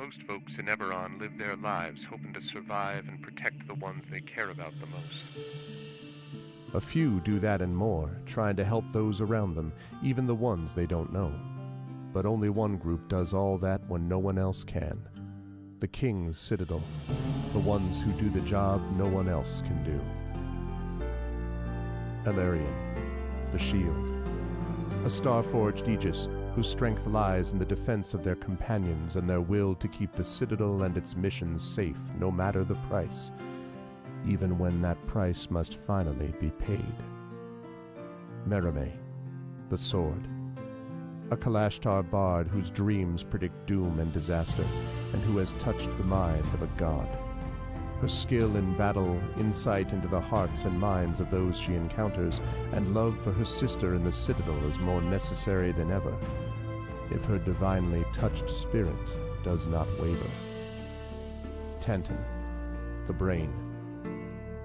Most folks in Eberron live their lives hoping to survive and protect the ones they care about the most. A few do that and more, trying to help those around them, even the ones they don't know. But only one group does all that when no one else can. The King's Citadel, the ones who do the job no one else can do. Elarian, the Shield, a star-forged Aegis whose strength lies in the defense of their companions and their will to keep the Citadel and its missions safe no matter the price, even when that price must finally be paid. Merime, the Sword, a Kalashtar bard whose dreams predict doom and disaster, and who has touched the mind of a god. Her skill in battle, insight into the hearts and minds of those she encounters, and love for her sister in the Citadel is more necessary than ever, if her divinely touched spirit does not waver. Tantan, the Brain,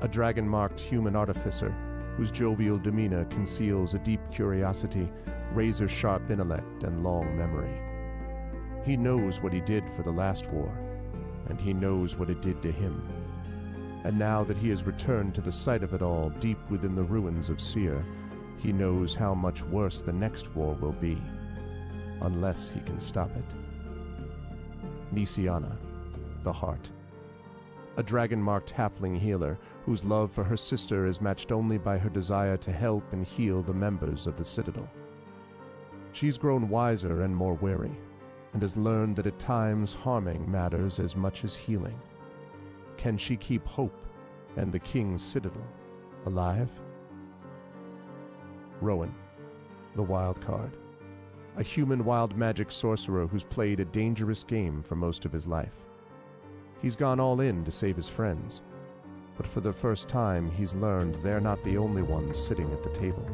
a dragon-marked human artificer whose jovial demeanor conceals a deep curiosity, razor-sharp intellect, and long memory. He knows what he did for the last war, and he knows what it did to him. And now that he has returned to the site of it all, deep within the ruins of Seer, he knows how much worse the next war will be, unless he can stop it. Nisiana, the Heart, a dragon-marked halfling healer whose love for her sister is matched only by her desire to help and heal the members of the Citadel. She's grown wiser and more wary, and has learned that at times harming matters as much as healing. Can she keep hope and the King's Citadel alive? Rowan, the Wild Card, a human wild magic sorcerer who's played a dangerous game for most of his life. He's gone all in to save his friends, but for the first time he's learned they're not the only ones sitting at the table.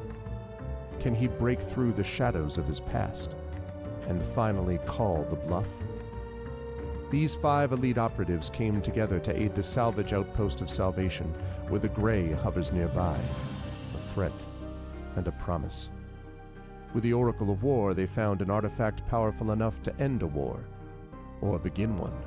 Can he break through the shadows of his past and finally call the bluff? These 5 elite operatives came together to aid the salvage outpost of Salvation, where the Grey hovers nearby, a threat and a promise. With the Oracle of War, they found an artifact powerful enough to end a war, or begin one.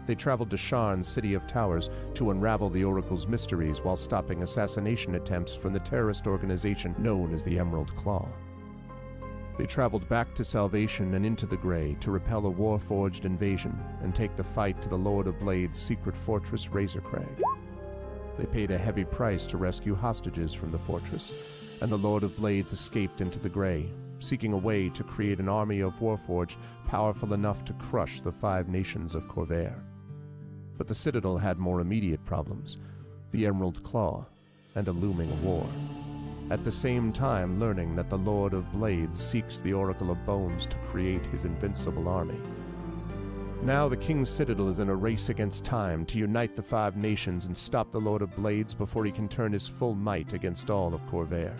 They traveled to Sharn's City of Towers to unravel the Oracle's mysteries while stopping assassination attempts from the terrorist organization known as the Emerald Claw. They traveled back to Salvation and into the Grey to repel a war-forged invasion and take the fight to the Lord of Blade's secret fortress Razorcrag. They paid a heavy price to rescue hostages from the fortress, and the Lord of Blades escaped into the Grey, seeking a way to create an army of Warforged powerful enough to crush the 5 nations of Corvair. But the Citadel had more immediate problems, the Emerald Claw, and a looming war. At the same time learning that the Lord of Blades seeks the Oracle of Bones to create his invincible army. Now the King's Citadel is in a race against time to unite the 5 nations and stop the Lord of Blades before he can turn his full might against all of Corvair.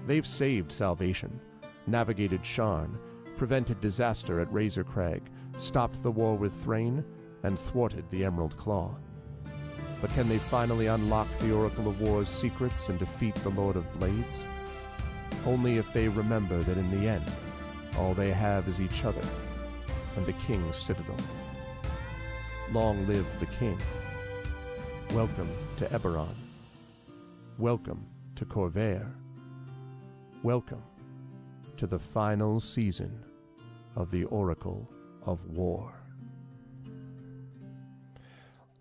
They've saved Salvation, navigated Sharn, prevented disaster at Razorcrag, stopped the war with Thrain, and thwarted the Emerald Claw. But can they finally unlock the Oracle of War's secrets and defeat the Lord of Blades? Only if they remember that in the end, all they have is each other and the King's Citadel. Long live the King. Welcome to Eberron. Welcome to Corvair. Welcome to the final season of the Oracle of War.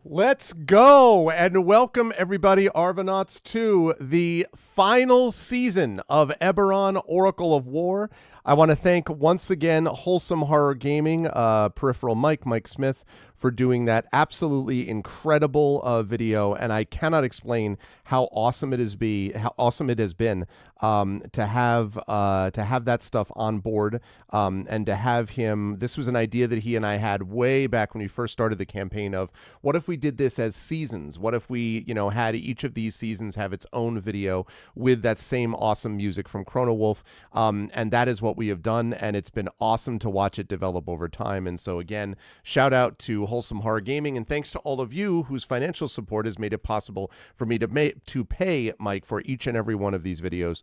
Let's go and welcome everybody, Arvanauts, to the final season of Eberron Oracle of War. I want to thank once again Wholesome Horror Gaming, Peripheral Mike Smith, for doing that absolutely incredible video, and I cannot explain how awesome it has been to have that stuff on board, and to have him. This was an idea that he and I had way back when we first started the campaign of what if we did this as seasons? What if we, had each of these seasons have its own video with that same awesome music from Chrono Wolf, and that is what what we have done, and it's been awesome to watch it develop over time. And so again, shout out to Wholesome Horror Gaming, and thanks to all of you whose financial support has made it possible for me to pay Mike for each and every one of these videos.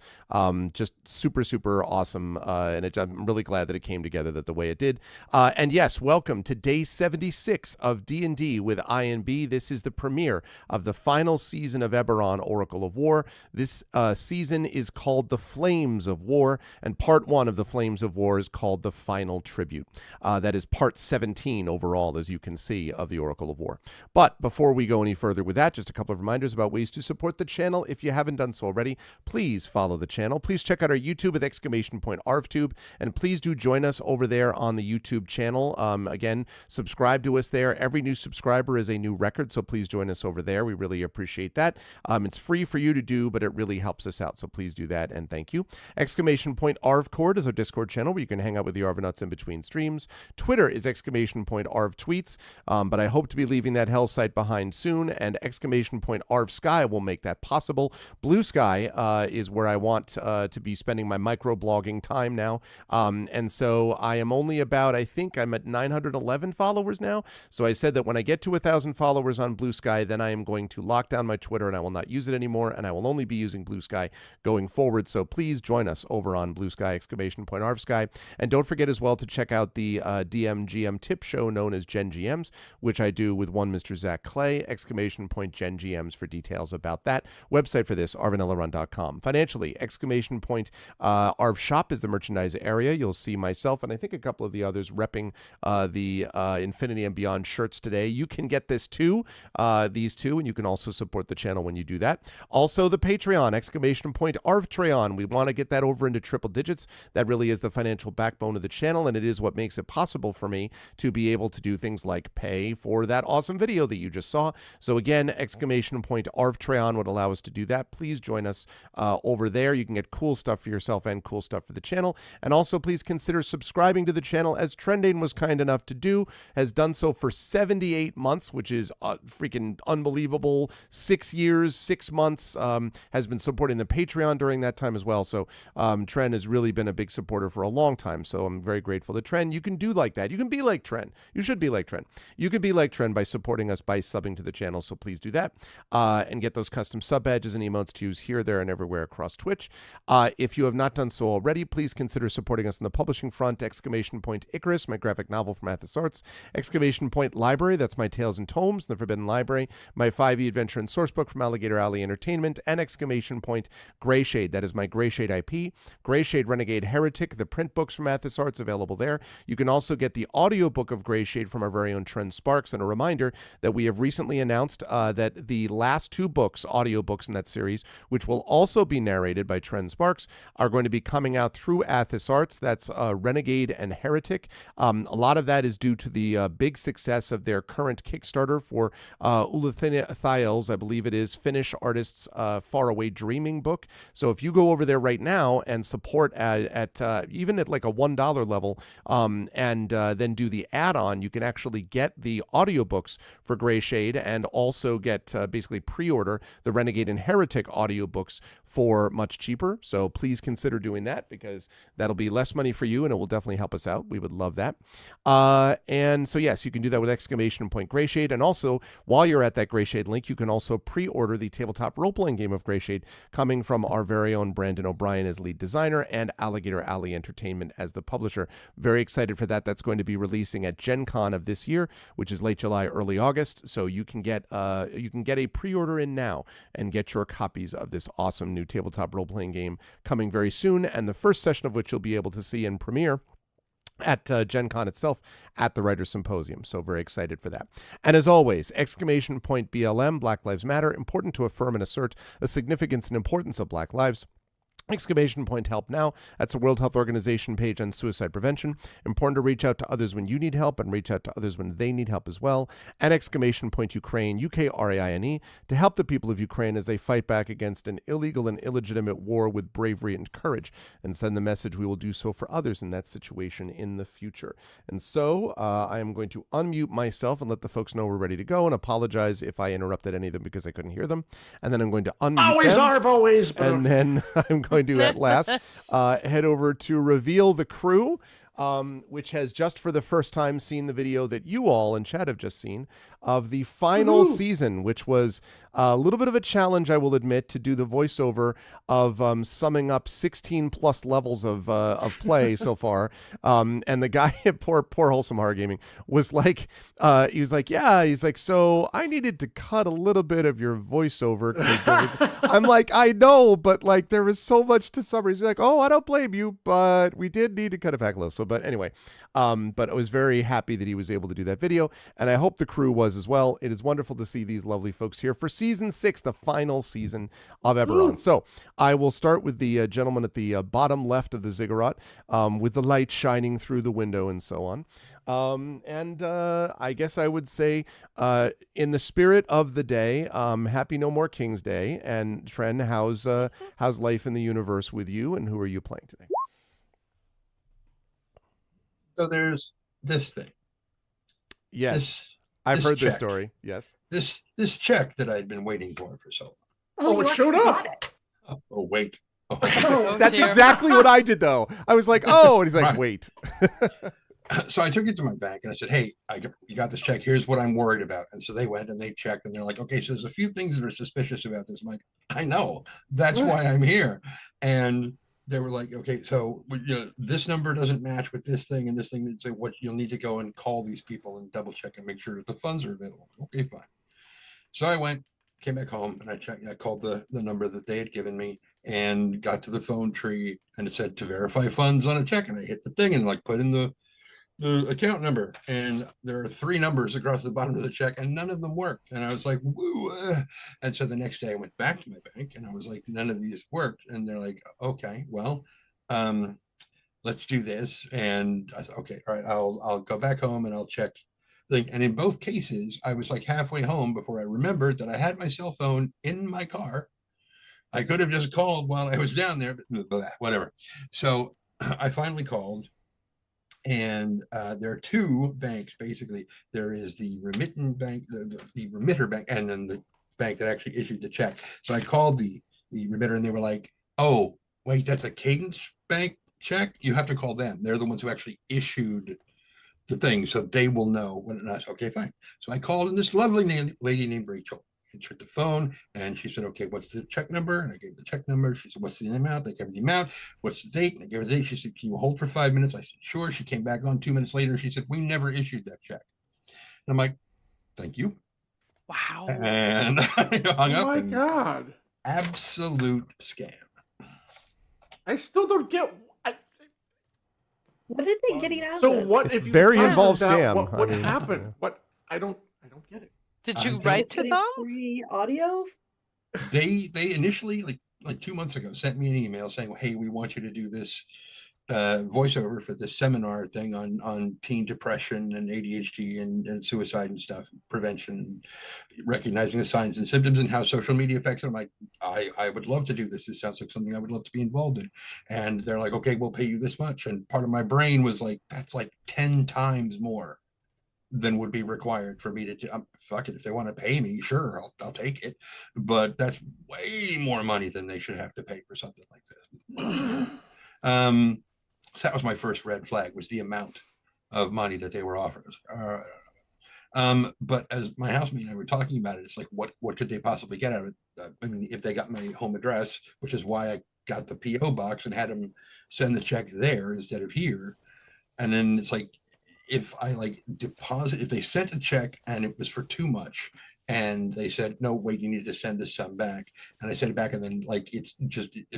Just super, super awesome, and I'm really glad that it came together the way it did. And yes, welcome to day 76 of D&D with INB. This is the premiere of the final season of Eberron Oracle of War. This season is called The Flames of War, and part 1 of The Flames of War is called The Final Tribute. That is part 17 overall, as you can see, of the Oracle of War. But before we go any further with that, just a couple of reminders about ways to support the channel. If you haven't done so already, please follow the channel. Please check out our YouTube with !ArvTube, and please do join us over there on the YouTube channel. Again, subscribe to us there. Every new subscriber is a new record, so please join us over there. We really appreciate that. It's free for you to do, but it really helps us out, so please do that, and thank you. !ArvCord is our Discord channel where you can hang out with the Arvanauts in between streams. Twitter is !ArvTweets, but I hope to be leaving that hell site behind soon, and !ArvSky will make that possible. Blue Sky is where I want to be spending my microblogging time now, and so I am only about, I think I'm at 911 followers now, so I said that when I get to 1,000 followers on Blue Sky, then I am going to lock down my Twitter and I will not use it anymore, and I will only be using Blue Sky going forward, so please join us over on Blue Sky, !ArvSky, and don't forget as well to check out the DM/GM tip show known as Gen GMs, which I do with one Mr. Zach Clay, !Gen GMs for details about that. Website for this, arvanellaRun.com. Financially, !Arv Shop is the merchandise area. You'll see myself and I think a couple of the others repping the Infinity and Beyond shirts today. You can get this too, these two, and you can also support the channel when you do that. Also, the Patreon, !ArvTreon. We want to get that over into triple digits. That really is the financial backbone of the channel, and it is what makes it possible for me to be able to do things like pay for that awesome video that you just saw. So again, !ArvTreon would allow us to do that. Please join us over there. You can get cool stuff for yourself and cool stuff for the channel. And also please consider subscribing to the channel, as Trendane was kind enough to do, has done so for 78 months, which is freaking unbelievable. 6 years, 6 months, has been supporting the Patreon during that time as well. So Tren has really been a big supporter for a long time. So I'm very grateful to Tren. You can do like that. You can be like Tren. You should be like Tren. You could be like Tren by supporting us by subbing to the channel. So please do that and get those custom sub badges and emotes to use here, there, and everywhere across Twitch. If you have not done so already, please consider supporting us on the publishing front. !Icarus, my graphic novel from Athos Arts. !Library, that's my Tales and Tomes, The Forbidden Library. My 5e adventure and sourcebook from Alligator Alley Entertainment. And Greyshade, that is my Greyshade IP. Greyshade Renegade Heretic, the print books from Athos Arts, available there. You can also get the audiobook of Greyshade from our very own Trent Sparks. And a reminder that we have recently announced that the last 2 books, audiobooks in that series, which will also be narrated by Trent Sparks, are going to be coming out through Athos Arts. That's Renegade and Heretic. A lot of that is due to the big success of their current Kickstarter for Ulathina Thiel's, I believe it is, Finnish artist's Faraway Dreaming book. So if you go over there right now and support at even at like a $1 level, and then do the add-on, you can actually get the audiobooks for Greyshade and also get basically pre-order the Renegade and Heretic audiobooks for much cheaper. So please consider doing that, because that'll be less money for you and it will definitely help us out. We would love that. And so yes, you can do that with Greyshade. And also, while you're at that Greyshade link, you can also pre-order the tabletop role-playing game of Greyshade, coming from our very own Brandon O'Brien as lead designer and Alligator Alley Entertainment as the publisher. Very excited for that. That's going to be releasing at Gen Con of this year, which is late July, early August. So you can get a pre-order in now and get your copies of this awesome new tabletop role-playing game coming very soon, and the first session of which you'll be able to see in premiere at Gen Con itself at the Writers' Symposium. So very excited for that. And as always, BLM, Black Lives Matter, important to affirm and assert the significance and importance of Black lives. Help Now. That's a World Health Organization page on suicide prevention. Important to reach out to others when you need help and reach out to others when they need help as well. And Ukraine, UKRAINE, to help the people of Ukraine as they fight back against an illegal and illegitimate war with bravery and courage, and send the message we will do so for others in that situation in the future. And so I am going to unmute myself and let the folks know we're ready to go, and apologize if I interrupted any of them because I couldn't hear them. And then I'm going to unmute always them. Arv, always. And then I'm going going to at last head over to Reveal the Crew, which has just for the first time seen the video that you all in chat have just seen of the final season, which was a little bit of a challenge, I will admit, to do the voiceover of summing up 16 plus levels of play so far. And the guy at poor Wholesome Horror Gaming was like, he's like, so I needed to cut a little bit of your voiceover because there was. I'm like, I know, but like there was so much to summarize. He's like, oh, I don't blame you, but we did need to cut it back a little. So, but anyway, but I was very happy that he was able to do that video, and I hope the crew was as well. It is wonderful to see these lovely folks here for season 6, the final season of Eberron. So I will start with the gentleman at the bottom left of the ziggurat, with the light shining through the window and so on. And I guess I would say, in the spirit of the day, happy No More King's Day. And Tren, how's life in the universe with you, and who are you playing today? So there's this thing. Yes, I've heard this story. Yes, this check that I'd been waiting for so long. Oh, it showed up. Oh, wait. Oh, that's exactly what I did, though. I was like, oh, and he's like, right. Wait. So I took it to my bank and I said, hey, you got this check. Here's what I'm worried about. And so they went and they checked and they're like, okay, so there's a few things that are suspicious about this. I'm like, I know. That's why I'm here. And they were like, okay, so this number doesn't match with this thing and this thing. So what you'll need to go and call these people and double check and make sure that the funds are available. Okay, fine. So I went, came back home, and I called the number that they had given me and got to the phone tree, and it said to verify funds on a check. And I hit the thing and like put in the account number, and there are 3 numbers across the bottom of the check, and none of them worked. And I was like, woo. And so the next day I went back to my bank and I was like, none of these worked. And they're like, okay, well, let's do this. And I said, okay, all right, I'll go back home and I'll check. And in both cases, I was like halfway home before I remembered that I had my cell phone in my car. I could have just called while I was down there, but whatever. So I finally called. And there are 2 banks, basically. There is the remitting bank, the remitter bank, and then the bank that actually issued the check. So I called the remitter, and they were like, oh, wait, that's a Cadence Bank check? You have to call them. They're the ones who actually issued the thing, so they will know when it's okay, fine. So I called, and this lovely lady named Rachel answered the phone, and she said, okay, what's the check number? And I gave the check number. She said, what's the amount? I gave her the amount. What's the date? And I gave her the date. She said, can you hold for 5 minutes? I said, sure. She came back on 2 minutes later. She said, we never issued that check. And I'm like, thank you. Wow. And I hung up. Oh my God. Absolute scam. I still don't get. What are they getting out of So this? what It's if you very find involved out scam. What I mean, happened? What I don't get it. Did you don't write to Getting them? free audio? They initially, like 2 months ago, sent me an email saying, hey, we want you to do this voiceover for this seminar thing on teen depression and ADHD and suicide and stuff, prevention, recognizing the signs and symptoms and how social media affects it. I'm like, I would love to do this. This sounds like something I would love to be involved in. And they're like, okay, we'll pay you this much. And part of my brain was like, that's like 10 times more than would be required for me to do. Fuck it, if they want to pay me, sure, I'll take it. But that's way more money than they should have to pay for something like this. So that was my first red flag, was the amount of money that they were offering. But as my housemate and I were talking about it, it's like, what could they possibly get out of it? I mean, if they got my home address, which is why I got the PO box and had them send the check there instead of here. And then it's like, if I like deposit, if they sent a check and it was for too much, and they said, no, wait, you need to send this sum back. And I sent it back, and then like, it's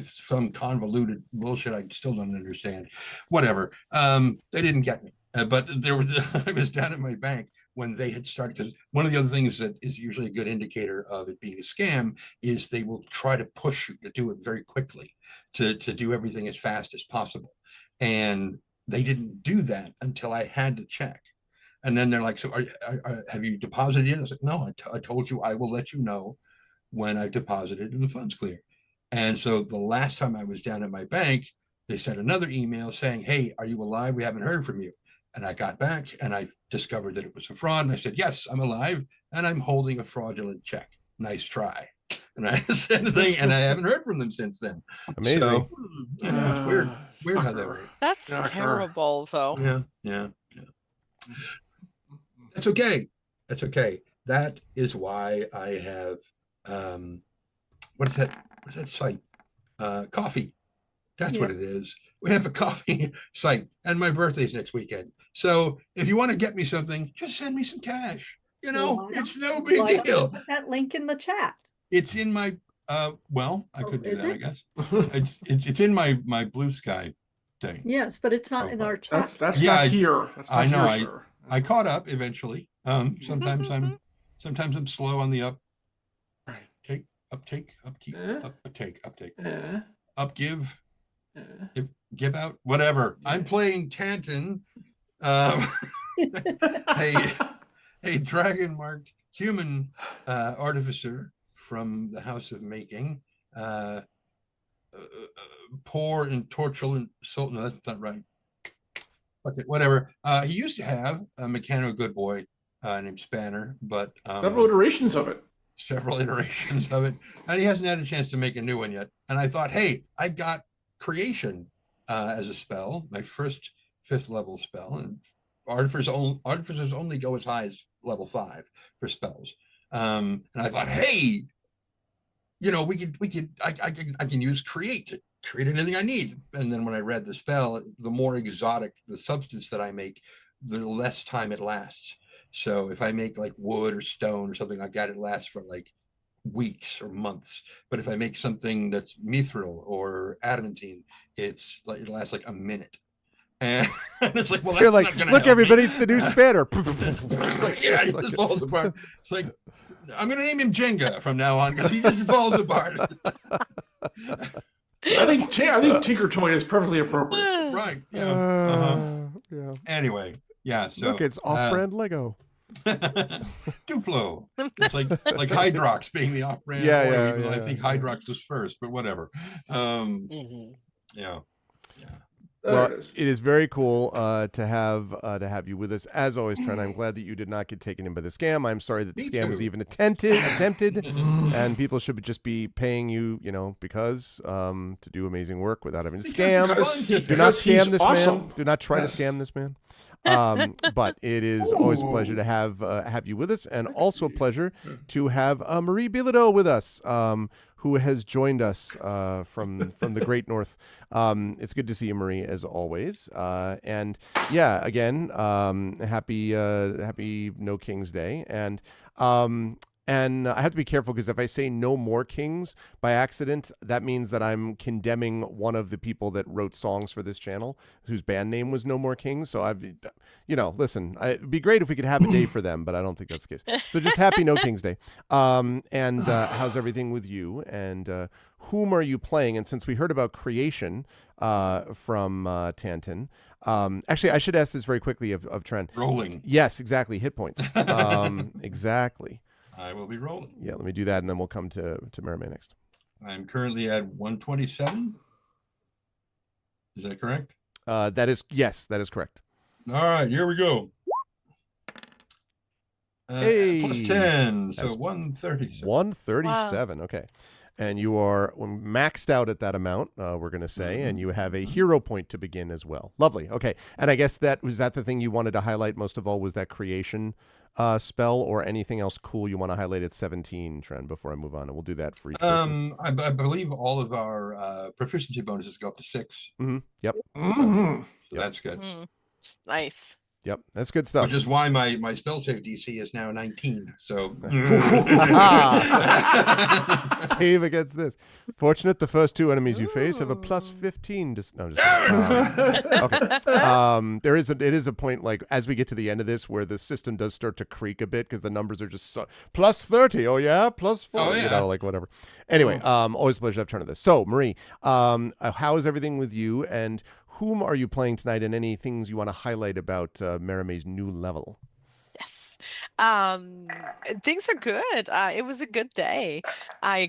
some convoluted bullshit I still don't understand. Whatever. They didn't get me. But I was down at my bank when they had started, because one of the other things that is usually a good indicator of it being a scam is they will try to push you to do it very quickly, to do everything as fast as possible. And they didn't do that until I had to check. And then they're like, so have you deposited yet? I said, no, I told you I will let you know when I've deposited and the funds clear. And so the last time I was down at my bank, they sent another email saying, hey, are you alive? We haven't heard from you. And I got back and I discovered that it was a fraud. And I said, yes, I'm alive and I'm holding a fraudulent check. Nice try. And I said the thing, and I haven't heard from them since then. Amazing. So, it's weird how that works. That's Shocker. terrible, though. Yeah. That's okay. That is why I have what is that site? Coffee. That's what it is. We have a coffee site, and my birthday's next weekend. So if you want to get me something, just send me some cash. It's no big deal. Put that link in the chat. It's in my well, I could do is that, it? I guess. It's in my Blue Sky thing. Yes, but it's not in our chat. That's Yeah, not here. That's not I know, Here, sir. I caught up eventually. Sometimes I'm slow on the uptake, upkeep, upgive, give out, whatever. I'm playing Tanton, a dragon marked human artificer from the House of Making. Poor and tortural and sultan. No, that's not right. Okay, whatever. He used to have a mechanical good boy named Spanner, but Several iterations of it. And he hasn't had a chance to make a new one yet. And I thought, hey, I got creation as a spell, my first 5th level spell, and artificers only go as high as level 5 for spells. And I thought, hey, I can use create to create anything I need. And then when I read the spell, the more exotic the substance that I make, the less time it lasts. So if I make like wood or stone or something like that, it lasts for like weeks or months. But if I make something that's mithril or adamantine, it lasts like a minute. And it's like, well, So you're that's like, not gonna look, help everybody, me. it's the new Spanner. Yeah, it just falls apart. It's like, I'm gonna name him Jenga from now on because he just falls apart. I think Tinker Toy is perfectly appropriate. Right. Yeah. Yeah. Anyway, yeah. So Look, it's off-brand Lego. Duplo. It's like Hydrox being the off-brand. Yeah, I think Hydrox was first, but whatever. Yeah. Well, it is very cool to have you with us as always, Trent. I'm glad that you did not get taken in by the scam. I'm sorry that the scam was even attempted, and people should just be paying you, because to do amazing work without having to scam. Do not scam this man. Do not try to scam this man. But it is always a pleasure to have you with us, and also a pleasure to have Marie Bilodeau with us, who has joined us from the Great North. It's good to see you, Marie, as always. And yeah, again, happy No King's Day. And I have to be careful because if I say no more kings by accident, that means that I'm condemning one of the people that wrote songs for this channel, whose band name was No More Kings. So listen, it'd be great if we could have a day for them, but I don't think that's the case. So just happy No King's Day. And how's everything with you? And whom are you playing? And since we heard about creation from Tanton, actually, I should ask this very quickly of Trent. Rolling. Yes, exactly. Hit points. Exactly. I will be rolling. Yeah, let me do that, and then we'll come to Merriman next. I'm currently at 127. Is that correct? That is correct. All right, here we go. Hey. Plus 10, so That's 137. 137. Wow. Okay. And you are maxed out at that amount, we're going to say, and you have a hero point to begin as well. Lovely. Okay. And I guess that the thing you wanted to highlight most of all was that creation spell, or anything else cool you want to highlight at 17, Trent, before I move on, and we'll do that for each person. I believe all of our proficiency bonuses go up to 6. Mm-hmm. Yep. So that's good. Nice. Yep, that's good stuff. Which is why my spell save DC is now 19. So save against this. Fortunate, the first 2 enemies you face have a plus 15. Okay. It is a point, like, as we get to the end of this, where the system does start to creak a bit because the numbers are just plus 30. Oh yeah, plus 40. Oh, yeah. Like whatever. Anyway, always a pleasure to have turn to this. So Marie, how is everything with you, and whom are you playing tonight, and any things you want to highlight about Marame's new level? Yes. Things are good. It was a good day.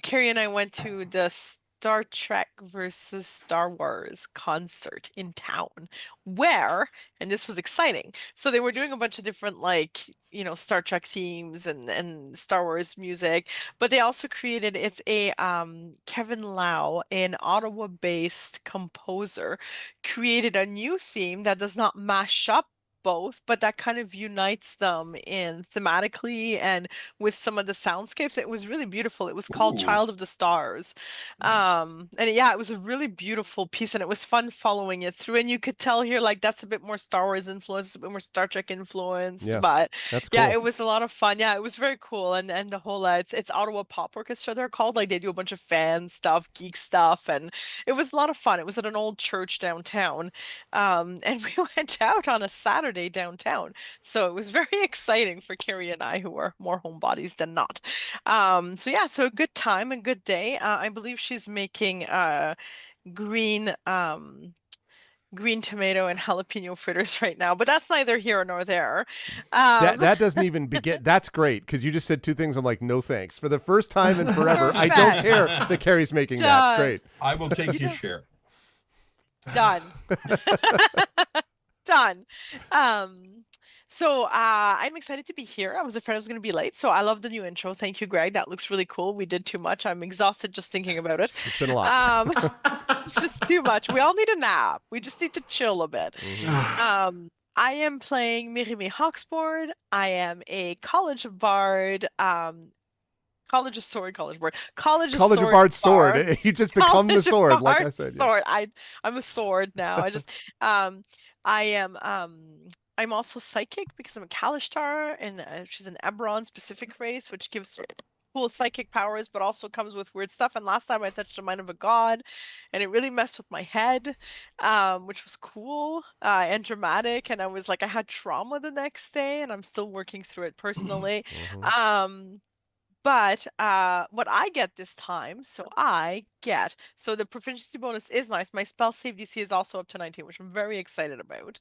Carrie and I went to the Star Trek versus Star Wars concert in town where, and this was exciting. So they were doing a bunch of different Star Trek themes and Star Wars music, but they also created it's a Kevin Lau, an Ottawa-based composer, created a new theme that does not mash up both, but that kind of unites them in thematically and with some of the soundscapes. It was really beautiful. It was called Ooh, Child of the Stars. nice. And yeah, it was a really beautiful piece and it was fun following it through. And you could tell here, like, that's a bit more Star Wars influenced, a bit more Star Trek influenced, Yeah, but that's yeah, cool. it was a lot of fun. Yeah, it was very cool. And the whole, it's Ottawa Pop Orchestra, they're called. Like, they do a bunch of fan stuff, geek stuff, and it was a lot of fun. It was at an old church downtown. And we went out on a Saturday downtown. So it was very exciting for Carrie and I, who are more homebodies than not. So yeah, so a good time, a good day. I believe she's making green green tomato and jalapeno fritters right now, but that's neither here nor there. That doesn't even begin. That's great because you just said two things. I'm like, no thanks. For the first time in forever, I don't Perfect. care that Carrie's making that. Done. Great. I will take his share. Done. Done. So I'm excited to be here. I was afraid I was going to be late, so I love the new intro. Thank you, Greg. That looks really cool. We did too much. I'm exhausted just thinking about it. It's been a lot. It's just too much. We all need a nap. We just need to chill a bit. I am playing Mirimi Hawksboard. I am a College of Bard, College of Sword, College of Bard, College of Bard sword. Bard. You just become the College of sword, like I Bard said. Yeah. Sword. I'm a sword now. I just I am I'm also psychic because I'm a Kalishtar, and she's an Eberron specific race, which gives cool psychic powers, but also comes with weird stuff. And last time I touched the mind of a god, and it really messed with my head, which was cool and dramatic. And I was like, I had trauma the next day, and I'm still working through it personally. But what I get this time, so the proficiency bonus is nice. My spell save DC is also up to 19, which I'm very excited about.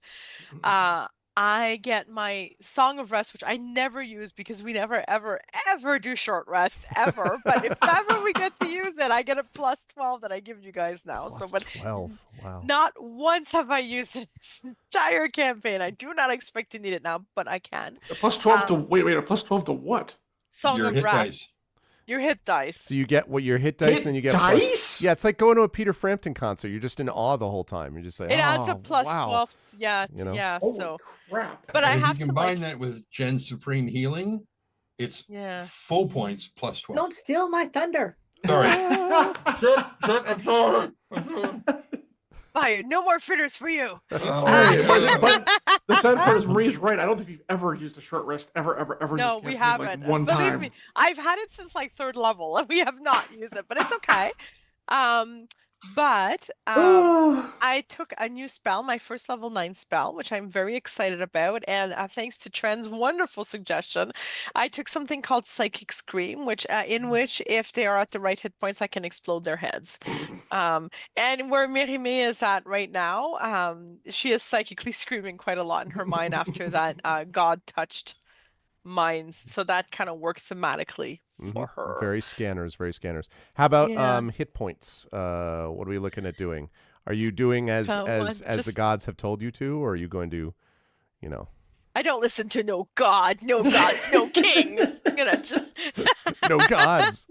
I get my Song of Rest, which I never use because we never, ever, ever do short rest, ever. But if ever we get to use it, I get a plus 12 that I give you guys now. Plus but 12. Wow. not once have I used it this entire campaign. I do not expect to need it now, but I can. A plus 12 to wait, a plus 12 to what? Song Your of hit Rest. dice. Your hit dice. So you get what your hit dice, and then you get dice? Yeah, it's like going to a Peter Frampton concert. You're just in awe the whole time. You're just like, It adds a oh, plus wow. 12. Yeah, You know? yeah. Holy So, crap. but I And if have you to combine that with Jen's Supreme Healing, it's Yeah. full points plus 12. Don't steal my thunder. Sorry. I'm sorry. Fire. No more fritters for you. Oh, But the sad part is Marie's right. I don't think we've ever used a short rest ever No, used we it, haven't. Like one Believe time. me, I've had it since like 3rd level, and we have not used it, but it's okay. But I took a new spell, my first level 9 spell, which I'm very excited about. And thanks to Tren's wonderful suggestion, I took something called Psychic Scream, which in which if they are at the right hit points, I can explode their heads. And where Mirime is at right now, she is psychically screaming quite a lot in her mind after that God touched minds. So that kind of worked thematically for her. Very scanners. How about Yeah. hit points? What are we looking at doing? Are you doing as the gods have told you to, or are you going to, I don't listen to no god, no gods, no kings. I'm gonna just no gods?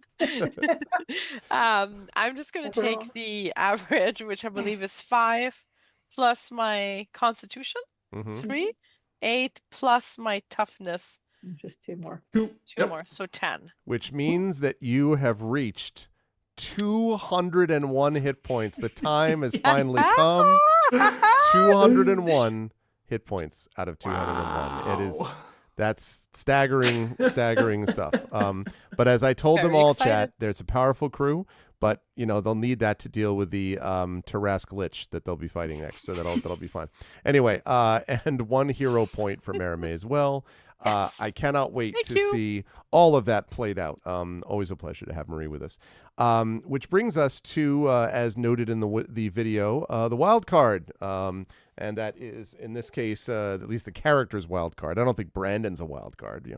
I'm just gonna take the average, which I believe is 5 plus my constitution, 3, 8 plus my toughness, Just 2 more. 2 more, so 10. Which means that you have reached 201 hit points. The time has finally come. 201 hit points out of 201. Wow. That's staggering stuff. But as I told them Very all, excited. chat, there's a powerful crew, but they'll need that to deal with the Tarask Lich that they'll be fighting next, so that'll be fun. Anyway, and 1 hero point for Marime as well. Yes. I cannot wait Thank to you. see all of that played out. Always a pleasure to have Marie with us. Which brings us to, as noted in the video, the wild card. And that is, in this case, at least the character's wild card. I don't think Brandon's a wild card.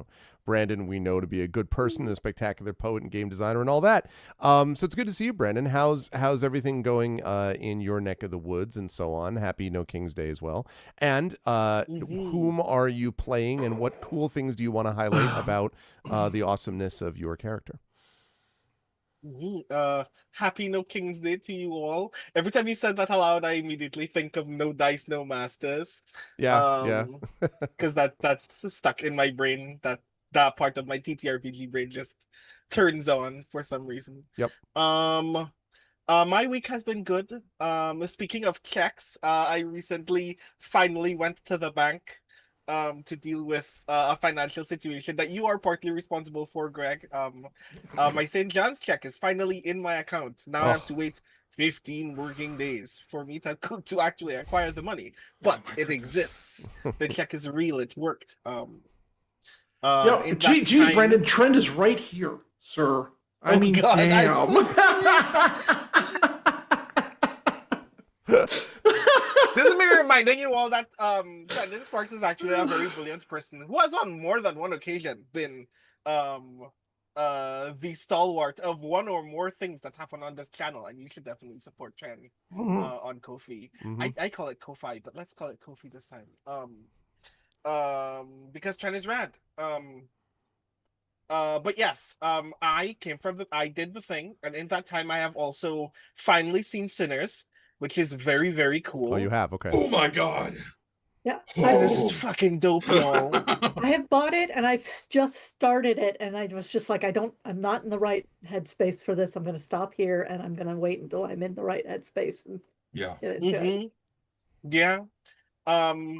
Brandon we know to be a good person, a spectacular poet and game designer and all that. So it's good to see you, Brandon. How's everything going in your neck of the woods and so on? Happy No King's Day as well. And whom are you playing, and what cool things do you want to highlight about the awesomeness of your character? Happy No King's Day to you all. Every time you said that aloud, I immediately think of No Dice, No Masters. Yeah. Because that's stuck in my brain. That part of my TTRPG brain just turns on for some reason. Yep. My week has been good. Speaking of checks, I recently finally went to the bank to deal with a financial situation that you are partly responsible for, Greg. My St. John's check is finally in my account. Now I have to wait 15 working days for me to actually acquire the money. But it exists. The check is real. It worked. Geez, Brandon, trend is right here, sir. I mean, God, damn. I'm so This is me reminding you all that Brandon Sparks is actually a very brilliant person who has on more than one occasion been the stalwart of one or more things that happen on this channel, and you should definitely support Tren on Ko-fi. I call it Ko-fi, but let's call it Ko-fi this time. Because Tren is rad. But yes, I did the thing, and in that time I have also finally seen Sinners, which is very, very cool. Oh, you have? Okay. Oh my God. Yeah. Sinners is fucking dope, y'all. I have bought it and I've just started it, and I was just like, I'm not in the right headspace for this. I'm going to stop here and I'm going to wait until I'm in the right headspace and Yeah. get into it. Yeah. I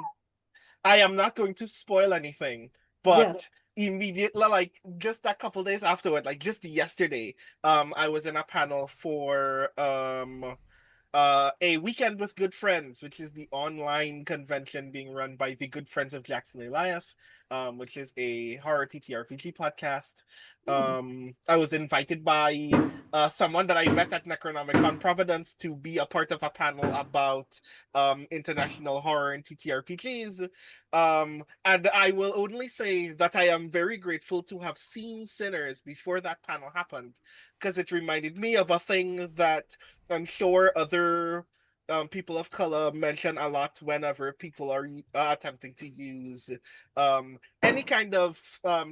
am not going to spoil anything, but immediately, like just a couple days afterward, like just yesterday, I was in a panel for a Weekend with Good Friends, which is the online convention being run by the Good Friends of Jackson Elias, which is a horror TTRPG podcast. I was invited by someone that I met at Necronomicon Providence to be a part of a panel about international horror and TTRPGs. And I will only say that I am very grateful to have seen Sinners before that panel happened, because it reminded me of a thing that I'm sure other people of color mention a lot whenever people are attempting to use any kind of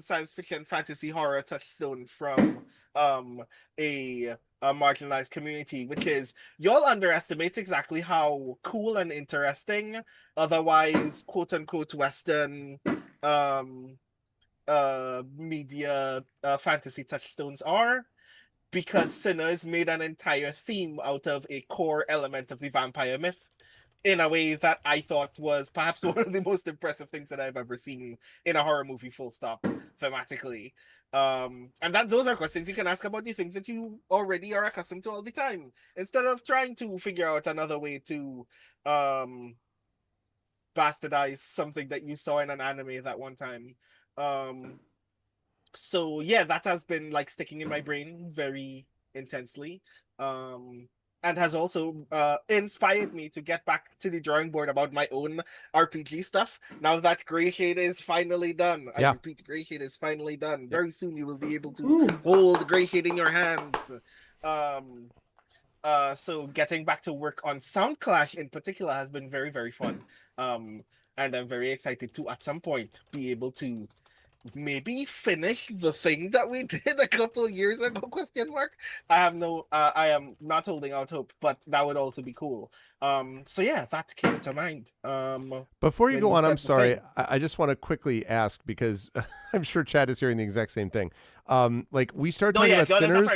science fiction, fantasy, horror touchstone from a marginalized community, which is y'all underestimate exactly how cool and interesting otherwise quote unquote Western media fantasy touchstones are, because Sinners made an entire theme out of a core element of the vampire myth in a way that I thought was perhaps one of the most impressive things that I've ever seen in a horror movie, full stop, thematically. And those are questions you can ask about the things that you already are accustomed to all the time, instead of trying to figure out another way to bastardize something that you saw in an anime that one time. So yeah, that has been like sticking in my brain very intensely, and has also inspired me to get back to the drawing board about my own RPG stuff. Now that Grey Shade is finally done, I repeat, Grey Shade is finally done. Very soon you will be able to hold Grey Shade in your hands. So getting back to work on Sound Clash in particular has been very, very fun. And I'm very excited to at some point be able to maybe finish the thing that we did a couple of years ago, ? I am not holding out hope, but that would also be cool. So yeah, that came to mind. Before you go on, I'm sorry, I just want to quickly ask, because I'm sure Chad is hearing the exact same thing. Like we started talking about Sinners,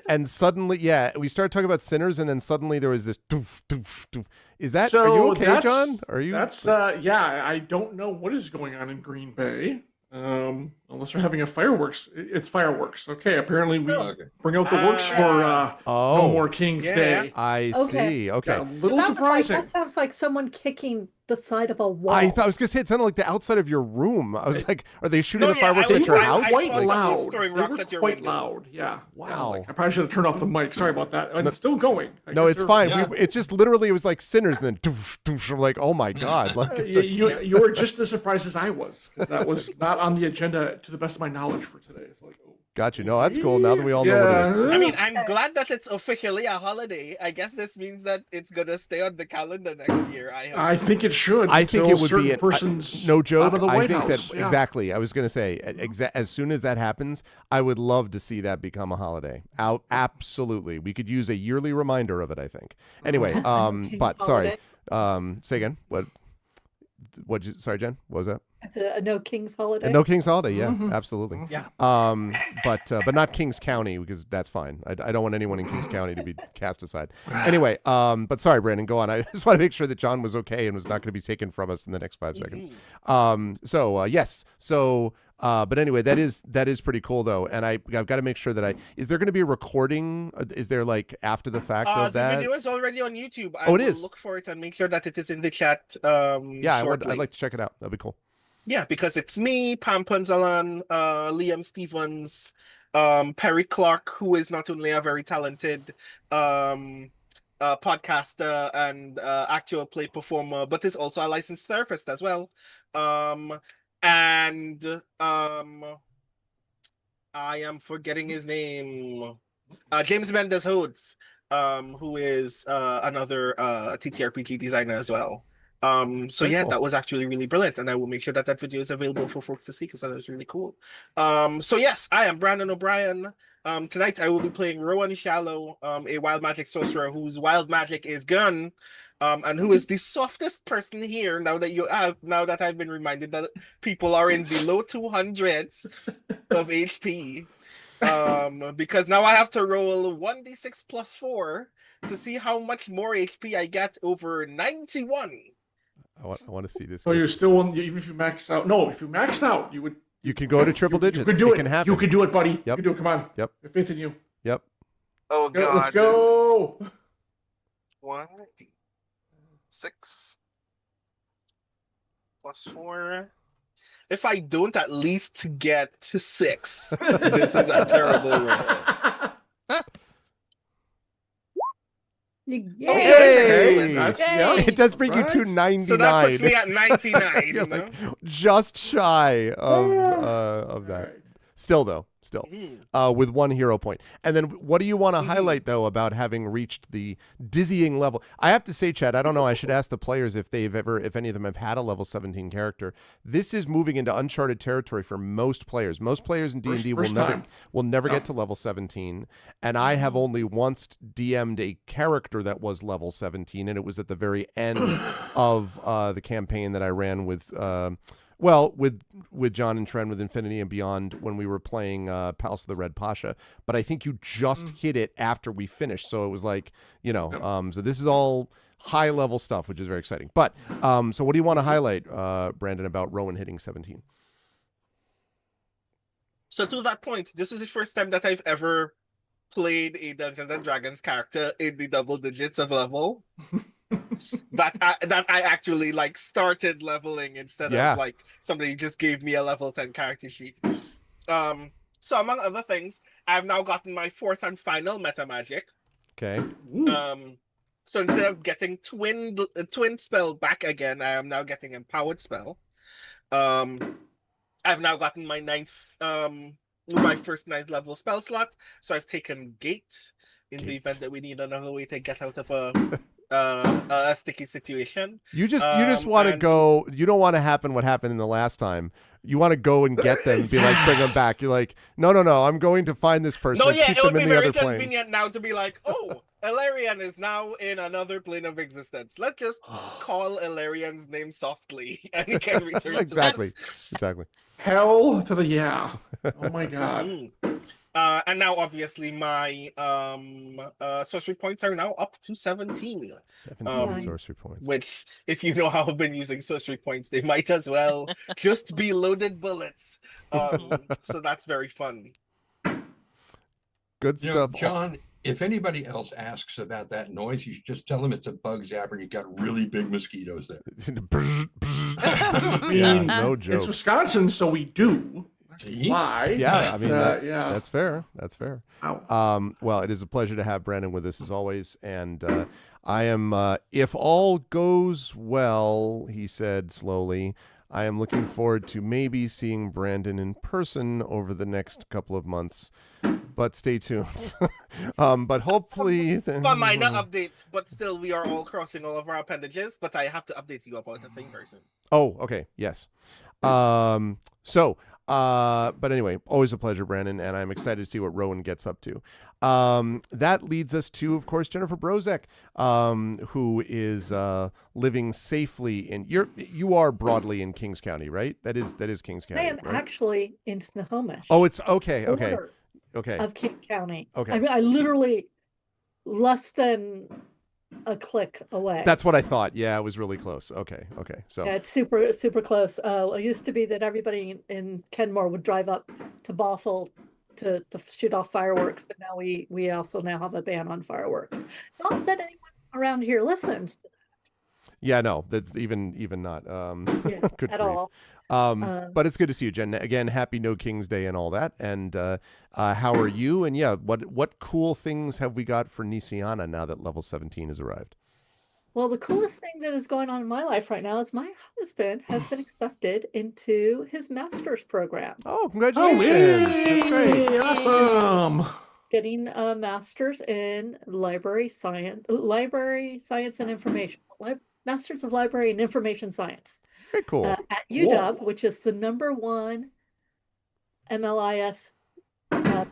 and suddenly, we started talking about Sinners, and then suddenly there was this doof, doof, doof. Is that, are you okay, John? Are you? That's I don't know what is going on in Green Bay. Unless we're having fireworks. It's fireworks. Okay, apparently we bring out the works for No More King's Day. I see. Okay. Yeah, a little surprising. That sounds like someone kicking the side of a wall. I was gonna say it sounded like the outside of your room. I was like, are they shooting No, the yeah, fireworks I at was- your I- house? I Quite saw someone loud. throwing They rocks were at your quite window. loud. Yeah. Wow. Yeah, like, I probably should have turned off the mic. Sorry about that. And it's still going. I No, guess it's they're- fine. Yeah. It's just literally it was like sinners, and then doof, doof, I'm like, oh my god! Like, You were just as surprised as I was. 'Cause that was not on the agenda to the best of my knowledge for today. It's like, oh. got you. No, that's cool. Now that we all know what it is. I mean, I'm glad that it's officially a holiday. I guess this means that it's gonna stay on the calendar next year. I think it should. I think until it would certain be persons no joke. out of the I White think House. that Yeah. exactly. I was going to say as soon as that happens, I would love to see that become a holiday. Absolutely, we could use a yearly reminder of it. I think. Anyway, King's but sorry. holiday. Say again. What? Sorry, Jen. What was that? A no King's holiday. No King's Holiday, yeah, absolutely. Yeah. But not Kings County because that's fine. I don't want anyone in Kings County to be cast aside. Anyway, but sorry, Brandon, go on. I just want to make sure that John was okay and was not going to be taken from us in the next 5 seconds. Yes. So, but anyway, that is pretty cool though, and I've got to make sure that is there going to be a recording? Is there like after the fact of that? The video is already on YouTube. I Oh, will it is? look for it and make sure that it is in the chat. Yeah, shortly. I'd like to check it out. That'd be cool. Yeah, because it's me, Pam Punzalan, Liam Stevens, Perry Clark, who is not only a very talented podcaster and actual play performer, but is also a licensed therapist as well. And I am forgetting his name. James Mendes Hodes, who is another TTRPG designer as well. So Very yeah, cool. that was actually really brilliant, and I will make sure that video is available for folks to see because that was really cool. So yes, I am Brandon O'Brien. Tonight I will be playing Rowan Shallow, a wild magic sorcerer whose wild magic is gun, and who is the softest person here. Now that I've been reminded that people are in the low 200s of HP, because now I have to roll 1d6 plus 4 to see how much more HP I get over 91. I want to see this. So you're still on, even if you maxed out. No, if you maxed out, you would. You can go to triple digits. You could do it. Can happen. You could do it, buddy. Yep. You can do it. Come on. Yep. I have faith in you. Yep. Oh Go, let's go. 1d6 plus 4. If I don't at least get to 6, this is a terrible roll. Yay! That's, Yay! It does bring you Right. to 99. So that puts me at 99. You're you know? like just shy of that. Right. Still though, Mhm. with 1 hero point. And then what do you want to highlight though about having reached the dizzying level? I have to say, Chad, I don't know. I should ask the players if any of them have had a level 17 character. This is moving into uncharted territory for most players. Most players in D&D First will never Yeah. get to level 17. And I have only once DM'd a character that was level 17, and it was at the very end of the campaign that I ran with. With John and Trent with Infinity and Beyond when we were playing Palace of the Red Pasha, but I think you just hit it after we finished, so it was like, so this is all high level stuff, which is very exciting. But so what do you want to highlight, Brandon, about Rowan hitting 17? So to that point, this is the first time that I've ever played a Dungeons and Dragons character in the double digits of level. that I actually like started leveling instead of like somebody just gave me a level 10 character sheet. So among other things, I've now gotten my 4th and final meta magic. Okay. So instead of getting twin spell back again, I am now getting empowered spell. I've now gotten my my first 9th level spell slot. So I've taken Gate in the event that we need another way to get out of a sticky situation. You just want to go. You don't want to happen what happened in the last time. You want to go and get them and be like, bring them back. You're like, no. I'm going to find this person. No, and yeah, keep it would them be in the very other plane. convenient now to be like, oh, Elarian is now in another plane of existence. Let's just call Elarian's name softly, and he can return Exactly. to us. Exactly. Hell to the yeah. Oh my god. And now, obviously, my sorcery points are now up to 17. 17 sorcery points. Which, if you know how I've been using sorcery points, they might as well just be loaded bullets. So that's very fun. Good stuff. John, if anybody else asks about that noise, you should just tell them it's a bug zapper and you've got really big mosquitoes there. I mean, Yeah, no joke. It's Wisconsin, so we do. See? Why? Yeah, I mean that's fair. That's fair. Ow. Well, it is a pleasure to have Brandon with us as always, and I am, if all goes well, he said slowly, I am looking forward to maybe seeing Brandon in person over the next couple of months, but stay tuned. But hopefully... One minor update, but still we are all crossing all of our appendages, but I have to update you about the thing person. Oh, okay. Yes. But anyway, always a pleasure, Brandon, and I'm excited to see what Rowan gets up to. That leads us to, of course, Jennifer Brozek, who is living safely in. You are broadly in Kings County, right? That is Kings County. I am right? actually in Snohomish. Oh, it's okay. Of King County. Okay. I mean, I literally less than a click away. That's what I thought. Yeah, it was really close. Okay. So yeah, it's super close. It used to be that everybody in Kenmore would drive up to Bothell to shoot off fireworks, but now we also now have a ban on fireworks. Not that anyone around here listens. Yeah, no, that's even not good at grief. all. But it's good to see you, Jen. Again, happy No King's Day and all that. And how are you? And yeah, what cool things have we got for Nisiana now that level 17 has arrived? Well, the coolest thing that is going on in my life right now is my husband has been accepted into his master's program. Oh, congratulations. That's great. Awesome. Getting a master's in library science and information. Masters of Library and Information Science. Very cool. At UW, which is the #1 MLIS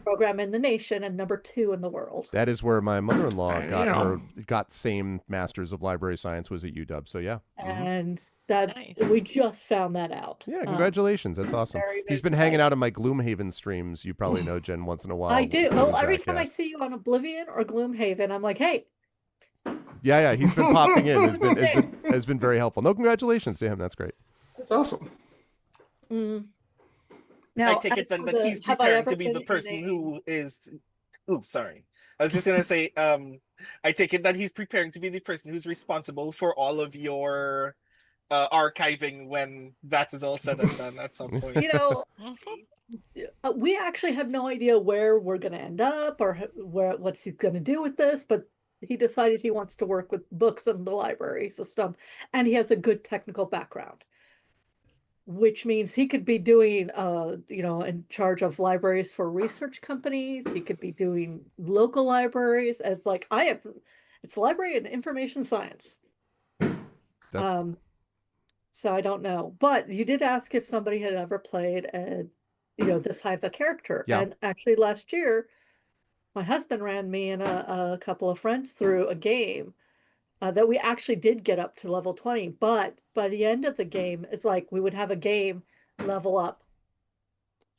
program in the nation and #2 in the world. That is where my mother-in-law got same Masters of Library Science, was at UW. So yeah. And that we just found that out. Yeah, congratulations. That's awesome. He's been hanging out in my Gloomhaven streams. You probably know, Jen, once in a while. I do. Every time I see you on Oblivion or Gloomhaven, I'm like, hey. Yeah, he's been popping in. Has been very helpful. No, congratulations to him. That's great. That's awesome. Now, I take it then that he's preparing to be the person who is. Oops, sorry. I was just gonna say. I take it that he's preparing to be the person who's responsible for all of your archiving when that is all said and done at some point. You know, we actually have no idea where we're going to end up or what's he going to do with this, but he decided he wants to work with books in the library system, and he has a good technical background, which means he could be doing, in charge of libraries for research companies. He could be doing local libraries as like it's library and information science. So I don't know, but you did ask if somebody had ever played this type of character. Yeah. And actually last year, my husband ran me and a couple of friends through a game that we actually did get up to level 20. But by the end of the game, it's like we would have a game level up,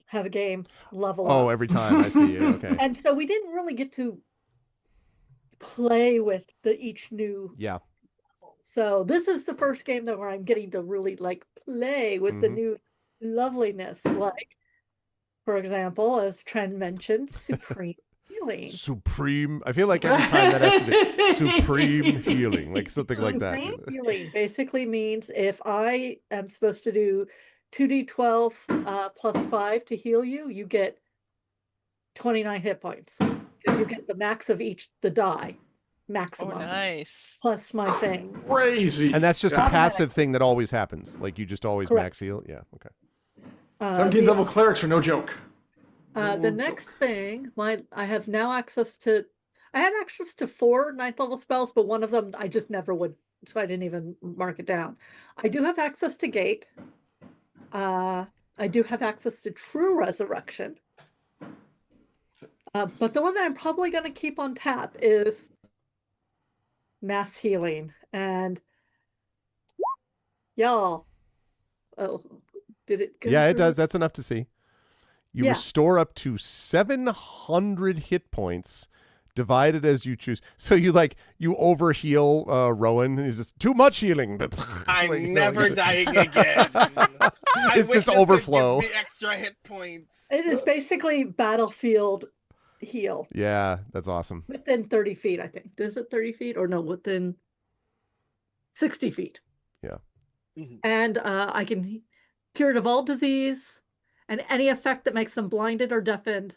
have a game level up. Oh, every time. I see you. Okay. And so we didn't really get to play with each new. Yeah. So this is the first game where I'm getting to really play with the new loveliness. Like, for example, as Trent mentioned, Supreme Healing. Supreme. I feel like every time that has to be Supreme Healing, like something like that. Supreme Healing basically means if I am supposed to do 2d12 plus 5 to heal you, you get 29 hit points because you get the max of the die. Maximum. Oh, nice. Plus my thing. Crazy. And that's just a passive thing that always happens. Like you just always max heal. Yeah. Okay. 17th level clerics are no joke. The next thing, I have now access to. I had access to 4 9th level spells, but one of them I just never would, so I didn't even mark it down. I do have access to Gate. I do have access to True Resurrection. But the one that I'm probably going to keep on tap is Mass Healing. And y'all, did it go Yeah, it through? does. That's enough to see. You restore up to 700 hit points divided as you choose. So you overheal Rowan. He's just too much healing. I'm never dying again. It's just overflow. Give me extra hit points. It is basically Battlefield heal Yeah, that's awesome. within 30 feet, I think. Is it 30 feet or no, within 60 feet? Yeah. Mhm. And I can cure of all disease and any effect that makes them blinded or deafened.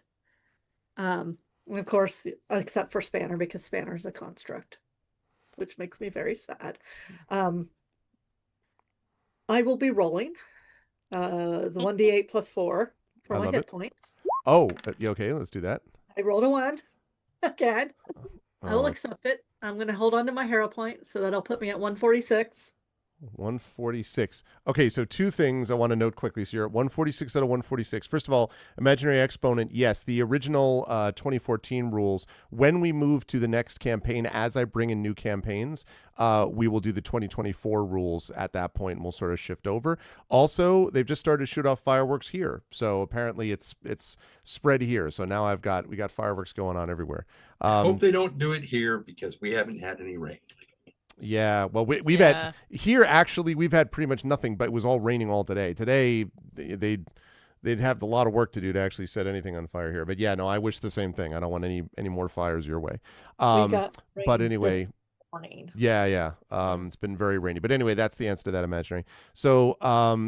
And of course, except for Spanner, because Spanner is a construct, which makes me very sad. I will be rolling the 1d8 plus 4 for I my love hit it. points. Oh, okay, let's do that. I rolled a 1 again. I will Oh, accept it. I'm going to hold on to my hero point, so that'll put me at 146. 146. Okay, so two things I want to note quickly. So you're at 146 out of 146. First of all, imaginary exponent, yes, the original 2014 rules, when we move to the next campaign, as I bring in new campaigns, we will do the 2024 rules at that point, and we'll sort of shift over. Also, they've just started to shoot off fireworks here. So apparently it's spread here. So now we got fireworks going on everywhere. I hope they don't do it here because we haven't had any rain. Yeah, well, we've had here actually we've had pretty much nothing, but it was all raining all today. Today they'd have a lot of work to do to actually set anything on fire here. But yeah, no, I wish the same thing. I don't want any more fires your way. But anyway, yeah. It's been very rainy. But anyway, that's the answer to that imaginary. So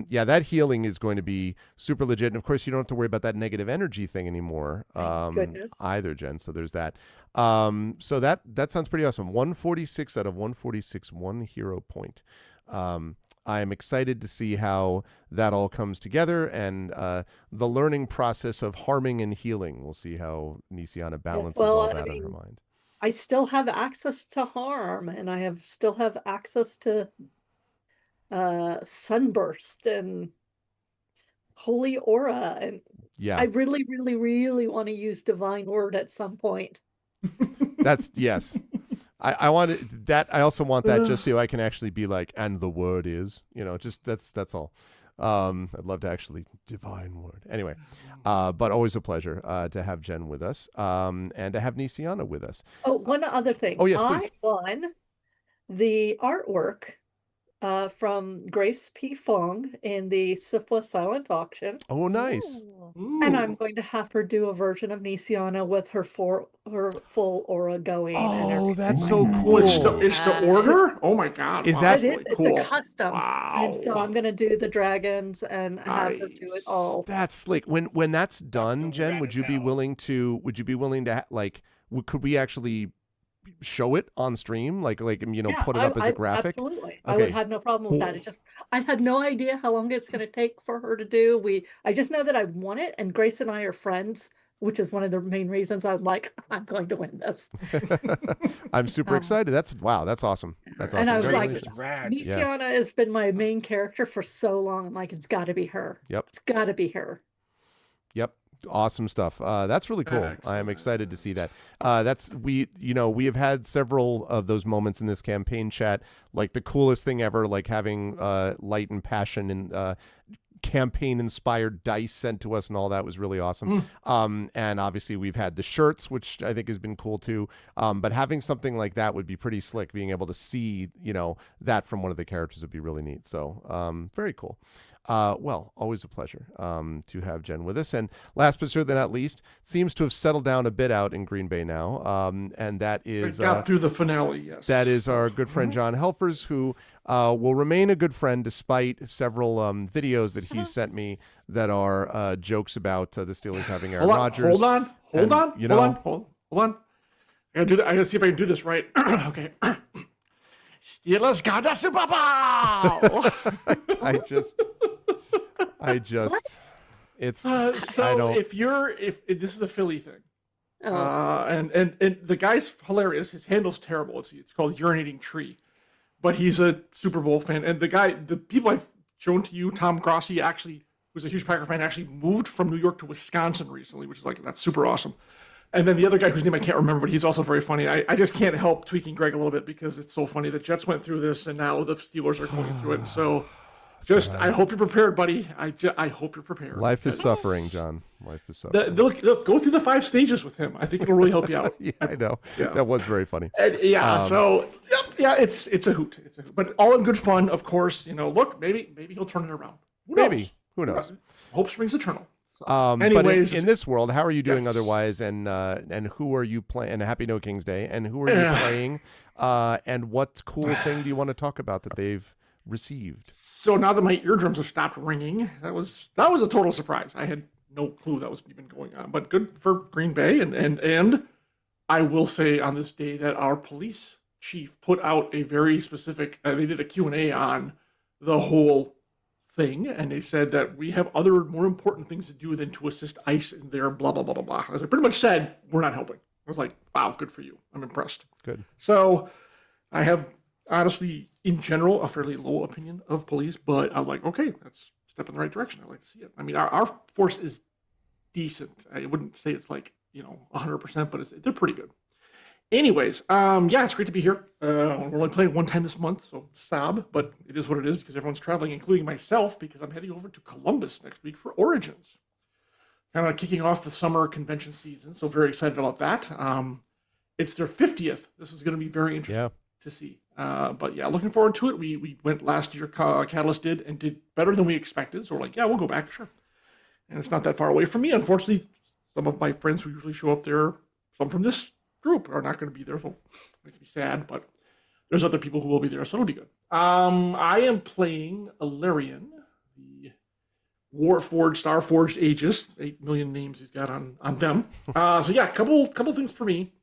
yeah, that healing is going to be super legit. And of course, you don't have to worry about that negative energy thing anymore. Either, Jen. So there's that. So that sounds pretty awesome. 146 out of 146, 1 hero point. I am excited to see how that all comes together and the learning process of harming and healing. We'll see how Nisiana balances all that in her mind. I still have access to harm, and I still have access to sunburst and holy aura, and I really, really, really want to use divine word at some point. That's yes. I want that. I also want that just so I can actually be like, and the word is, just that's all. I'd love to actually divine word. Anyway, but always a pleasure to have Jen with us and to have Nisiana with us. Oh, one other thing. Oh, yes, please. I won the artwork from Grace P. Fong in the Sifwa Silent Auction. Oh, nice. And I'm going to have her do a version of Nisiana with her full aura going. Oh, that's so cool. It's to order? Oh my God. Is that it is? Cool. It's a custom. Wow. And so I'm going to do the dragons and have her do it all. That's slick. When that's done, Jen, would you be willing to could we actually show it on stream, put it up as a graphic? Absolutely. Okay. I would have no problem with that. It just, I had no idea how long it's going to take for her to do. I just know that I want it, and Grace and I are friends, which is one of the main reasons I'm like, I'm going to win this. I'm super excited. That's awesome. That's awesome. And I was like, Nisiana has been my main character for so long. I'm like, it's got to be her. Yep. It's got to be her. Yep. Awesome stuff. That's really cool. Excellent. I am excited to see that. We have had several of those moments in this campaign chat, like the coolest thing ever, like having light and passion and campaign inspired dice sent to us and all that was really awesome. And obviously we've had the shirts, which I think has been cool too. But having something like that would be pretty slick. Being able to see, that from one of the characters would be really neat. So very cool. Well, always a pleasure to have Jen with us. And last but certainly not least, seems to have settled down a bit out in Green Bay now. And that is got through the finale, yes. That is our good friend John Helfers, who will remain a good friend despite several videos that he sent me that are jokes about the Steelers having Aaron Rodgers. Hold on. I gotta see if I can do this right. Okay. Steelers got a Super Bowl. It's so I don't. if this is a Philly thing, and the guy's hilarious. His handle's terrible. It's called Urinating Tree, but he's a Super Bowl fan. And the people I've shown to you, Tom Grossi, actually who's a huge Packer fan, actually moved from New York to Wisconsin recently, which is that's super awesome. And then the other guy whose name I can't remember, but he's also very funny. I just can't help tweaking Greg a little bit because it's so funny. The Jets went through this, and now the Steelers are going through it. So, I hope you're prepared, buddy. I hope you're prepared. Life is suffering, John. Life is suffering. Look, go through the 5 stages with him. I think it'll really help you out. Yeah, I know. Yeah. That was very funny. And, it's a hoot. It's a hoot. But all in good fun, of course. Look, maybe he'll turn it around. Who knows? Who knows? Hope springs eternal. But in this world, how are you doing otherwise? And who are you playing? And Happy No King's Day. And who are you playing? And what cool thing do you want to talk about that they've received? So now that my eardrums have stopped ringing, that was a total surprise. I had no clue that was even going on. But good for Green Bay. And I will say on this day that our police chief put out a very specific. They did a Q&A on the whole thing, and they said that we have other more important things to do than to assist ICE in their blah blah blah blah blah. As I pretty much said, we're not helping. I was like, wow, good for you. I'm impressed. Good. So I have honestly, in general, a fairly low opinion of police, but I'm like, okay, that's a step in the right direction. I like to see it. I mean, our force is decent. I wouldn't say it's like 100%, but they're pretty good. Anyways, it's great to be here. We're only playing one time this month, so sob, but it is what it is because everyone's traveling, including myself, because I'm heading over to Columbus next week for Origins. Kind of kicking off the summer convention season, so very excited about that. It's their 50th. This is going to be very interesting to see. But yeah, looking forward to it. We went last year, Catalyst did, and did better than we expected, so we're like, yeah, we'll go back, sure. And it's not that far away from me. Unfortunately, some of my friends who usually show up there, some from this group are not going to be there, so it makes me sad, but there's other people who will be there, so it'll be good. I am playing Eberron, the Warforged, Starforged Aegis, 8 million names he's got on them. Couple things for me.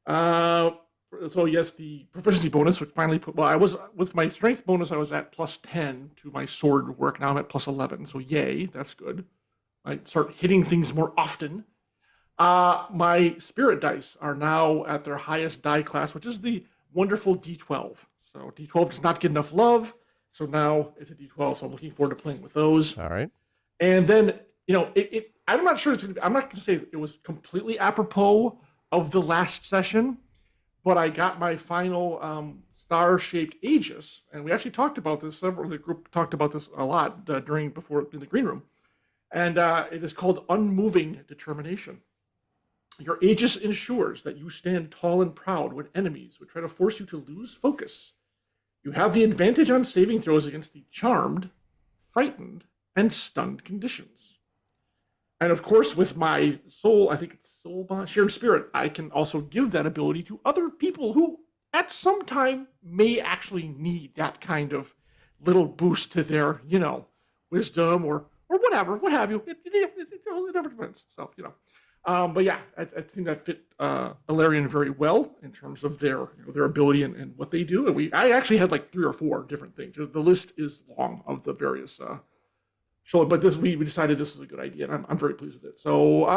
So yes, the proficiency bonus, which finally I was, with my strength bonus, I was at +10 to my sword work. Now I'm at +11, so yay, that's good. I start hitting things more often. My spirit dice are now at their highest die class, which is the wonderful D12. So D12 does not get enough love, so now it's a D12. So I'm looking forward to playing with those. All right. And then I'm not sure I'm not going to say it was completely apropos of the last session, but I got my final star-shaped Aegis, and we actually talked about this. The group talked about this a lot before in the green room, and it is called Unmoving Determination. Your Aegis ensures that you stand tall and proud when enemies would try to force you to lose focus. You have the advantage on saving throws against the charmed, frightened, and stunned conditions. And of course, with my soul, I think it's soul bond, shared spirit, I can also give that ability to other people who at some time may actually need that kind of little boost to their, wisdom or whatever, what have you. It never depends. So, but yeah, I think that fit Eberron very well in terms of their ability and what they do. And I actually had like 3 or 4 different things. The list is long of the various show, but we decided this was a good idea, and I'm very pleased with it. So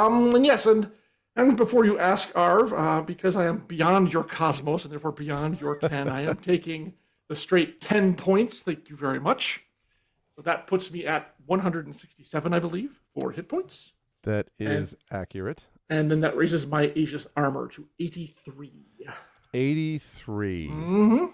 and before you ask, Arv, because I am beyond your cosmos and therefore beyond your 10, I am taking the straight 10 points. Thank you very much. So that puts me at 167, I believe, for hit points. That is accurate. And then that raises my Aegis armor to 83. 83. Mm-hmm.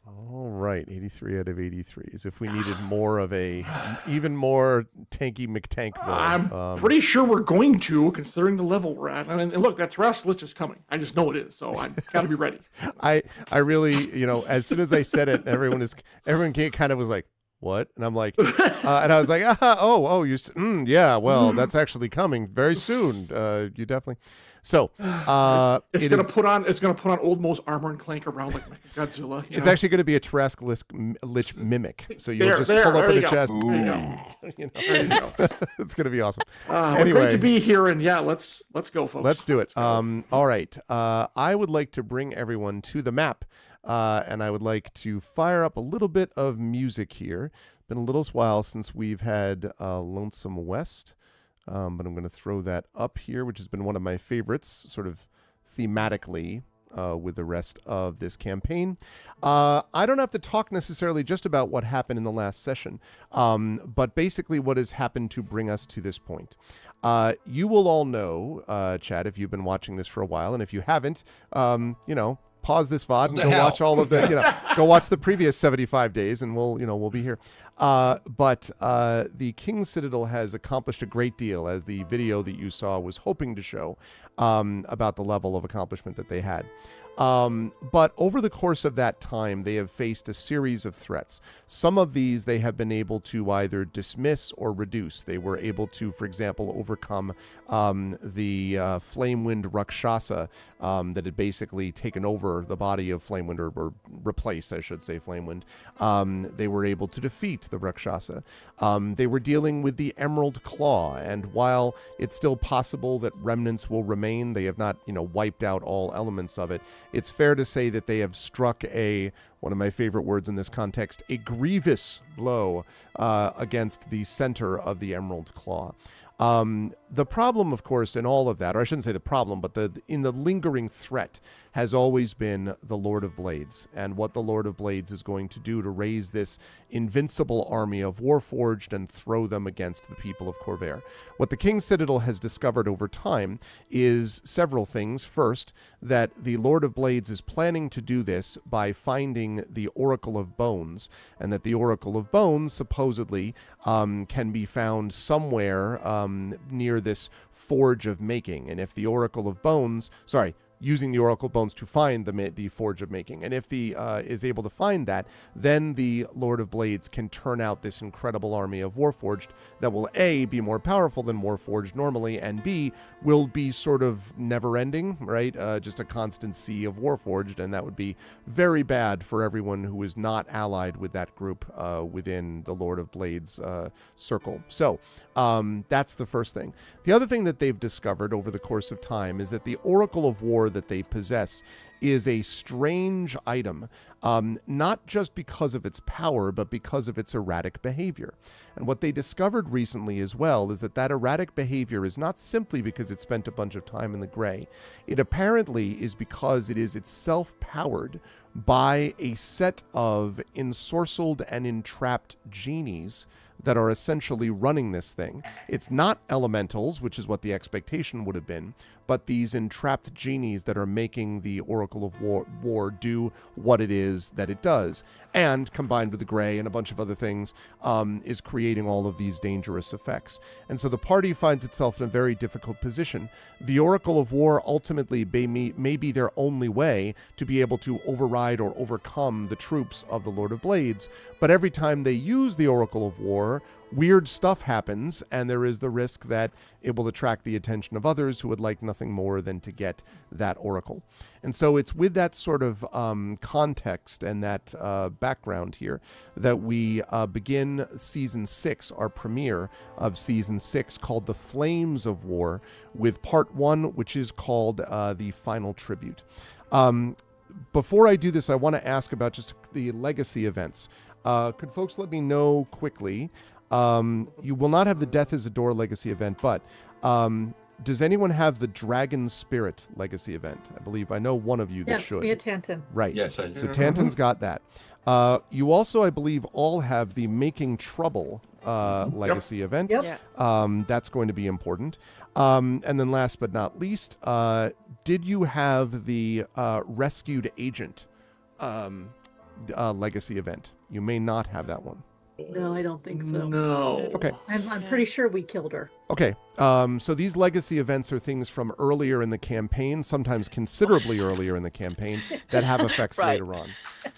All right, 83 out of 83. As if we needed more of a, even more tanky McTankville. I'm pretty sure we're going to, considering the level we're at. And look, that Terrestrial list is coming. I just know it is, so I've got to be ready. I really, as soon as I said it, everyone kind of was like, what? And I'm like, and I was like, yeah, well, that's actually coming very soon. You definitely. So it's gonna put on Old Mo's armor and clank around like Godzilla. It's actually going to be a Terrestrial Lich mimic. So you'll just pull up in the chest. There you go. It's going to be awesome. Anyway, great to be here, and let's go, folks. Let's do it. All right. I would like to bring everyone to the map. And I would like to fire up a little bit of music here. Been a little while since we've had Lonesome West, but I'm going to throw that up here, which has been one of my favorites, sort of thematically, with the rest of this campaign. I don't have to talk necessarily just about what happened in the last session, but basically what has happened to bring us to this point. You will all know, Chad, if you've been watching this for a while, and if you haven't, pause this VOD and go watch all of the, go watch the previous 75 days and we'll be here. But the King's Citadel has accomplished a great deal, as the video that you saw was hoping to show, about the level of accomplishment that they had. But over the course of that time, they have faced a series of threats. Some of these they have been able to either dismiss or reduce. They were able to, for example, overcome the Flamewind Rakshasa that had basically taken over the body of Flamewind, or replaced, I should say, Flamewind. They were able to defeat the Rakshasa. They were dealing with the Emerald Claw, and while it's still possible that remnants will remain, they have not, wiped out all elements of it. It's fair to say that they have struck one of my favorite words in this context, a grievous blow against the center of the Emerald Claw. The problem, of course, in all of that, or I shouldn't say the problem, but in the lingering threat has always been the Lord of Blades, and what the Lord of Blades is going to do to raise this invincible army of Warforged and throw them against the people of Corvair. What the King's Citadel has discovered over time is several things. First, that the Lord of Blades is planning to do this by finding the Oracle of Bones, and that the Oracle of Bones supposedly can be found somewhere near this Forge of Making. And if the Oracle of Bones, using the Oracle of Bones to find the Forge of Making. And if the is able to find that, then the Lord of Blades can turn out this incredible army of Warforged that will A, be more powerful than Warforged normally, and B, will be sort of never-ending, right? Just a constant sea of Warforged, and that would be very bad for everyone who is not allied with that group within the Lord of Blades circle. So that's the first thing. The other thing that they've discovered over the course of time is that the Oracle of War that they possess is a strange item, not just because of its power, but because of its erratic behavior. And what they discovered recently as well is that erratic behavior is not simply because it spent a bunch of time in the gray. It apparently is because it is itself powered by a set of ensorcelled and entrapped genies that are essentially running this thing. It's not elementals, which is what the expectation would have been, but these entrapped genies that are making the Oracle of War do what it is that it does. And combined with the gray and a bunch of other things, is creating all of these dangerous effects. And so the party finds itself in a very difficult position. The Oracle of War ultimately may be their only way to be able to override or overcome the troops of the Lord of Blades, but every time they use the Oracle of War, weird stuff happens, and there is the risk that it will attract the attention of others who would like nothing more than to get that oracle. And so it's with that sort of context and that background here that we begin Season 6, our premiere of Season 6, called The Flames of War, with Part 1, which is called The Final Tribute. Before I do this, I want to ask about just the legacy events. Could folks let me know quickly? You will not have the Death is a Door legacy event, but does anyone have the Dragon Spirit legacy event? I know one of you that should. Yes, me and Tanton. Right. Yes, I do. So Tanton's got that. You also, I believe, all have the Making Trouble legacy event. Yep. Yeah. That's going to be important. And then last but not least, did you have the Rescued Agent legacy event? You may not have that one. No, I don't think so. No. Okay. I'm pretty sure we killed her. Okay. So these legacy events are things from earlier in the campaign, sometimes considerably earlier in the campaign, that have effects Right. later on.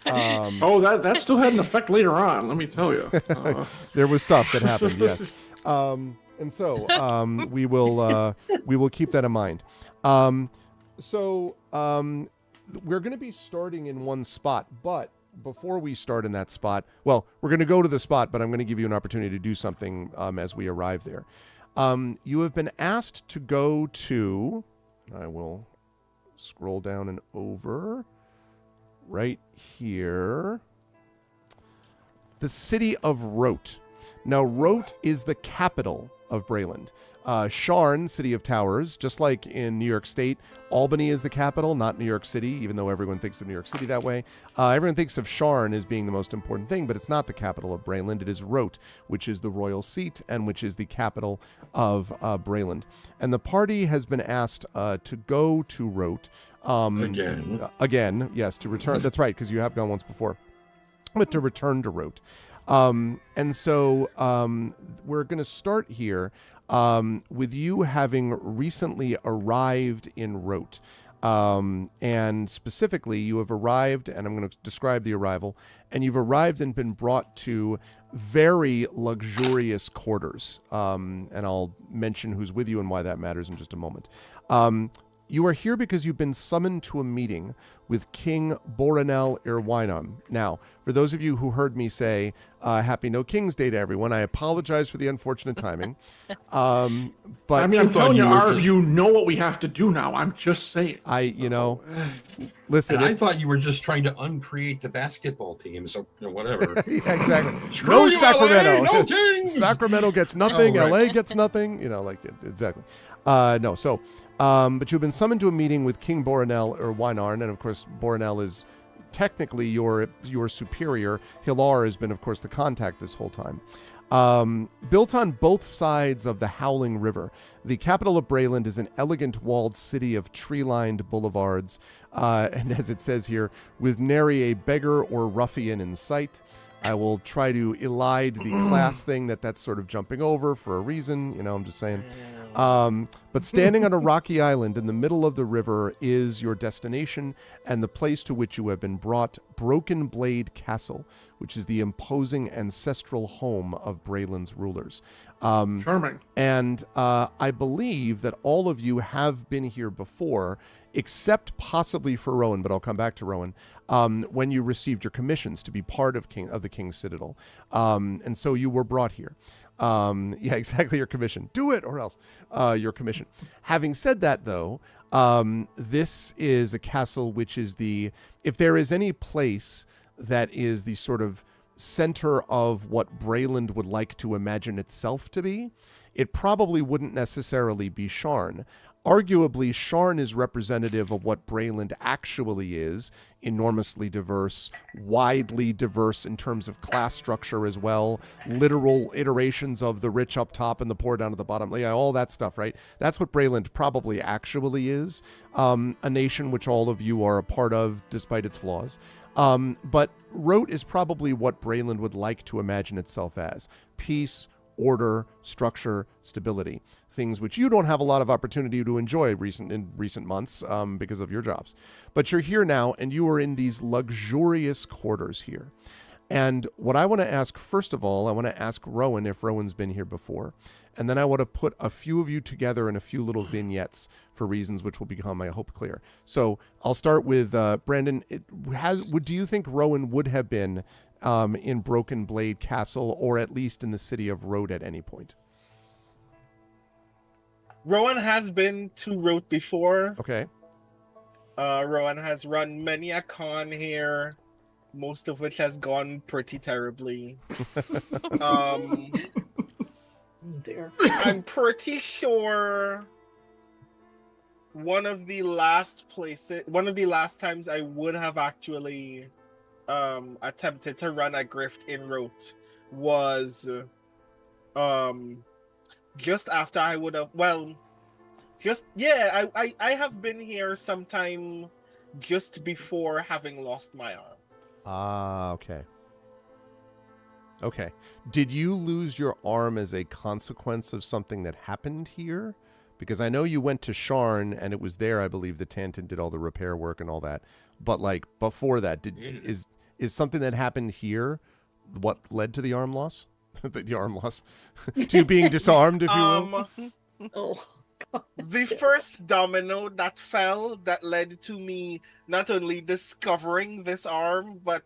That still had an effect later on, let me tell you. There was stuff that happened, yes. And so we will keep that in mind. We're going to be starting in one spot, but before we start in that spot, well, we're going to go to the spot, but I'm going to give you an opportunity to do something as we arrive there. You have been asked to go to, I will scroll down and over, right here, the city of Rote. Now, Rote is the capital of Breland. Sharn, City of Towers, just like in New York State, Albany is the capital, not New York City, even though everyone thinks of New York City that way. Everyone thinks of Sharn as being the most important thing, but it's not the capital of Breland. It is Rote, which is the royal seat and which is the capital of Breland. And the party has been asked to go to Rote. Again, yes, to return. That's right, because you have gone once before. But to return to Rote. And so we're going to start here with you having recently arrived in Rote. And specifically, you have arrived, and I'm going to describe the arrival, and you've arrived and been brought to very luxurious quarters. And I'll mention who's with you and why that matters in just a moment. You are here because you've been summoned to a meeting with King Boranel Irwinon. Now, for those of you who heard me say, Happy No King's Day to everyone, I apologize for the unfortunate timing. But I mean, I'm telling you, you know what we have to do now. I'm just saying. Listen. I thought you were just trying to uncreate the basketball team, so whatever. Yeah, exactly. Screw you, Sacramento. LA, no Kings! Sacramento gets nothing. Oh, right. LA gets nothing. Exactly. But you've been summoned to a meeting with King Boranel Irwinon, and of course, Boranel is technically your superior. Hilar has been, of course, the contact this whole time. Built on both sides of the Howling River, the capital of Brayland is an elegant walled city of tree-lined boulevards, and as it says here, with nary a beggar or ruffian in sight. I will try to elide the class thing that's sort of jumping over for a reason. I'm just saying. But standing on a rocky island in the middle of the river is your destination and the place to which you have been brought, Broken Blade Castle, which is the imposing ancestral home of Brayland's rulers. Charming. And I believe that all of you have been here before, except possibly for Rowan, but I'll come back to Rowan, when you received your commissions to be part of the King's Citadel. And so you were brought here. Yeah, exactly, your commission. Do it or else. Your commission. Having said that, though, this is a castle which is if there is any place that is the sort of center of what Brayland would like to imagine itself to be, it probably wouldn't necessarily be Sharn. Arguably, Sharn is representative of what Brayland actually is, enormously diverse, widely diverse in terms of class structure as well, literal iterations of the rich up top and the poor down at the bottom, all that stuff, right? That's what Brayland probably actually is, a nation which all of you are a part of, despite its flaws. But Rote is probably what Brayland would like to imagine itself as: peace, order, structure, stability. Things which you don't have a lot of opportunity to enjoy in recent months because of your jobs. But you're here now, and you are in these luxurious quarters here. And what I want to ask, first of all, I want to ask Rowan if Rowan's been here before. And then I want to put a few of you together in a few little vignettes for reasons which will become, I hope, clear. So I'll start with Brandon. Do you think Rowan would have been in Broken Blade Castle, or at least in the city of Rote at any point? Rowan has been to Rote before. Okay. Rowan has run many a con here, most of which has gone pretty terribly. Dear. I'm pretty sure one of the last times I would have actually attempted to run a grift in Rote was just after I would have, I have been here sometime just before having lost my arm. Ah, okay. Okay. Did you lose your arm as a consequence of something that happened here? Because I know you went to Sharn, and it was there, I believe, that Tanton did all the repair work and all that. But before that, is something that happened here what led to the arm loss? The arm loss to you being disarmed, if you will. Oh, God. The first domino that fell that led to me not only discovering this arm, but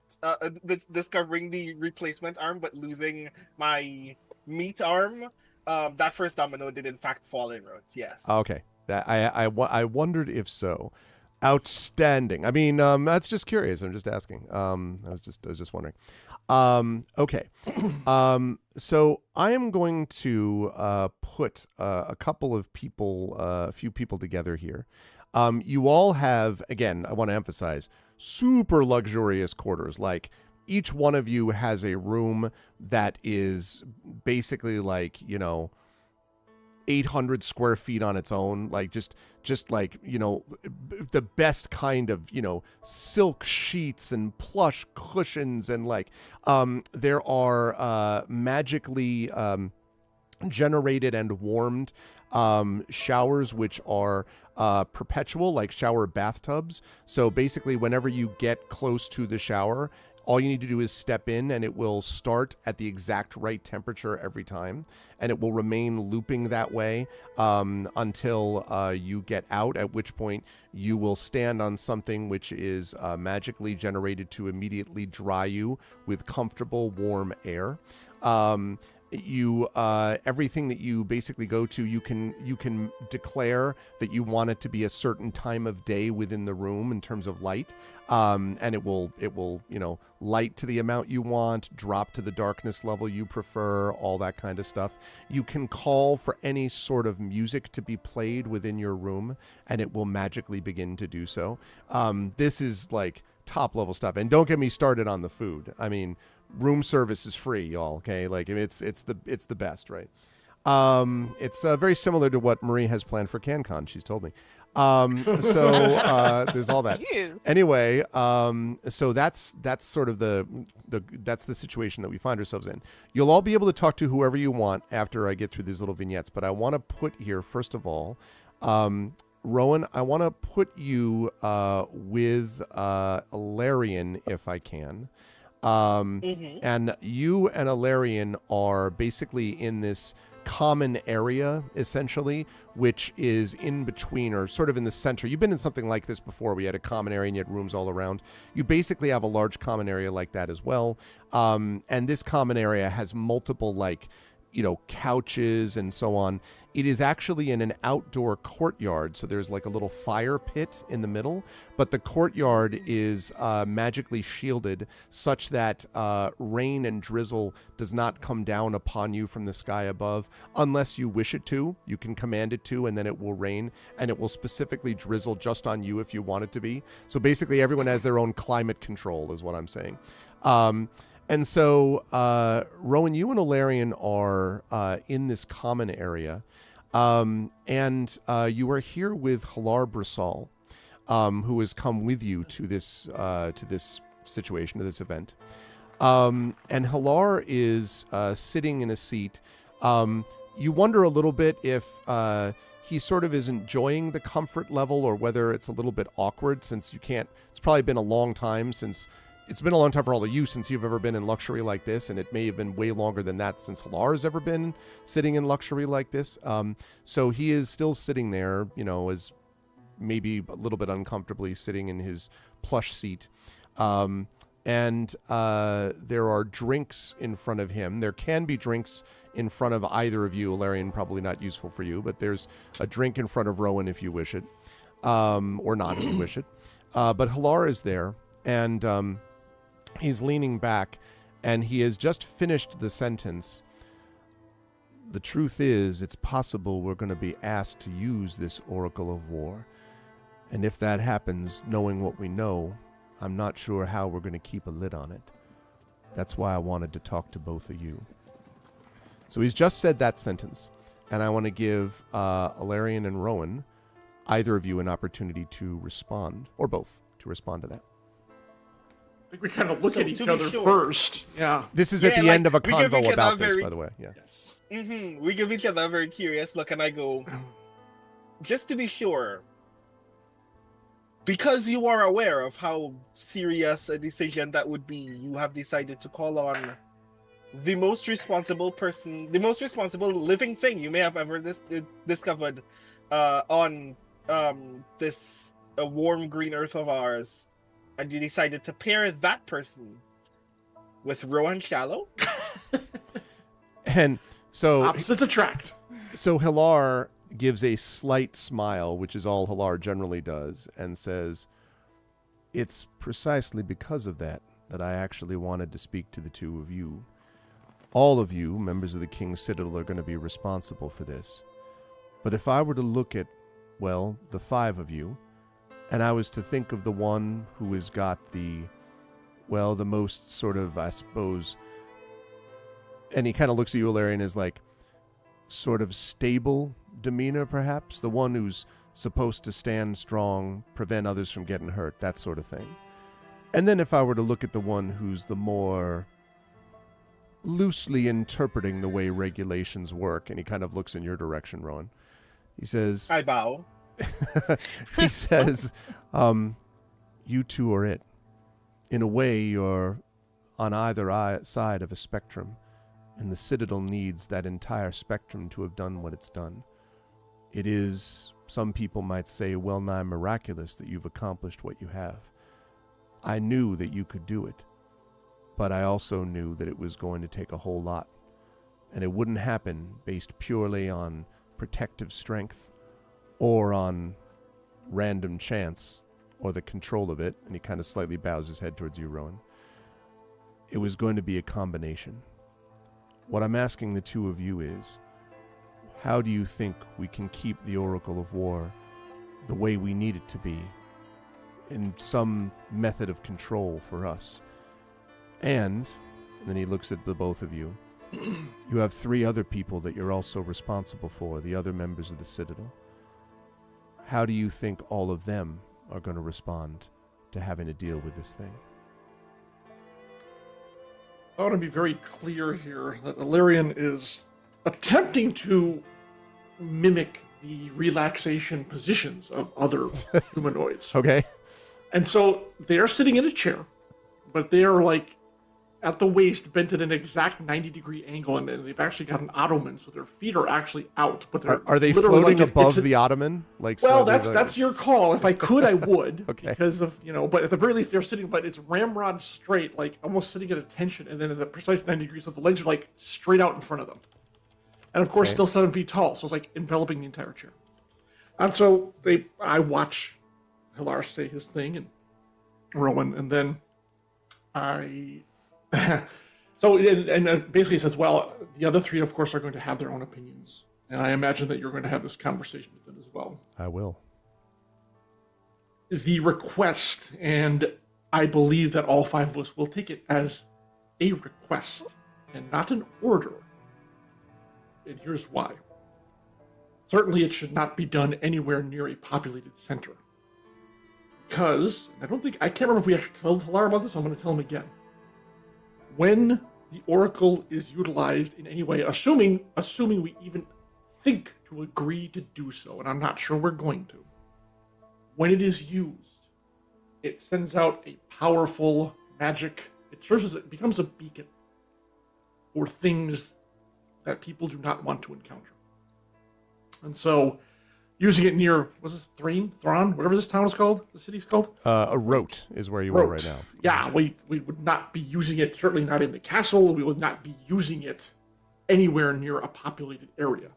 discovering the replacement arm, but losing my meat arm. That first domino did in fact fall in Rote. Yes. Okay. That I wondered if so. Outstanding. I mean, that's just curious. I'm just asking. I was just wondering. Okay. So I am going to put a few people together here. You all have, again, I want to emphasize, super luxurious quarters. Like, each one of you has a room that is basically 800 square feet on its own, the best kind of, silk sheets and plush cushions, and there are magically generated and warmed showers which are perpetual, like shower bathtubs. So basically, whenever you get close to the shower, all you need to do is step in and it will start at the exact right temperature every time. And it will remain looping that way until you get out, at which point you will stand on something which is magically generated to immediately dry you with comfortable, warm air. Everything that you basically go to, you can declare that you want it to be a certain time of day within the room in terms of light, and it will light to the amount you want, drop to the darkness level you prefer, all that kind of stuff. You can call for any sort of music to be played within your room, and it will magically begin to do so. This is like top level stuff, and don't get me started on the food. I mean, room service is free, y'all. Okay, like it's the best, right? It's very similar to what Marie has planned for CanCon. She's told me. So there's all that. Anyway, so that's sort of that's the situation that we find ourselves in. You'll all be able to talk to whoever you want after I get through these little vignettes, but I want to put here first of all, Rowan, I want to put you with Ilarion if I can. And you and Ilarion are basically in this common area, essentially, which is in between or sort of in the center. You've been in something like this before. We had a common area and you had rooms all around. You basically have a large common area like that as well. And this common area has multiple, couches and so on. It is actually in an outdoor courtyard, so there's like a little fire pit in the middle, but the courtyard is magically shielded such that rain and drizzle does not come down upon you from the sky above unless you wish it to. You can command it to, and then it will rain, and it will specifically drizzle just on you if you want it to be. So basically everyone has their own climate control is what I'm saying. And so, Rowan, you and Ilarion are in this common area, and you are here with Halar Brasal, who has come with you to this situation, to this event. And Halar is sitting in a seat. You wonder a little bit if he sort of is enjoying the comfort level or whether it's a little bit awkward since you can't. It's probably been a long time since. It's been a long time for all of you since you've ever been in luxury like this, and it may have been way longer than that since Halar has ever been sitting in luxury like this. So he is still sitting there, as maybe a little bit uncomfortably sitting in his plush seat. And there are drinks in front of him. There can be drinks in front of either of you. Ilarion, probably not useful for you, but there's a drink in front of Rowan if you wish it, or not if you wish it. But Halar is there, and he's leaning back, and he has just finished the sentence. The truth is, it's possible we're going to be asked to use this Oracle of War. And if that happens, knowing what we know, I'm not sure how we're going to keep a lid on it. That's why I wanted to talk to both of you. So he's just said that sentence, and I want to give Ilarion and Rowan, either of you, an opportunity to respond, or both, to respond to that. I think we kind of look at each other first. Yeah. This is at the end of a convo about this, by the way. Yeah. Yes. Mm-hmm. We give each other a very curious look, and I go, just to be sure, because you are aware of how serious a decision that would be, you have decided to call on the most responsible person, the most responsible living thing you may have ever discovered on this warm green earth of ours. And you decided to pair that person with Rowan Shallow? And so opposites attract. So Halar gives a slight smile, which is all Halar generally does, and says, "It's precisely because of that I actually wanted to speak to the two of you. All of you, members of the King's Citadel, are going to be responsible for this. But if I were to look at, the five of you, and I was to think of the one who has got the most sort of, I suppose," and he kind of looks at you, Ilarion, as like, sort of stable demeanor, perhaps, the one who's supposed to stand strong, prevent others from getting hurt, that sort of thing. And then if I were to look at the one who's the more loosely interpreting the way regulations work, and he kind of looks in your direction, Rowan, He says, I bow. he says, you two are it. In a way, you're on either side of a spectrum, and the Citadel needs that entire spectrum to have done what it's done. It is, some people might say, well-nigh miraculous that you've accomplished what you have. I knew that you could do it, but I also knew that it was going to take a whole lot, and it wouldn't happen based purely on protective strength or on random chance or the control of it, and he kind of slightly bows his head towards you, Rowan. It was going to be a combination. What I'm asking the two of you is, how do you think we can keep the Oracle of War the way we need it to be, in some method of control for us? And then he looks at the both of you. You have 3 other people that you're also responsible for, the other members of the Citadel. How do you think all of them are going to respond to having to deal with this thing? I want to be very clear here that Illyrian is attempting to mimic the relaxation positions of other humanoids. Okay. And so they are sitting in a chair, but they are like at the waist, bent at an exact 90-degree angle, and they've actually got an ottoman, so their feet are actually out. But they're are they floating above the ottoman? Like, well, that's your call. If I could, I would. Okay. Because of, but at the very least, they're sitting, but it's ramrod straight, like almost sitting at attention, and then at the precise 90 degrees, so the legs are like straight out in front of them. And of course, Okay. still 7 feet tall, so it's like enveloping the entire chair. And so I watch Hilar say his thing, and Rowan, and then so basically says, well, the other 3, of course, are going to have their own opinions, and I imagine that you're going to have this conversation with them as well. I will. The request, and I believe that all 5 of us will take it as a request and not an order. And here's why. Certainly it should not be done anywhere near a populated center. Because, I can't remember if we actually told Hilar about this, so I'm going to tell him again. When the Oracle is utilized in any way, assuming we even think to agree to do so, and I'm not sure we're going to, when it is used, it sends out a powerful magic, it becomes a beacon for things that people do not want to encounter. And so, using it near, was this Thrawn, whatever this town is called, the city's called? A Rote is where you are right now. Yeah, we would not be using it, certainly not in the castle. We would not be using it anywhere near a populated area.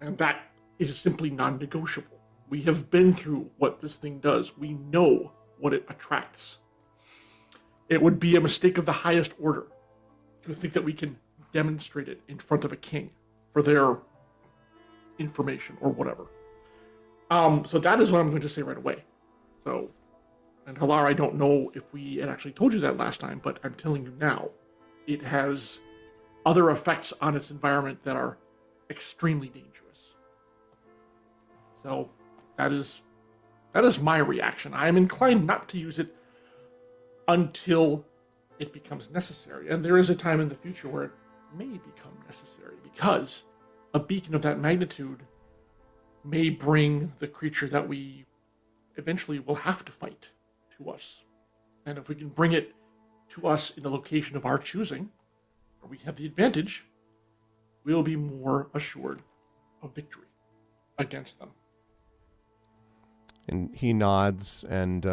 And that is simply non-negotiable. We have been through what this thing does. We know what it attracts. It would be a mistake of the highest order to think that we can demonstrate it in front of a king for their information or whatever. So that is what I'm going to say right away. So, and Hilar, I don't know if we had actually told you that last time, but I'm telling you now, it has other effects on its environment that are extremely dangerous. So, that is my reaction. I am inclined not to use it until it becomes necessary. And there is a time in the future where it may become necessary, because a beacon of that magnitude may bring the creature that we eventually will have to fight to us. And if we can bring it to us in a location of our choosing, where we have the advantage, we'll be more assured of victory against them. And he nods, and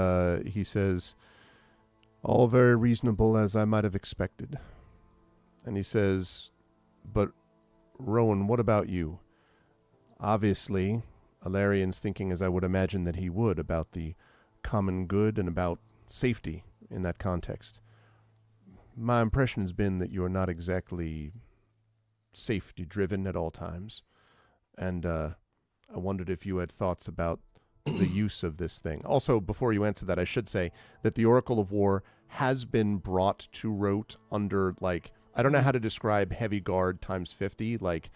he says, all very reasonable, as I might have expected. And he says, but Rowan, what about you? Obviously, Illyrian's thinking as I would imagine that he would about the common good and about safety in that context. My impression has been that you're not exactly safety-driven at all times. And I wondered if you had thoughts about the use of this thing. Also, before you answer that, I should say that the Oracle of War has been brought to Rote under, like, I don't know how to describe heavy guard times 50, like...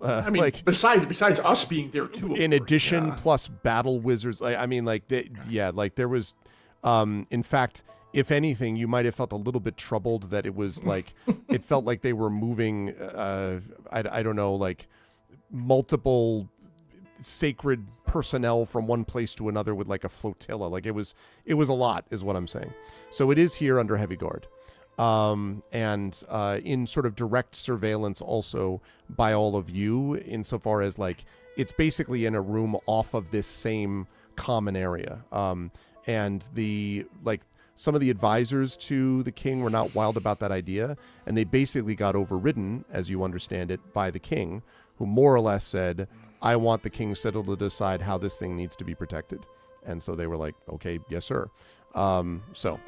I mean, like, besides us being there too. In addition, plus battle wizards. I mean, like, there was, in fact, if anything, you might have felt a little bit troubled that it was like, it felt like they were moving, I don't know, like multiple sacred personnel from one place to another with like a flotilla. Like it was a lot, is what I'm saying. So it is here under heavy guard. And in sort of direct surveillance also by all of you, insofar as like it's basically in a room off of this same common area. And the like some of the advisors to the king were not wild about that idea, and they basically got overridden, as you understand it, by the king, who more or less said, I want the King's Citadel to decide how this thing needs to be protected. And so they were like, okay, yes, sir. So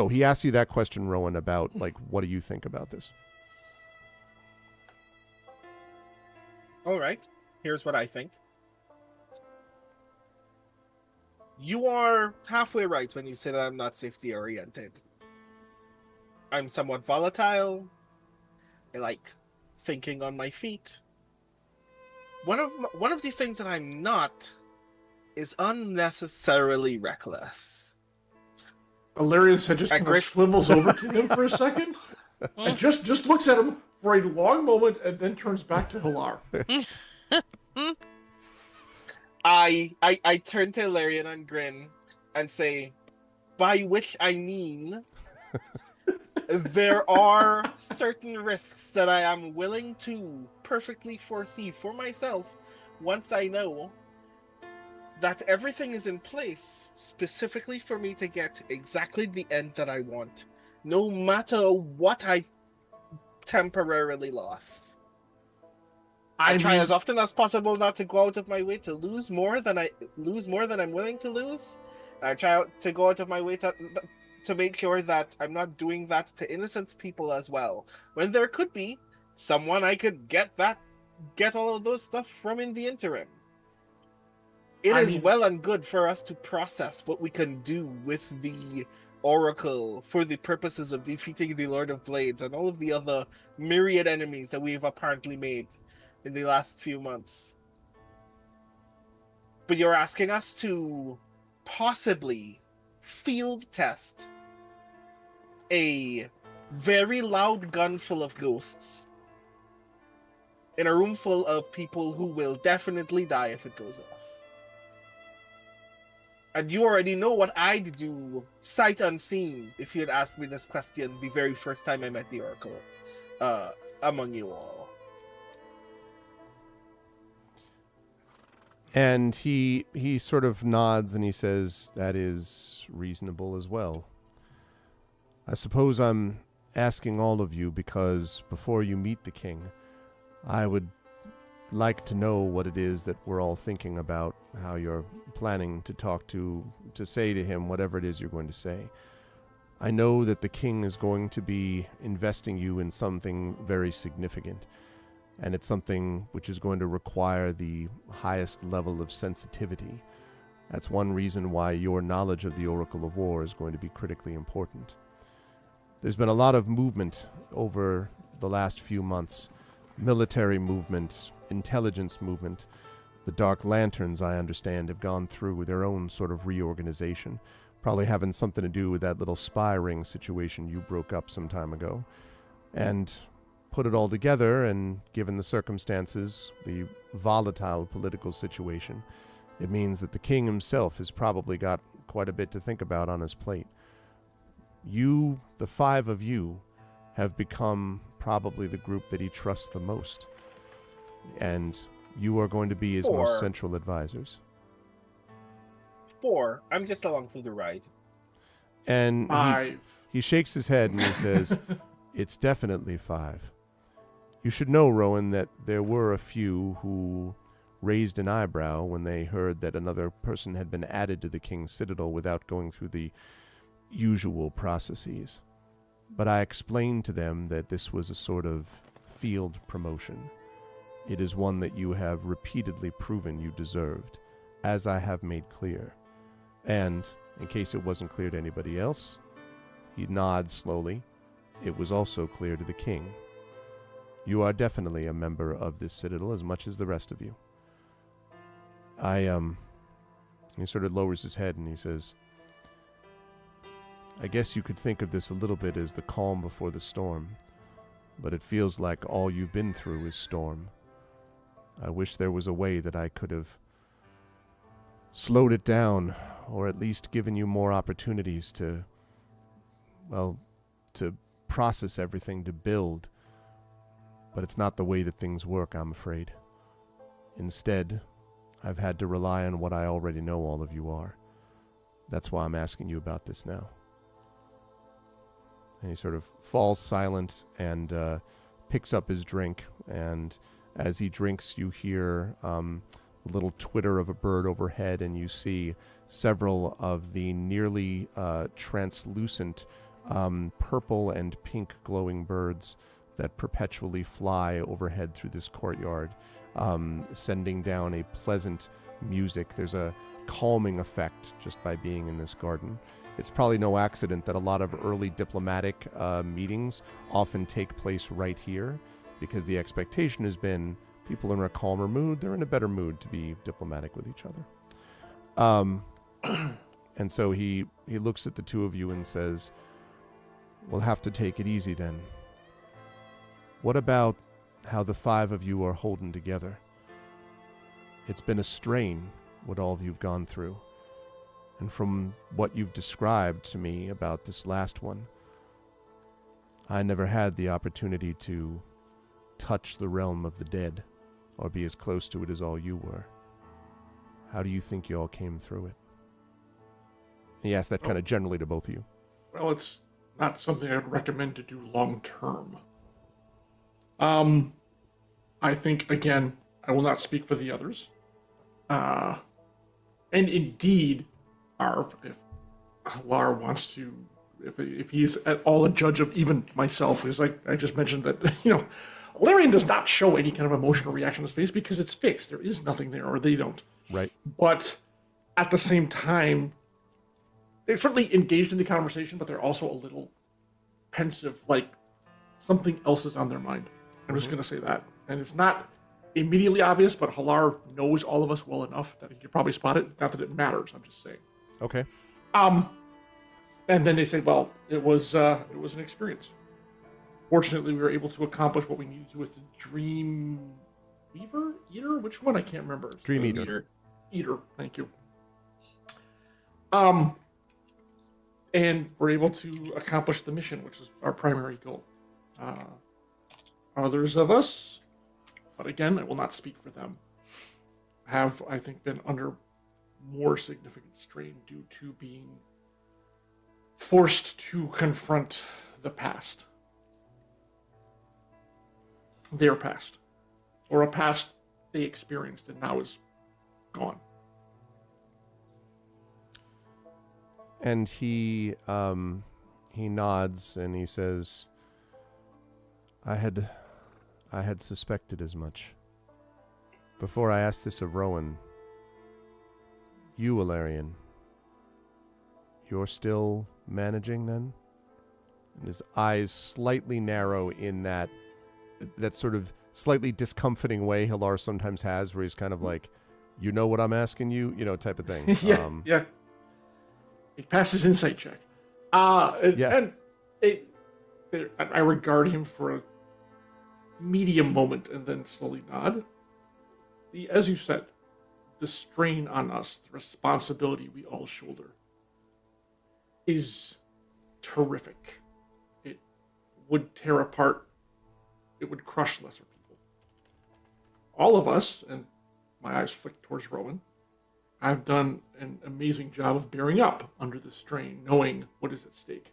he asked you that question, Rowan, about like, what do you think about this? All right. Here's what I think. You are halfway right when you say that I'm not safety oriented. I'm somewhat volatile. I like thinking on my feet. One of the things that I'm not is unnecessarily reckless. Hilarious head just kind of swivels over to him for a second and just looks at him for a long moment and then turns back to Hilar. I turn to Hilarion and grin and say, by which I mean there are certain risks that I am willing to perfectly foresee for myself once I know that everything is in place specifically for me to get exactly the end that I want, no matter what I've temporarily lost. I try as often as possible not to go out of my way to lose more than I'm willing to lose. I try to go out of my way to make sure that I'm not doing that to innocent people as well. When there could be someone I could get all of those stuff from in the interim. It is well and good for us to process what we can do with the Oracle for the purposes of defeating the Lord of Blades and all of the other myriad enemies that we've apparently made in the last few months. But you're asking us to possibly field test a very loud gun full of ghosts in a room full of people who will definitely die if it goes off. And you already know what I'd do, sight unseen, if you had asked me this question the very first time I met the Oracle among you all. And he sort of nods and he says, that is reasonable as well. I suppose I'm asking all of you because before you meet the king, I would like to know what it is that we're all thinking about, how you're planning to say to him whatever it is you're going to say. I know that the king is going to be investing you in something very significant, and it's something which is going to require the highest level of sensitivity. That's one reason why your knowledge of the Oracle of War is going to be critically important. There's been a lot of movement over the last few months. Military movement, intelligence movement. The Dark Lanterns, I understand, have gone through their own sort of reorganization, probably having something to do with that little spy ring situation you broke up some time ago. And put it all together, and given the circumstances, the volatile political situation, it means that the king himself has probably got quite a bit to think about on his plate. You, the five of you, have become probably the group that he trusts the most. And you are going to be his most central advisors. 4. I'm just along for the ride. And 5. He shakes his head and he says, it's definitely 5. You should know, Rowan, that there were a few who raised an eyebrow when they heard that another person had been added to the King's Citadel without going through the usual processes. But I explained to them that this was a sort of field promotion. It is one that you have repeatedly proven you deserved, as I have made clear. And, in case it wasn't clear to anybody else, he nods slowly, it was also clear to the king. You are definitely a member of this citadel as much as the rest of you. He sort of lowers his head and he says, I guess you could think of this a little bit as the calm before the storm, but it feels like all you've been through is storm. I wish there was a way that I could have slowed it down, or at least given you more opportunities to, well, to process everything, to build. But it's not the way that things work, I'm afraid. Instead, I've had to rely on what I already know all of you are. That's why I'm asking you about this now. And he sort of falls silent and picks up his drink, and as he drinks, you hear a little twitter of a bird overhead, and you see several of the nearly translucent purple and pink glowing birds that perpetually fly overhead through this courtyard, sending down a pleasant music. There's a calming effect just by being in this garden. It's probably no accident that a lot of early diplomatic meetings often take place right here, because the expectation has been people are in a calmer mood, they're in a better mood to be diplomatic with each other. And so he looks at the two of you and says, we'll have to take it easy then. What about how the five of you are holding together? It's been a strain, what all of you've gone through. And from what you've described to me about this last one, I never had the opportunity to touch the realm of the dead, or be as close to it as all you were. How do you think you all came through it? He asked that kind of generally to both of you. Well, it's not something I would recommend to do long term. I think, again, I will not speak for the others. And indeed, if Lar wants to, if he's at all a judge of even myself, because like I just mentioned that, Larian does not show any kind of emotional reaction on his face because it's fixed. There is nothing there, or they don't. Right. But at the same time, they're certainly engaged in the conversation, but they're also a little pensive, like something else is on their mind. I'm just going to say that. And it's not immediately obvious, but Halar knows all of us well enough that he could probably spot it. Not that it matters, I'm just saying. Okay. And then they say, well, it was an experience. Fortunately, we were able to accomplish what we needed to with the Dream Weaver? Eater? Which one? I can't remember. Dream Eater. Eater, thank you. And we're able to accomplish the mission, which is our primary goal. Others of us, but again, I will not speak for them, have, I think, been under more significant strain due to being forced to confront the past. Their past. Or a past they experienced and now is gone. And he nods and he says, I had suspected as much. Before I asked this of Rowan, you, Alarian, you're still managing then? And his eyes slightly narrow in that sort of slightly discomfiting way Hilar sometimes has, where he's kind of like, you know what I'm asking you, type of thing. Yeah. He passes insight check. And I regard him for a medium moment and then slowly nod. As you said, the strain on us, the responsibility we all shoulder, is terrific. It would tear apart, it would crush lesser people. All of us, and my eyes flick towards Rowan, I've done an amazing job of bearing up under the strain, knowing what is at stake.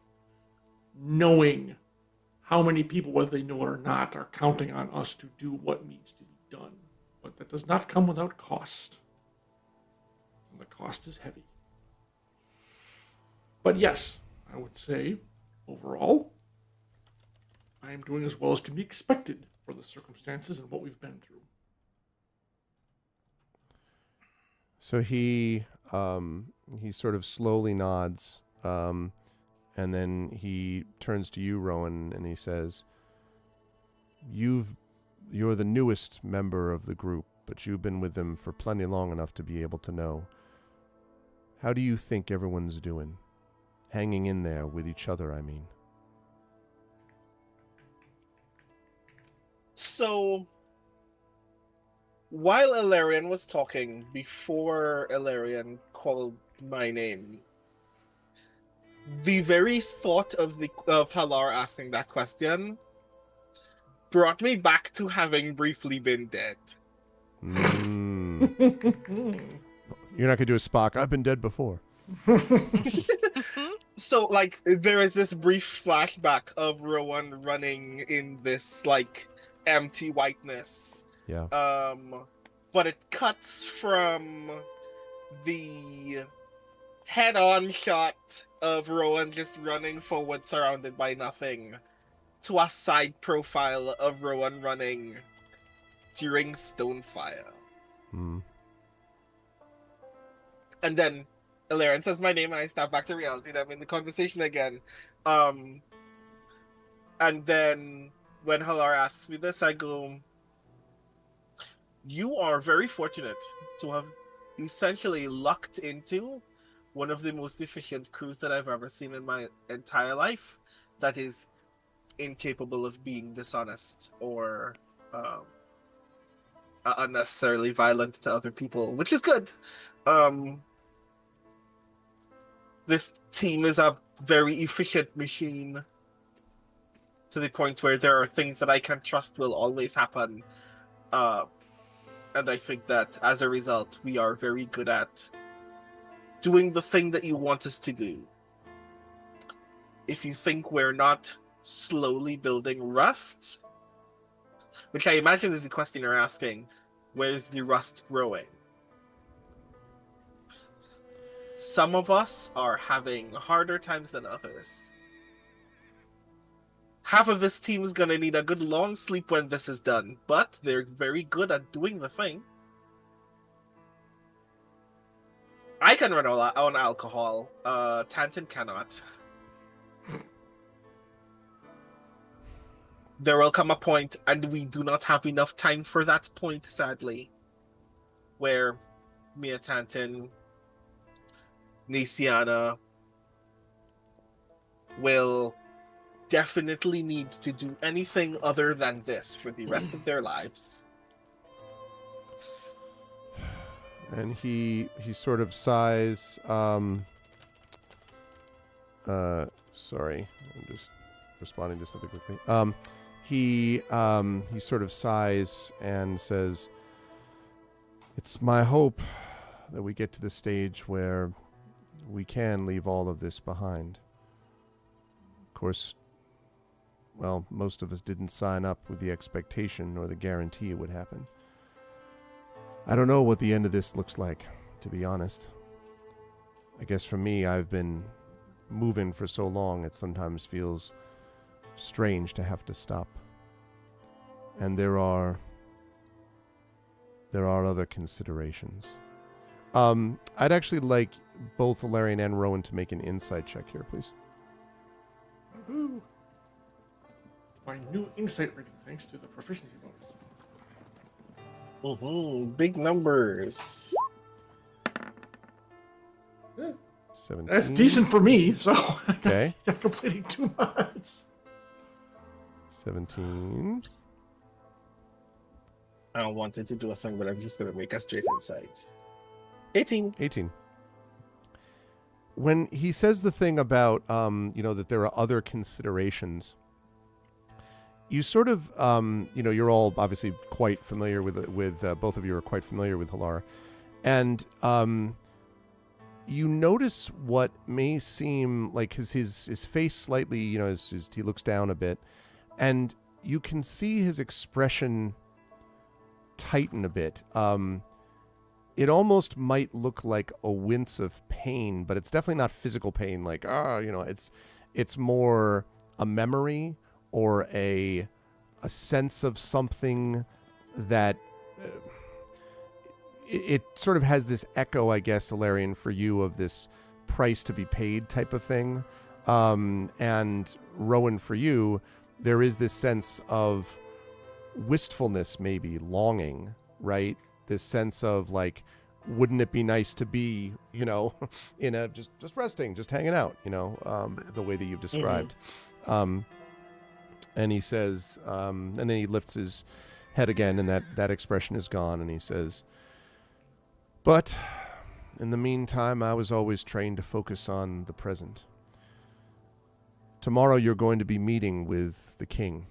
Knowing how many people, whether they know it or not, are counting on us to do what needs to be done. But that does not come without cost. And the cost is heavy. But yes, I would say, overall, I am doing as well as can be expected for the circumstances and what we've been through. So he sort of slowly nods, and then he turns to you, Rowan, and he says, You're the newest member of the group, but you've been with them for plenty long enough to be able to know. How do you think everyone's doing? Hanging in there with each other, I mean. So, while Ilarion was talking, before Ilarion called my name, the very thought of Halar asking that question brought me back to having briefly been dead. You're not gonna do a Spock. I've been dead before. So, like, there is this brief flashback of Rowan running in this, like, empty whiteness. Yeah. But it cuts from the head-on shot of Rowan just running forward, surrounded by nothing, to a side profile of Rowan running during Stonefire. And then Ilarion says my name, and I snap back to reality. I'm in the conversation again. And then when Halar asks me this, I go, you are very fortunate to have essentially lucked into one of the most efficient crews that I've ever seen in my entire life that is incapable of being dishonest or unnecessarily violent to other people, which is good. This team is a very efficient machine to the point where there are things that I can trust will always happen. And I think that as a result, we are very good at doing the thing that you want us to do. If you think we're not slowly building rust, which I imagine is the question you're asking, where's the rust growing? Some of us are having harder times than others. Half of this team is going to need a good long sleep when this is done, but they're very good at doing the thing. I can run on alcohol. Tantan cannot. There will come a point, and we do not have enough time for that point, sadly, where Mia Tantan, Nisiana will definitely need to do anything other than this for the rest of their lives. And he sort of sighs. Sorry, I'm just responding to something quickly. He sort of sighs and says, "It's my hope that we get to the stage where we can leave all of this behind. Of course, well, most of us didn't sign up with the expectation or the guarantee it would happen. I don't know what the end of this looks like, to be honest. I guess for me, I've been moving for so long, it sometimes feels strange to have to stop. And there are other considerations." I'd actually like both Ilarion and Rowan to make an insight check here, please. Woohoo! My new insight rating, thanks to the proficiency bonus. Big numbers. 17. That's decent for me, so Okay. I'm not completing too much. 17. I wanted to do a thing, but I'm just going to make a straight insight. 18. When he says the thing about, that there are other considerations, you sort of, you're all obviously quite familiar with both of you are quite familiar with Halar, and you notice what may seem like his face slightly, he looks down a bit, and you can see his expression tighten a bit. It almost might look like a wince of pain, but it's definitely not physical pain. Like, it's more a memory or a sense of something that it sort of has this echo, I guess, Ilarion, for you of this price to be paid type of thing. And Rowan, for you, there is this sense of wistfulness, maybe longing, right? This sense of like, wouldn't it be nice to be, in a just resting, just hanging out, the way that you've described. And he says, and then he lifts head again, and that expression is gone, and he says, "But in the meantime, I was always trained to focus on the present. Tomorrow you're going to be meeting with the king.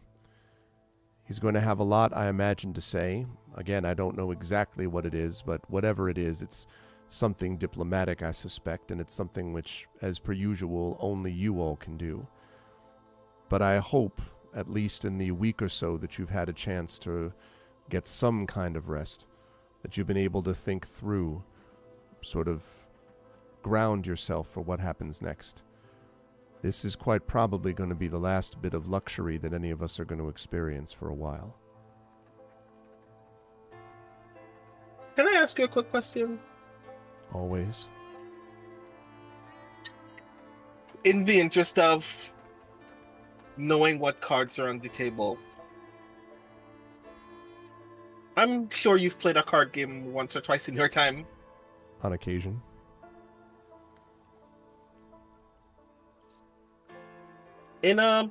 He's going to have a lot, I imagine, to say. Again, I don't know exactly what it is, but whatever it is, it's something diplomatic, I suspect, and it's something which, as per usual, only you all can do. But I hope, at least in the week or so that you've had a chance to get some kind of rest, that you've been able to think through, sort of ground yourself for what happens next. This is quite probably going to be the last bit of luxury that any of us are going to experience for a while." Can I ask you a quick question? Always. In the interest of knowing what cards are on the table, I'm sure you've played a card game once or twice in your time. On occasion. In a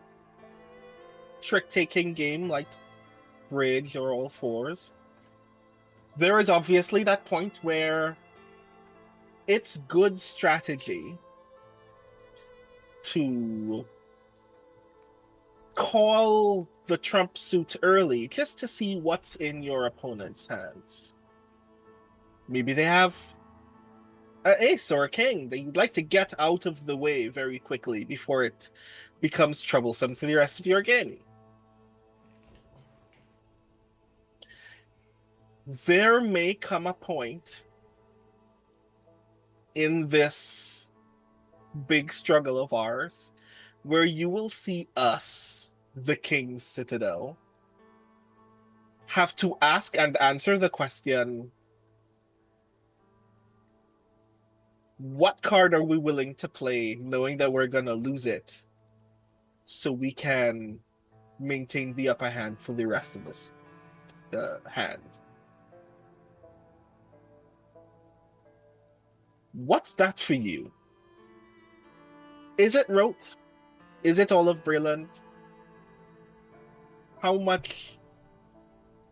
trick-taking game like Bridge or All Fours, there is obviously that point where it's good strategy to call the trump suit early just to see what's in your opponent's hands. Maybe they have an ace or a king that you'd like to get out of the way very quickly before it becomes troublesome for the rest of your game. There may come a point in this big struggle of ours where you will see us, the King's Citadel, have to ask and answer the question, what card are we willing to play knowing that we're going to lose it so we can maintain the upper hand for the rest of this hand? What's that for you? Is it rote? Is it all of Brilliant? How much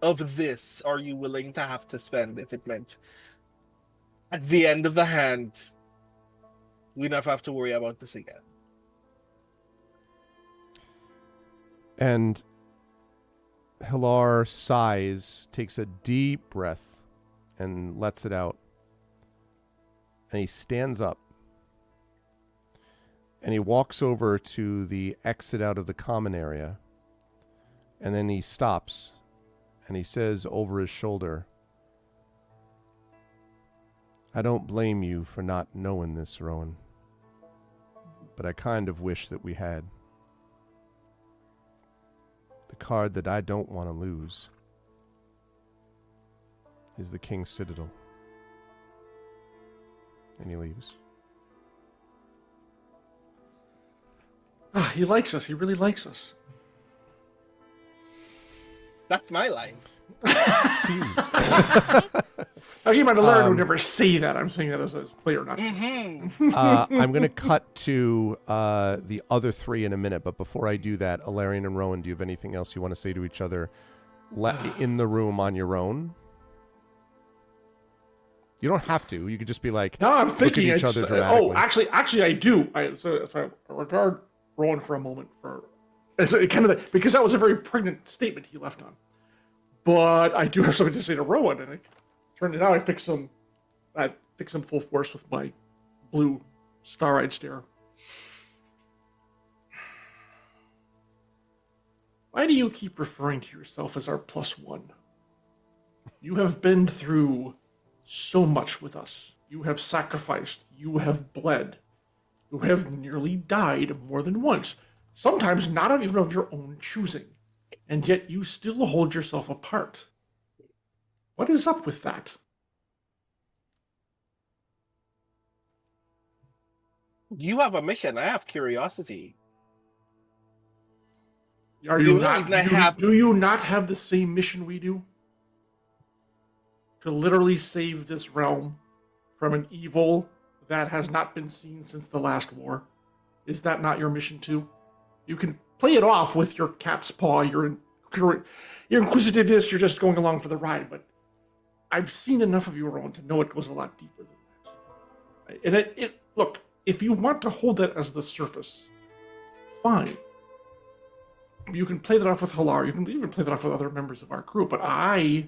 of this are you willing to have to spend if it meant at the end of the hand we never have to worry about this again? And Hilar sighs, takes a deep breath, and lets it out. And he stands up. And he walks over to the exit out of the common area. And then he stops. And he says over his shoulder, "I don't blame you for not knowing this, Rowan. But I kind of wish that we had. The card that I don't want to lose is the King's Citadel." And he leaves. He likes us. He really likes us. That's my line. See. Now, you might have learned would never say that. I'm saying that as a player, not. I'm going to cut to the other three in a minute, but before I do that, Alarian and Rowan, do you have anything else you want to say to each other in the room on your own? You don't have to. You could just be like, no, I'm thinking look at each other dramatically. Actually, I do. So I regard Rowan for a moment because that was a very pregnant statement he left on. But I do have something to say to Rowan, and it turned out I fixed him full force with my blue star-eyed stare. Why do you keep referring to yourself as our +1? You have been through so much with us. You have sacrificed. You have bled. You have nearly died more than once. Sometimes not even of your own choosing. And yet you still hold yourself apart. What is up with that? You have a mission. I have curiosity. Do you not have the same mission we do? To literally save this realm from an evil that has not been seen since the last war? Is that not your mission too? You can play it off with your cat's paw, your your inquisitiveness, you're just going along for the ride, but I've seen enough of your own to know it goes a lot deeper than that. And look, if you want to hold that as the surface, fine. You can play that off with Halar, you can even play that off with other members of our group, but I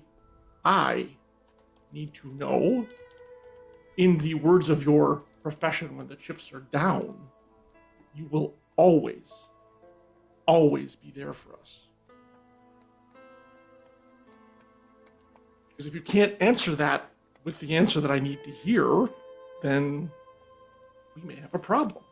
need to know, in the words of your profession when the chips are down, you will always be there for us. Because if you can't answer that with the answer that I need to hear, then we may have a problem.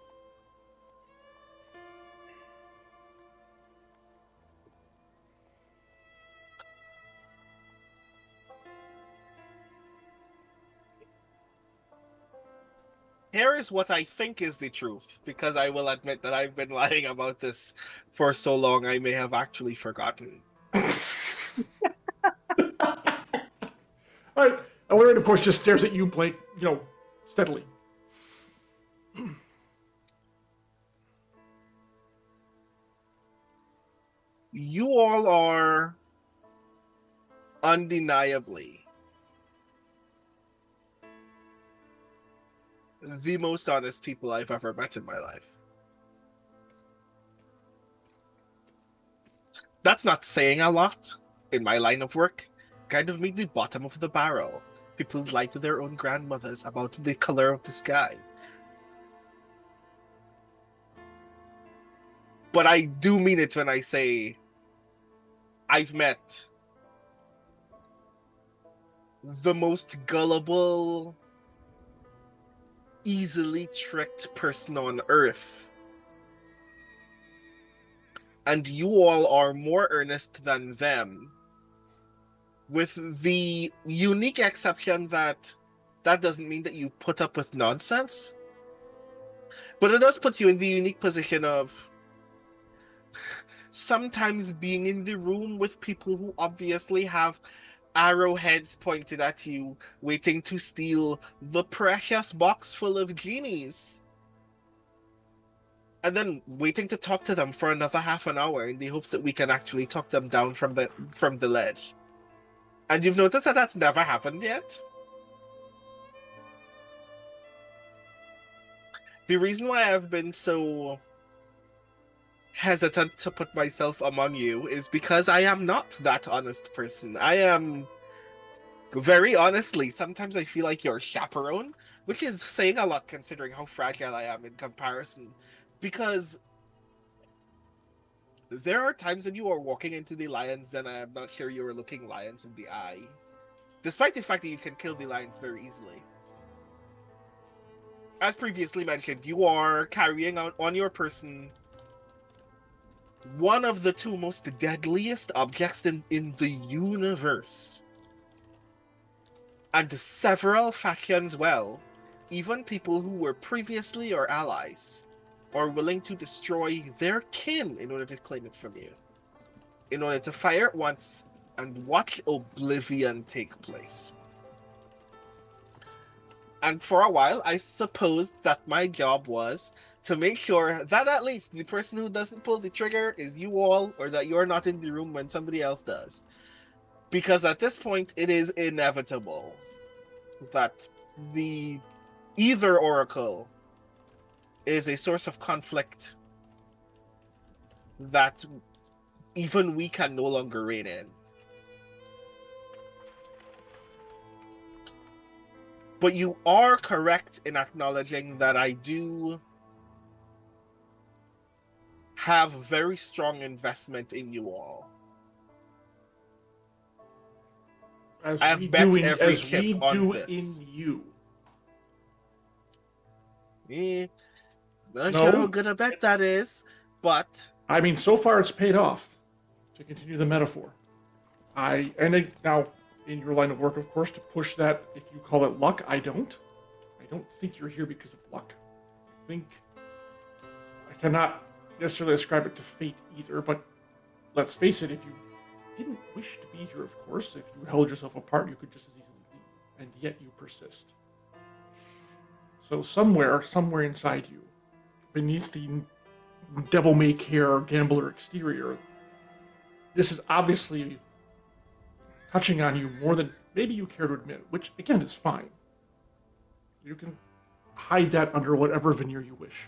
Here is what I think is the truth, because I will admit that I've been lying about this for so long I may have actually forgotten. All right. Ellerin, of course, just stares at you, Blake, steadily. You all are undeniably the most honest people I've ever met in my life. That's not saying a lot in my line of work. Kind of made the bottom of the barrel. People lie to their own grandmothers about the color of the sky. But I do mean it when I say I've met the most gullible, easily tricked person on Earth. And you all are more earnest than them, with the unique exception that doesn't mean that you put up with nonsense, but it does put you in the unique position of sometimes being in the room with people who obviously have arrowheads pointed at you, waiting to steal the precious box full of genies, and then waiting to talk to them for another half an hour in the hopes that we can actually talk them down from the ledge. And you've noticed that that's never happened yet? The reason why I've been so hesitant to put myself among you is because I am not that honest person. I am, very honestly, sometimes I feel like your chaperone, which is saying a lot considering how fragile I am in comparison. Because there are times when you are walking into the lions and I am not sure you are looking lions in the eye, despite the fact that you can kill the lions very easily. As previously mentioned, you are carrying out on your person one of the two most deadliest objects in the universe. And several factions, even people who were previously your allies, are willing to destroy their kin in order to claim it from you. In order to fire it once and watch oblivion take place. And for a while, I supposed that my job was to make sure that at least the person who doesn't pull the trigger is you all, or that you're not in the room when somebody else does. Because at this point, it is inevitable that either Oracle is a source of conflict that even we can no longer rein in. But you are correct in acknowledging that I do have very strong investment in you all. I have bet every chip on this. In you. Not sure how good a bet that is, but I mean, so far it's paid off. To continue the metaphor, now in your line of work, of course, to push that. If you call it luck, I don't think you're here because of luck. I think I cannot necessarily ascribe it to fate either. But let's face it: if you didn't wish to be here, of course, if you held yourself apart, you could just as easily leave, and yet you persist. So somewhere inside you, beneath the devil-may-care gambler exterior, this is obviously touching on you more than maybe you care to admit, which again is fine. You can hide that under whatever veneer you wish.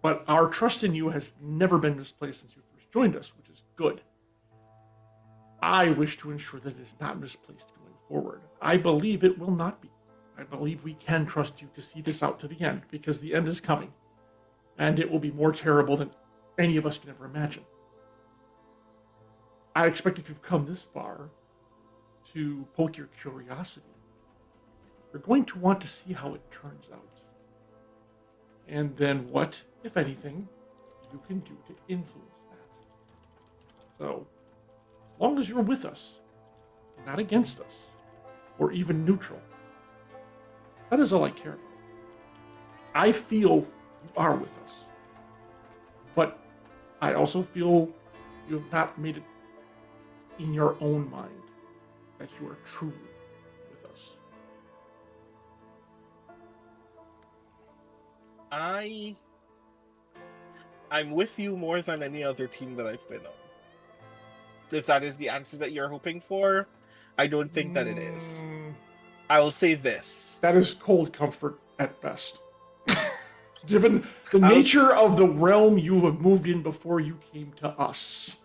But our trust in you has never been misplaced since you first joined us, which is good. I wish to ensure that it is not misplaced going forward. I believe it will not be. I believe we can trust you to see this out to the end, because the end is coming. And it will be more terrible than any of us can ever imagine. I expect if you've come this far to poke your curiosity, you're going to want to see how it turns out. And then what, if anything, you can do to influence that. So, as long as you're with us, not against us, or even neutral, that is all I care about. I feel you are with us. But I also feel you have not made it in your own mind that you are truly with us. I'm with you more than any other team that I've been on. If that is the answer that you're hoping for, I don't think that it is. I will say this. That is cold comfort at best. Given the nature of the realm you have moved in before you came to us.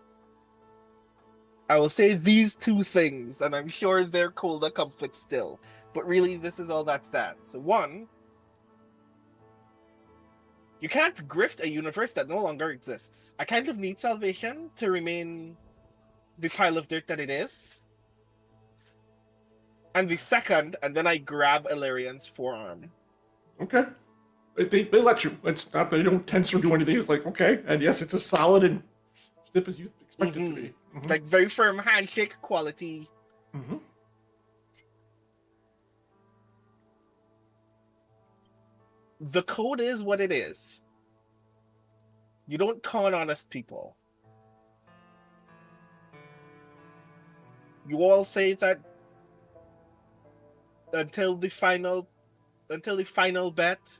I will say these two things, and I'm sure they're cold comfort still. But really, this is all that stands. So one, you can't grift a universe that no longer exists. I kind of need salvation to remain the pile of dirt that it is. And the second, and then I grab Illyrian's forearm. Okay. They let you. It's not, they don't tense or do anything. It's like, okay. And yes, it's as solid and stiff as you expect it to be. Mm-hmm. Like very firm handshake quality. Mm-hmm. The code is what it is. You don't con honest people. You all say that until the final bet,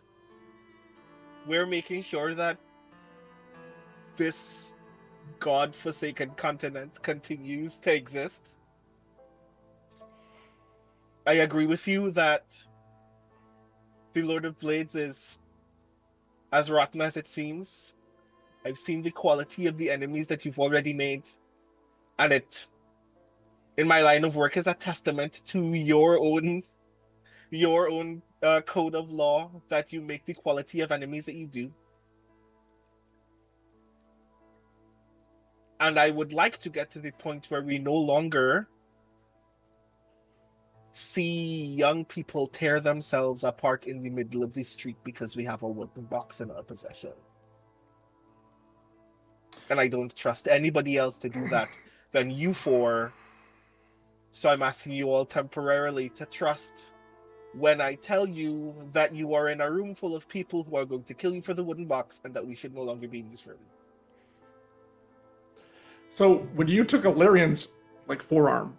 we're making sure that this god-forsaken continent continues to exist. I agree with you that the Lord of Blades is as rotten as it seems. I've seen the quality of the enemies that you've already made, and it, in my line of work, is a testament to your own code of law that you make the quality of enemies that you do. And I would like to get to the point where we no longer see young people tear themselves apart in the middle of the street because we have a wooden box in our possession. And I don't trust anybody else to do that than you four. So I'm asking you all temporarily to trust when I tell you that you are in a room full of people who are going to kill you for the wooden box and that we should no longer be in this room. So when you took Illyrian's forearm,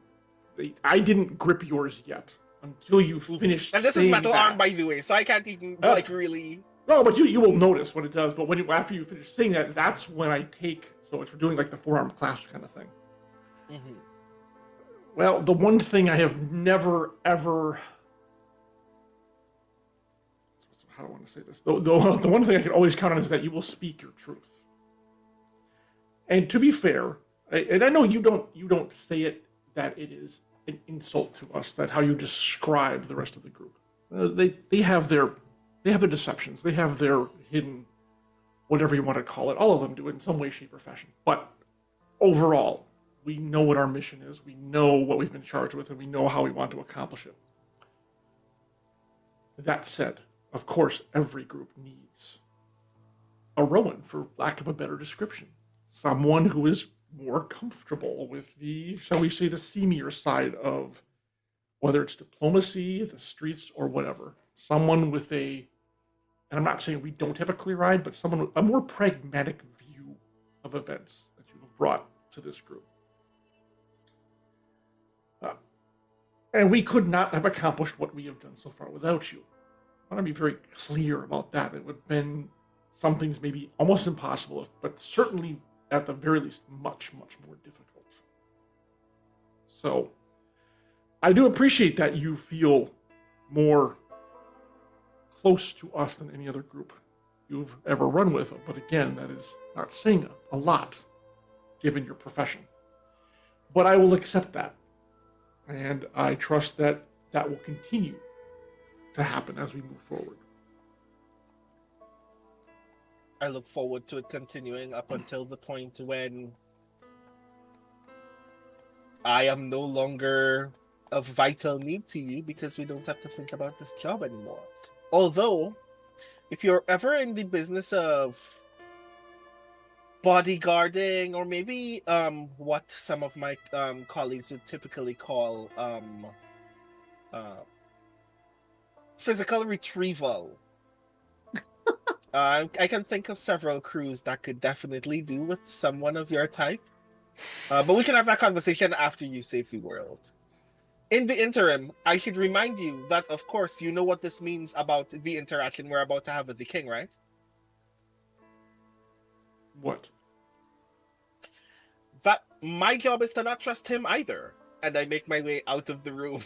I didn't grip yours yet until you finished. And this is metal arm, by the way, so I can't even really. No, but you will notice when it does. But after you finish saying that, that's when I take. So it's for doing the forearm clasp kind of thing. Mm-hmm. Well, the one thing I have never ever. How do I want to say this? The one thing I can always count on is that you will speak your truth. And to be fair, and I know you don't say it that it is an insult to us, that how you describe the rest of the group. They have their deceptions. They have their hidden, whatever you want to call it. All of them do it in some way, shape, or fashion. But overall, we know what our mission is. We know what we've been charged with, and we know how we want to accomplish it. That said, of course, every group needs a Rowan, for lack of a better description. Someone who is more comfortable with the, shall we say, the seamier side of whether it's diplomacy, the streets, or whatever. Someone with and I'm not saying we don't have a clear-eyed, but someone with a more pragmatic view of events that you have brought to this group. And we could not have accomplished what we have done so far without you. I want to be very clear about that. It would have been some things maybe almost impossible, but certainly at the very least, much, much more difficult. So, I do appreciate that you feel more close to us than any other group you've ever run with. But again, that is not saying a lot, given your profession. But I will accept that. And I trust that that will continue to happen as we move forward. I look forward to it continuing up until the point when I am no longer of vital need to you because we don't have to think about this job anymore. Although, if you're ever in the business of bodyguarding, or maybe what some of my colleagues would typically call physical retrieval, I can think of several crews that could definitely do with someone of your type. But we can have that conversation after you save the world. In the interim, I should remind you that, of course, you know what this means about the interaction we're about to have with the king, right? What? That my job is to not trust him either. And I make my way out of the room.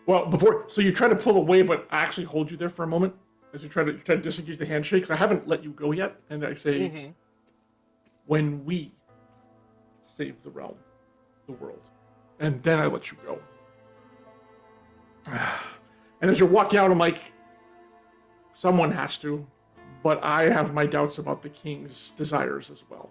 Well, so you try to pull away, but I actually hold you there for a moment as you try to disengage the handshake. 'Cause I haven't let you go yet, and I say, when we save the realm, the world, and then I let you go. And as you're walking out, I'm like, someone has to, but I have my doubts about the king's desires as well.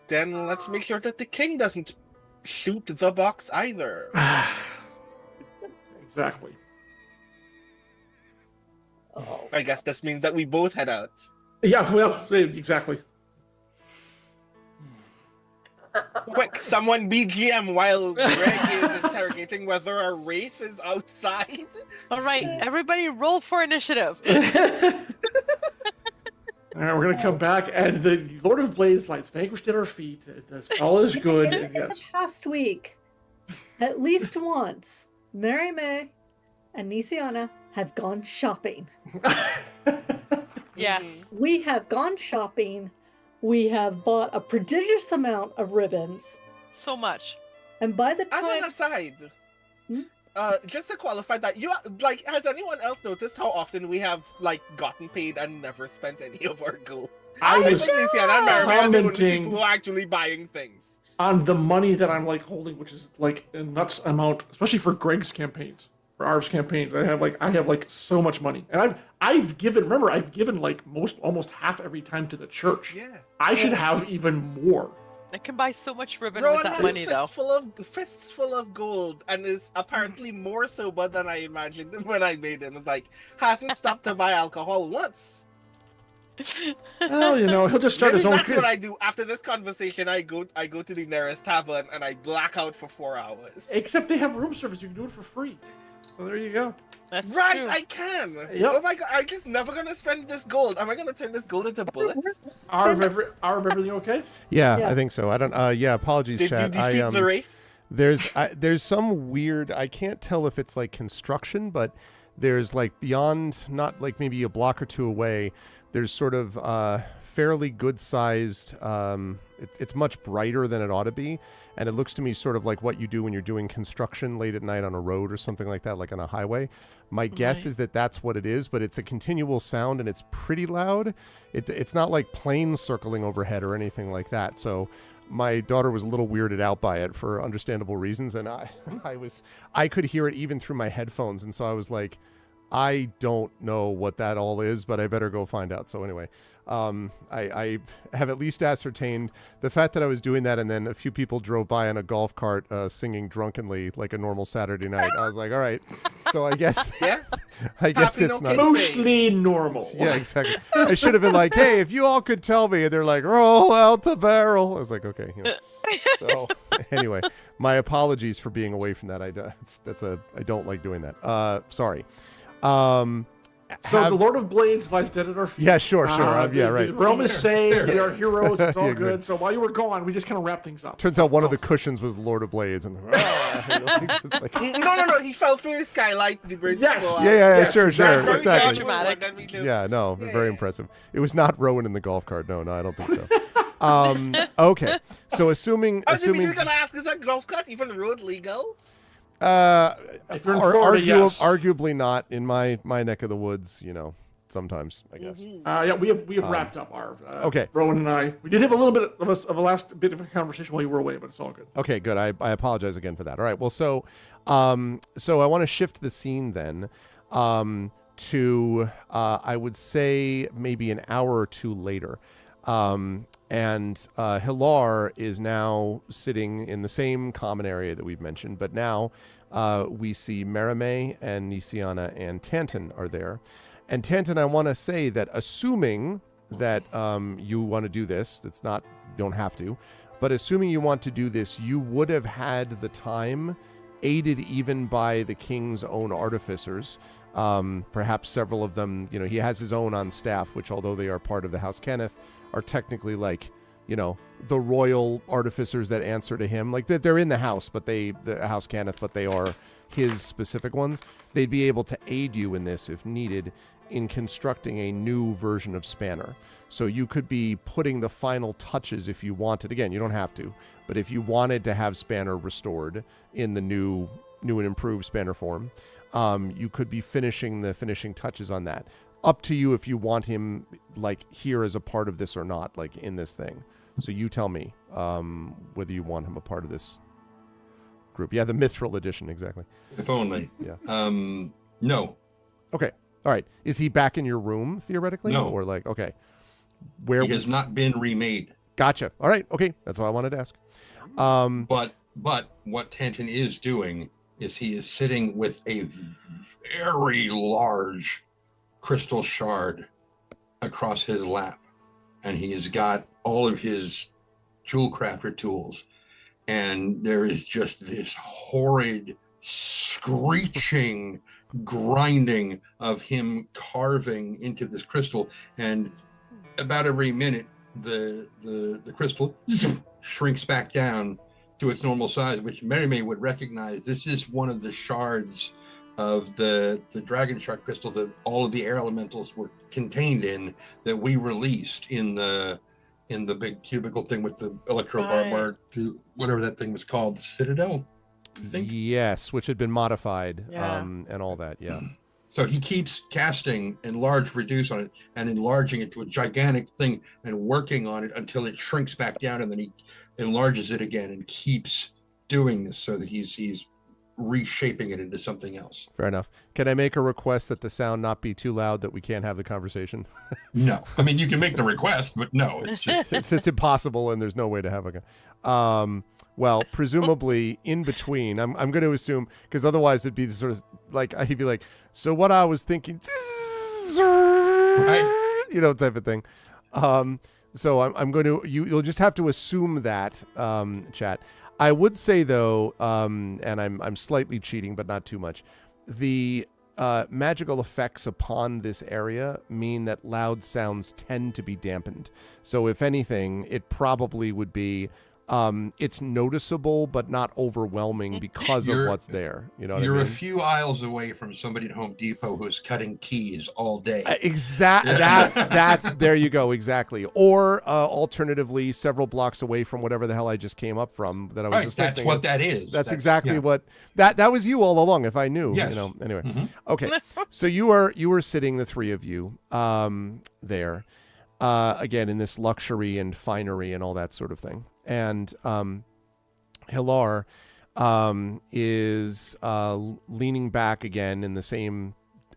Then let's make sure that the king doesn't shoot the box either. Exactly. Oh. I guess this means that we both head out. Yeah, well, exactly. Quick, someone BGM while Greg is interrogating whether a wraith is outside. All right, everybody roll for initiative. All right, we're going to come back, and the Lord of Blades lies vanquished at our feet. All is good. In the past week, at least once, Mary May and Nisiana have gone shopping. Yes. We have gone shopping. We have bought a prodigious amount of ribbons. So much. And by the time... As an aside, just to qualify that, has anyone else noticed how often we have gotten paid and never spent any of our gold? I was commenting people who are actually buying things on the money that I'm holding, which is a nuts amount, especially for Greg's campaigns, for Arv's campaigns. I have so much money, and I've given almost half every time to the church. Yeah, I should have even more. I can buy so much ribbon Rowan with that has money, though. Fists full of gold, and is apparently more sober than I imagined when I made him. It's hasn't stopped to buy alcohol once. Well, he'll just start Maybe his own. That's what I do after this conversation. I go to the nearest tavern and I black out for 4 hours. Except they have room service; you can do it for free. So there you go. That's right, true. I can. Yep. Oh my god, I'm just never gonna spend this gold. Am I gonna turn this gold into bullets? Arv, everything okay? Yeah, I think so. I don't. Apologies, Did chat. you defeat the wraith? There's some weird. I can't tell if it's construction, but there's beyond, not maybe a block or two away. There's sort of fairly good sized. It's much brighter than it ought to be, and it looks to me sort of like what you do when you're doing construction late at night on a road or something like that, like on a highway. My guess is that that's what it is, but it's a continual sound and it's pretty loud. It's not like planes circling overhead or anything like that. So my daughter was a little weirded out by it for understandable reasons, and I could hear it even through my headphones, and so I was like, I don't know what that all is, but I better go find out. So anyway, I have at least ascertained the fact that I was doing that, and then a few people drove by in a golf cart singing drunkenly like a normal Saturday night. I was like, all right, so I guess I guess it's not mostly normal. Yeah, exactly. I should have been like, hey, if you all could tell me, and they're like, roll out the barrel. I was like, okay. So anyway, my apologies for being away from that. I don't like doing that. Sorry. So the Lord of Blades lies dead at our feet. Yeah, sure. Yeah, right. The realm is saved. We are heroes. It's all Yeah, good. So while you were gone, we just kind of wrap things up. Turns out one of the cushions was Lord of Blades, and just like, No. He fell through the skylight. The birds Yes. flew out. yeah, sure, very exactly. dramatic. And then we just- Yeah, no, very impressive. It was not Rowan in the golf cart. No, I don't think so. Okay, so assuming I was immediately gonna ask, is that golf cart even road legal? If you're in Florida, yes. Arguably not in my neck of the woods. Sometimes I guess. Yeah, we have wrapped up our. Okay. Rowan and I. We did have a little bit of a last bit of a conversation while you were away, but it's all good. Okay, good. I apologize again for that. All right. Well, so I want to shift the scene then to I would say maybe an hour or two later. And Hilar is now sitting in the same common area that we've mentioned, but now we see Merime and Nisiana and Tanton are there. And Tanton, I want to say that assuming that you want to do this, you don't have to, but assuming you want to do this, you would have had the time, aided even by the king's own artificers, perhaps several of them, he has his own on staff, which although they are part of the House Kenneth, are technically like, the royal artificers that answer to him. Like they're in the house, the House Kenneth, but they are his specific ones. They'd be able to aid you in this if needed in constructing a new version of Spanner. So you could be putting the final touches if you wanted. Again, you don't have to, but if you wanted to have Spanner restored in the new and improved Spanner form, you could be finishing the finishing touches on that. Up to you if you want him like here as a part of this or not, like in this thing. So you tell me whether you want him a part of this group. Yeah, the Mithril edition, exactly. If only. Yeah. No. Okay. All right. Is he back in your room theoretically? No. Or like, okay. Where He has not been remade. Gotcha. All right. Okay. That's all I wanted to ask. But what Tanton is doing is he is sitting with a very large crystal shard across his lap, and he has got all of his jewel crafter tools, and there is just this horrid screeching grinding of him carving into this crystal, and about every minute the crystal shrinks back down to its normal size, which Merime would recognize. This is one of the shards of the dragon shard crystal that all of the air elementals were contained in, that we released in the big cubicle thing with the electro barbed whatever that thing was called, Citadel, I think. Yes, which had been modified, Yeah. and all that. Yeah. So he keeps casting enlarge reduce on it and enlarging it to a gigantic thing and working on it until it shrinks back down, and then he enlarges it again and keeps doing this so that he's reshaping it into something else. Fair enough. Can I make a request that the sound not be too loud that we can't have the conversation? No. I mean, you can make the request, but no, it's just It's just impossible, and there's no way to have a. Well, presumably in between, I'm going to assume, because otherwise it'd be sort of like, he'd be like, so what I was thinking, right, type of thing. So I'm going to, you'll just have to assume that, chat. I would say though, and I'm slightly cheating, but not too much. The magical effects upon this area mean that loud sounds tend to be dampened. So if anything, it probably would be, it's noticeable but not overwhelming because of what's there. You know what I mean? a few aisles away from somebody at Home Depot who's cutting keys all day. Exactly. That's there you go. Exactly. Or alternatively, several blocks away from whatever the hell I just came up from that I was just that's listening. what that is. That's exactly what that was you all along. If I knew, Yes. Anyway, Mhm. okay. So you were sitting, the three of you, there, again in this luxury and finery and all that sort of thing. And Hilar is leaning back again in the same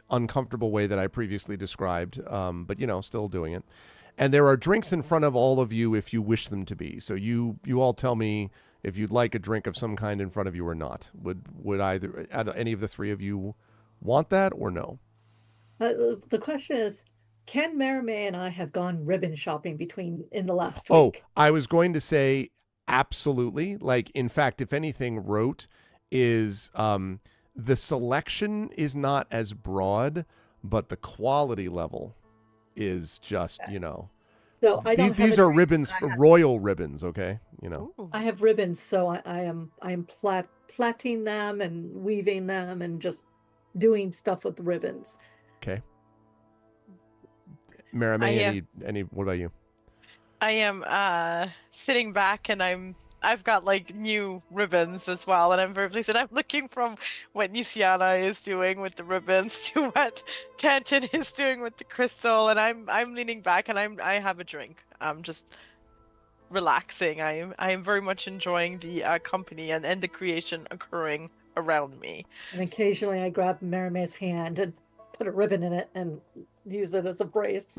uncomfortable way that I previously described, but still doing it. And there are drinks in front of all of you if you wish them to be. So you all tell me if you'd like a drink of some kind in front of you or not. Would either any of the three of you want that or no? The question is, can Merime and I have gone ribbon shopping in the last week? Oh, I was going to say absolutely. Like, in fact, if anything, Rote is the selection is not as broad, but the quality level is just, So I don't these have a are drink, ribbons, I have, royal ribbons, okay? Ooh. I have ribbons, so I am plaiting them and weaving them and just doing stuff with the ribbons. Okay. I Maramé, what about you? I am sitting back and I've got like new ribbons as well, and I'm very pleased. And I'm looking from what Nisiana is doing with the ribbons to what Tantan is doing with the crystal, and I'm leaning back and I have a drink. I'm just relaxing. I am very much enjoying the company and the creation occurring around me. And occasionally I grab Marime's hand and put a ribbon in it and use it as a brace.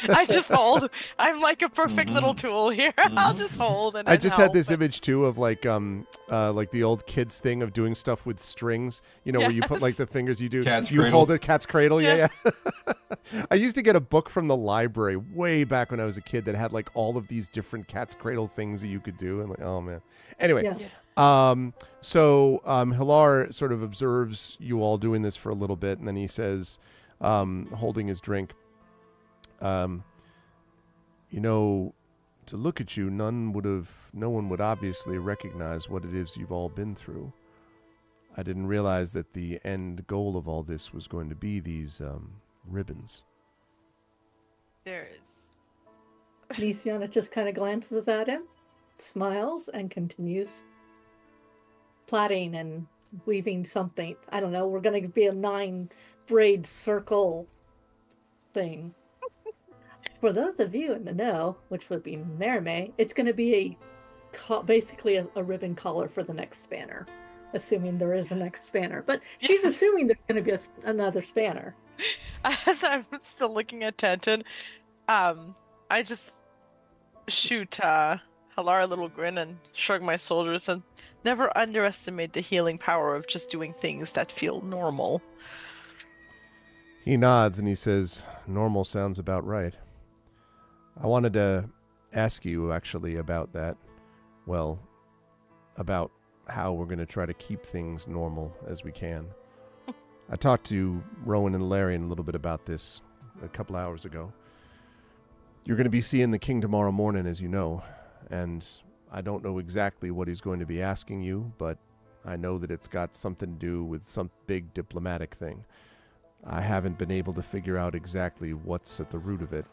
I just hold. I'm like a perfect little tool here. I'll just hold and I just had help this and- image too of like the old kids thing of doing stuff with strings, where you put like Yes. the fingers you do. Cat's you cradle. hold a cat's cradle. Yeah. Yeah. I used to get a book from the library way back when I was a kid that had like all of these different cat's cradle things that you could do. And like, oh man. Anyway, Yeah. so Hilar sort of observes you all doing this for a little bit, and then he says, holding his drink, to look at you, no one would obviously recognize what it is you've all been through. I didn't realize that the end goal of all this was going to be these ribbons. There is. Nisiana just kind of glances at him, smiles, and continues plaiting and weaving something. I don't know. We're going to be a 9-braid circle thing. For those of you in the know, which would be Marime, it's going to be basically a ribbon collar for the next spanner, assuming there is a next spanner. But she's assuming there's going to be another spanner. As I'm still looking at Tantan, I just shoot Halar a little grin and shrug my shoulders and never underestimate the healing power of just doing things that feel normal. He nods and he says, normal sounds about right. I wanted to ask you actually about that. Well, about how we're going to try to keep things normal as we can. I talked to Rowan and Larian a little bit about this a couple hours ago. You're going to be seeing the king tomorrow morning, as you know, and I don't know exactly what he's going to be asking you, but I know that it's got something to do with some big diplomatic thing. I haven't been able to figure out exactly what's at the root of it,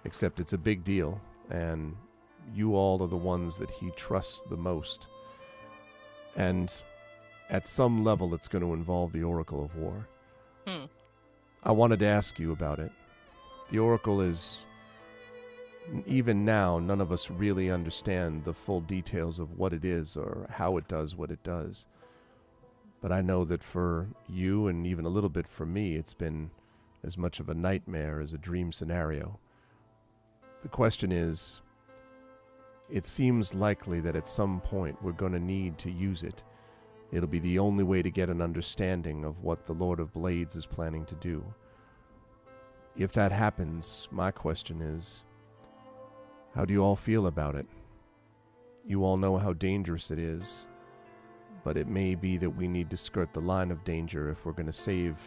except it's a big deal, and you all are the ones that he trusts the most. And at some level, it's going to involve the Oracle of War. I wanted to ask you about it. The Oracle is... Even now, none of us really understand the full details of what it is or how it does what it does. But I know that for you, and even a little bit for me, it's been as much of a nightmare as a dream scenario. The question is, it seems likely that at some point we're going to need to use it. It'll be the only way to get an understanding of what the Lord of Blades is planning to do. If that happens, my question is, how do you all feel about it? You all know how dangerous it is, but it may be that we need to skirt the line of danger if we're going to save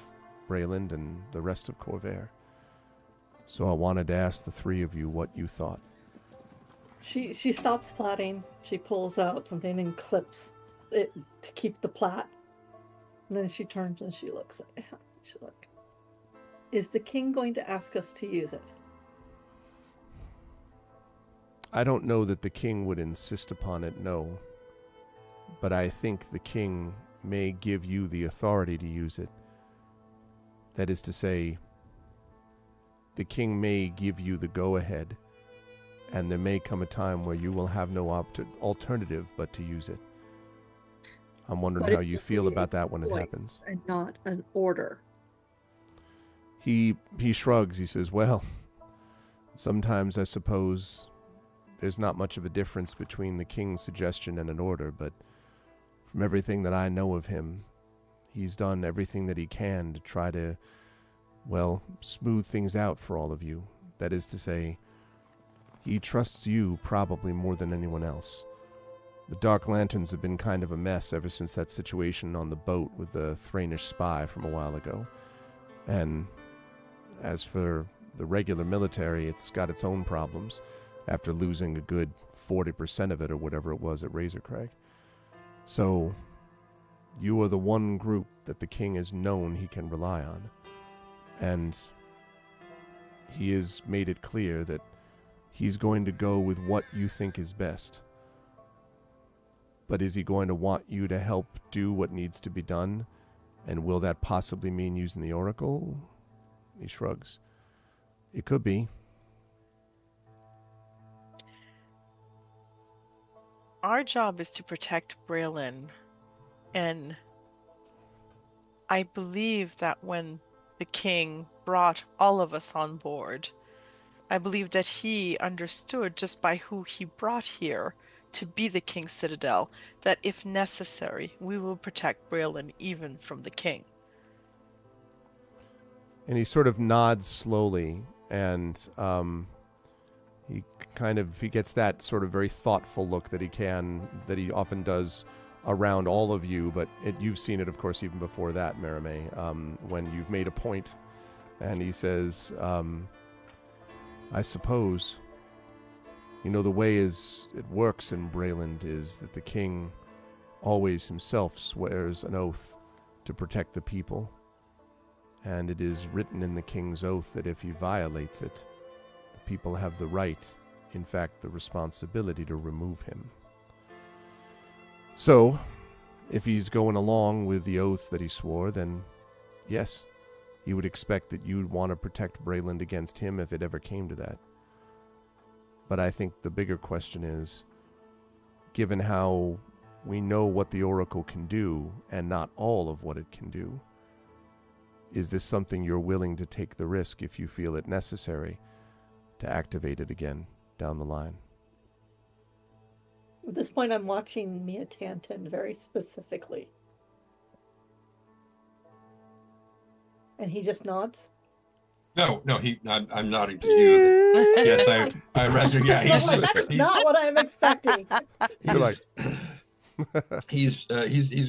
Brayland and the rest of Corvair. So I wanted to ask the three of you what you thought. She stops plaiting. She pulls out something and clips it to keep the plait. And then she turns and she looks at it. She's like, is the king going to ask us to use it? I don't know that the king would insist upon it, no. But I think the king may give you the authority to use it. That is to say, the king may give you the go-ahead, and there may come a time where you will have no alternative but to use it. I'm wondering But how it you will feel be about a that when it choice happens. and not an order. He shrugs. He says, well, sometimes I suppose there's not much of a difference between the king's suggestion and an order, but from everything that I know of him, he's done everything that he can to try to, well, smooth things out for all of you. That is to say, he trusts you probably more than anyone else. The Dark Lanterns have been kind of a mess ever since that situation on the boat with the Thranish spy from a while ago. And as for the regular military, it's got its own problems after losing a good 40% of it or whatever it was at Razor Crag. So, you are the one group that the king has known he can rely on. And he has made it clear that he's going to go with what you think is best. But is he going to want you to help do what needs to be done? And will that possibly mean using the Oracle? He shrugs. It could be. Our job is to protect Braylon, and I believe that when the king brought all of us on board, I believe that he understood just by who he brought here to be the king's citadel, that if necessary, we will protect Braylon even from the king. And he sort of nods slowly, and he gets that sort of very thoughtful look that he often does around all of you, but you've seen it, of course, even before that, Merime, when you've made a point, and he says, I suppose, the way it works in Brayland is that the king always himself swears an oath to protect the people, and it is written in the king's oath that if he violates it, the people have the right, in fact, the responsibility to remove him. So, if he's going along with the oaths that he swore, then yes, he would expect that you'd want to protect Brayland against him if it ever came to that. But I think the bigger question is, given how we know what the Oracle can do, and not all of what it can do, is this something you're willing to take the risk if you feel it necessary to activate it again down the line? At this point, I'm watching Mia Tanton very specifically. And he just nods? No, I'm nodding to you. Yes, I reckon, yeah. That's not what I'm expecting. You're like... he's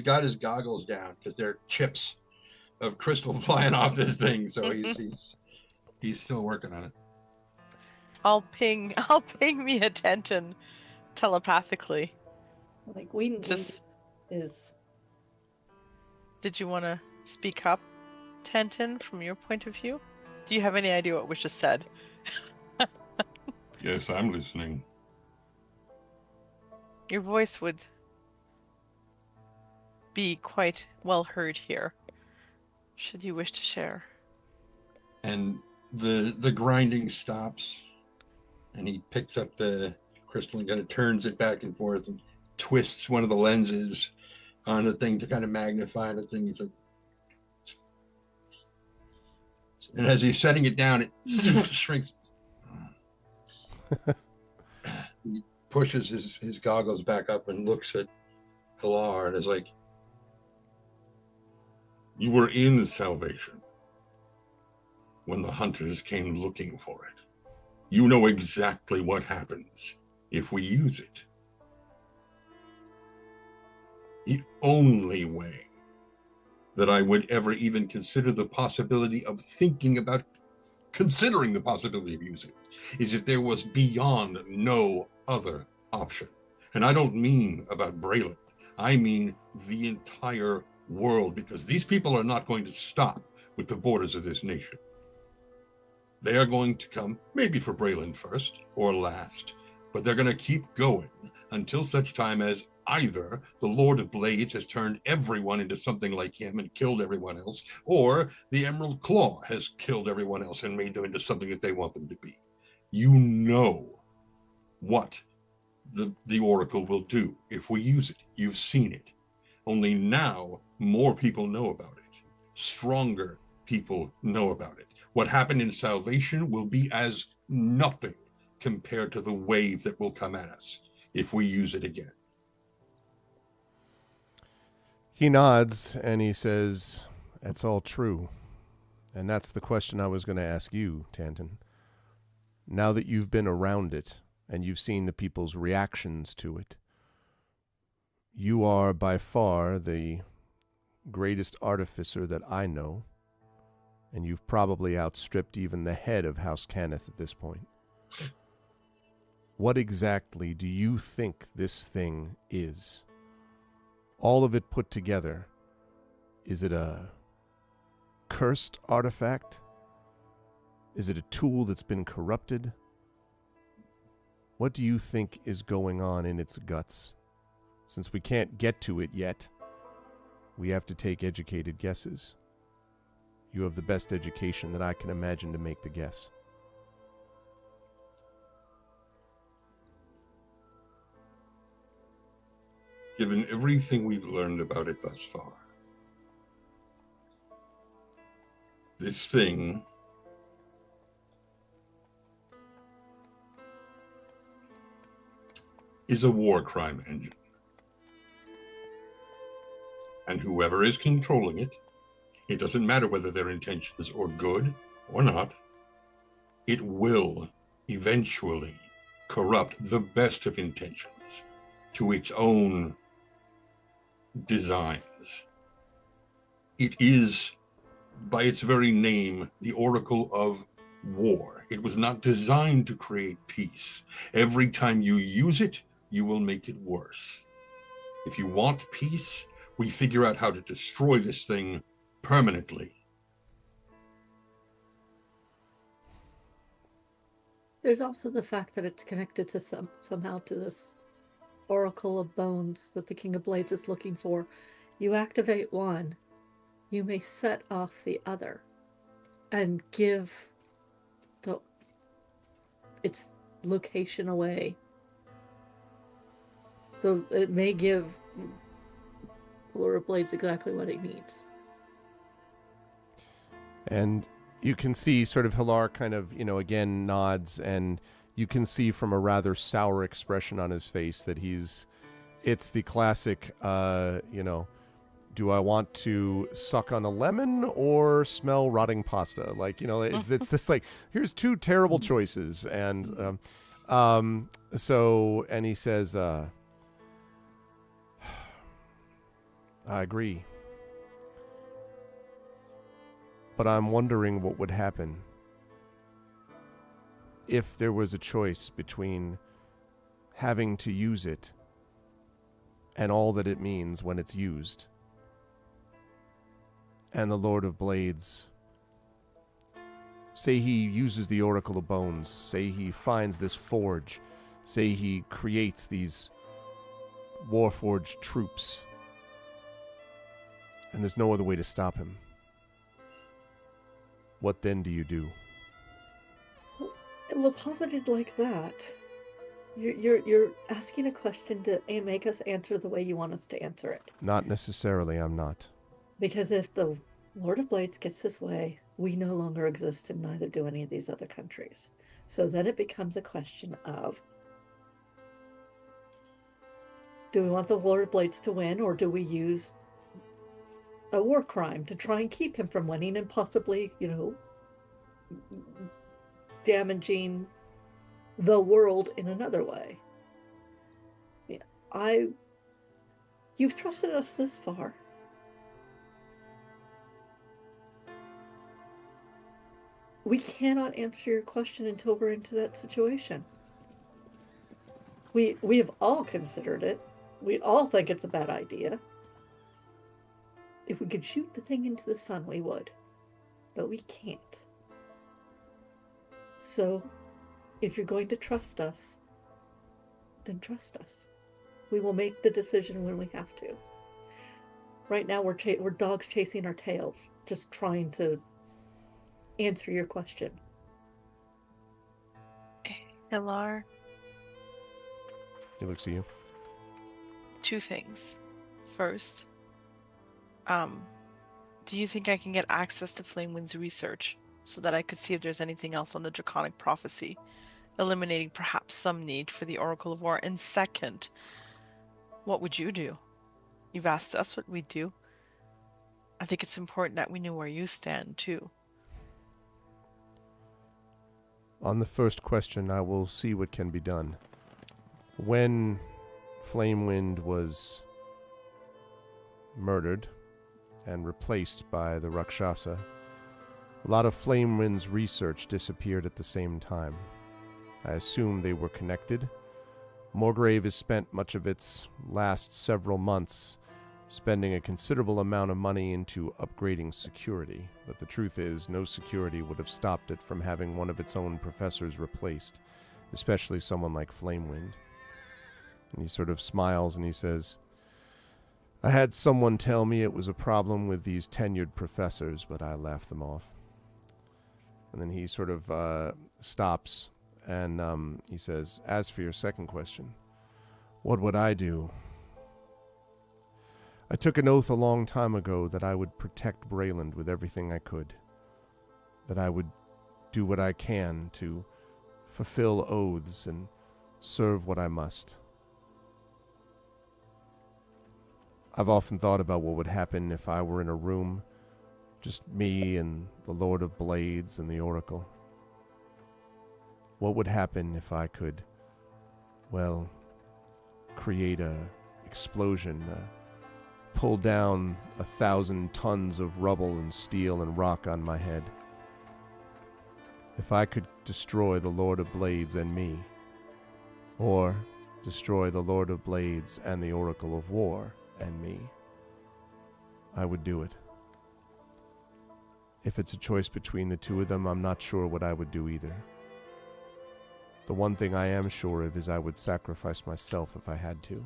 got his goggles down because they're chips of crystal flying off this thing, so he's still working on it. I'll ping Mia Tanton telepathically. Like we just is. Did you want to speak up, Tanton, from your point of view? Do you have any idea what was just said? Yes, I'm listening. Your voice would be quite well heard here, should you wish to share. And the grinding stops, and he picks up the crystal and kind of turns it back and forth and twists one of the lenses on the thing to kind of magnify the thing. He's like, and as he's setting it down, it shrinks. He pushes his goggles back up and looks at Pilar and is like, you were in Salvation when the hunters came looking for it. You know exactly what happens if we use it. The only way that I would ever even consider the possibility of considering the possibility of using it is if there was beyond no other option. And I don't mean about Brayland. I mean the entire world, because these people are not going to stop with the borders of this nation. They are going to come, maybe for Brayland first or last, but they're going to keep going until such time as either the Lord of Blades has turned everyone into something like him and killed everyone else, or the Emerald Claw has killed everyone else and made them into something that they want them to be. You know what the Oracle will do if we use it. You've seen it. Only now more people know about it. Stronger people know about it. What happened in Salvation will be as nothing compared to the wave that will come at us if we use it again. He nods and he says, that's all true. And that's the question I was going to ask you, Tanton. Now that you've been around it and you've seen the people's reactions to it, you are by far the greatest artificer that I know and you've probably outstripped even the head of House Cannith at this point. What exactly do you think this thing is? All of it put together. Is it a cursed artifact? Is it a tool that's been corrupted? What do you think is going on in its guts? Since we can't get to it yet, we have to take educated guesses. You have the best education that I can imagine to make the guess. Given everything we've learned about it thus far, this thing is a war crime engine. And whoever is controlling it, it doesn't matter whether their intentions are good or not, it will eventually corrupt the best of intentions to its own designs. It is, by its very name, the Oracle of War. It was not designed to create peace. Every time you use it, you will make it worse. If you want peace, we figure out how to destroy this thing permanently. There's also the fact that it's connected to somehow to this Oracle of Bones that the King of Blades is looking for. You activate one, you may set off the other and give its location away. So it may give Lord of Blades exactly what it needs. And you can see sort of Hilar kind of, again nods, and you can see from a rather sour expression on his face that it's the classic, do I want to suck on a lemon or smell rotting pasta? Like, it's this like, here's two terrible choices. And and he says, I agree. But I'm wondering what would happen if there was a choice between having to use it and all that it means when it's used, and the Lord of Blades. Say he uses the Oracle of Bones. Say he finds this forge. Say he creates these Warforged troops. And there's no other way to stop him. What then do you do? Well, posited like that, you're asking a question to make us answer the way you want us to answer it. Not necessarily, I'm not. Because if the Lord of Blades gets his way, we no longer exist, and neither do any of these other countries. So then it becomes a question of, do we want the Lord of Blades to win, or do we use a war crime to try and keep him from winning and possibly, damaging the world in another way? You've trusted us this far. We cannot answer your question until we're into that situation. We have all considered it. We all think it's a bad idea. If we could shoot the thing into the sun, we would. But we can't. So, if you're going to trust us, then trust us. We will make the decision when we have to. Right now, we're dogs chasing our tails, just trying to answer your question. Hilar. He looks at you. Two things. First, do you think I can get access to Flamewind's research so that I could see if there's anything else on the Draconic Prophecy, eliminating perhaps some need for the Oracle of War? And second, what would you do? You've asked us what we'd do. I think it's important that we know where you stand, too. On the first question, I will see what can be done. When Flamewind was murdered and replaced by the Rakshasa, A lot of Flamewind's research disappeared at the same time. I assume they were connected. Morgrave has spent much of its last several months spending a considerable amount of money into upgrading security, but the truth is, no security would have stopped it from having one of its own professors replaced, especially someone like Flamewind. And he sort of smiles and he says, I had someone tell me it was a problem with these tenured professors, but I laughed them off. And then he sort of stops and he says, as for your second question, what would I do? I took an oath a long time ago that I would protect Brayland with everything I could, that I would do what I can to fulfill oaths and serve what I must. I've often thought about what would happen if I were in a room, just me and the Lord of Blades and the Oracle. What would happen if I could, well, create a explosion, pull down 1,000 tons of rubble and steel and rock on my head? If I could destroy the Lord of Blades and me, or destroy the Lord of Blades and the Oracle of War and me, I would do it. If it's a choice between the two of them, I'm not sure what I would do either. The one thing I am sure of is I would sacrifice myself if I had to.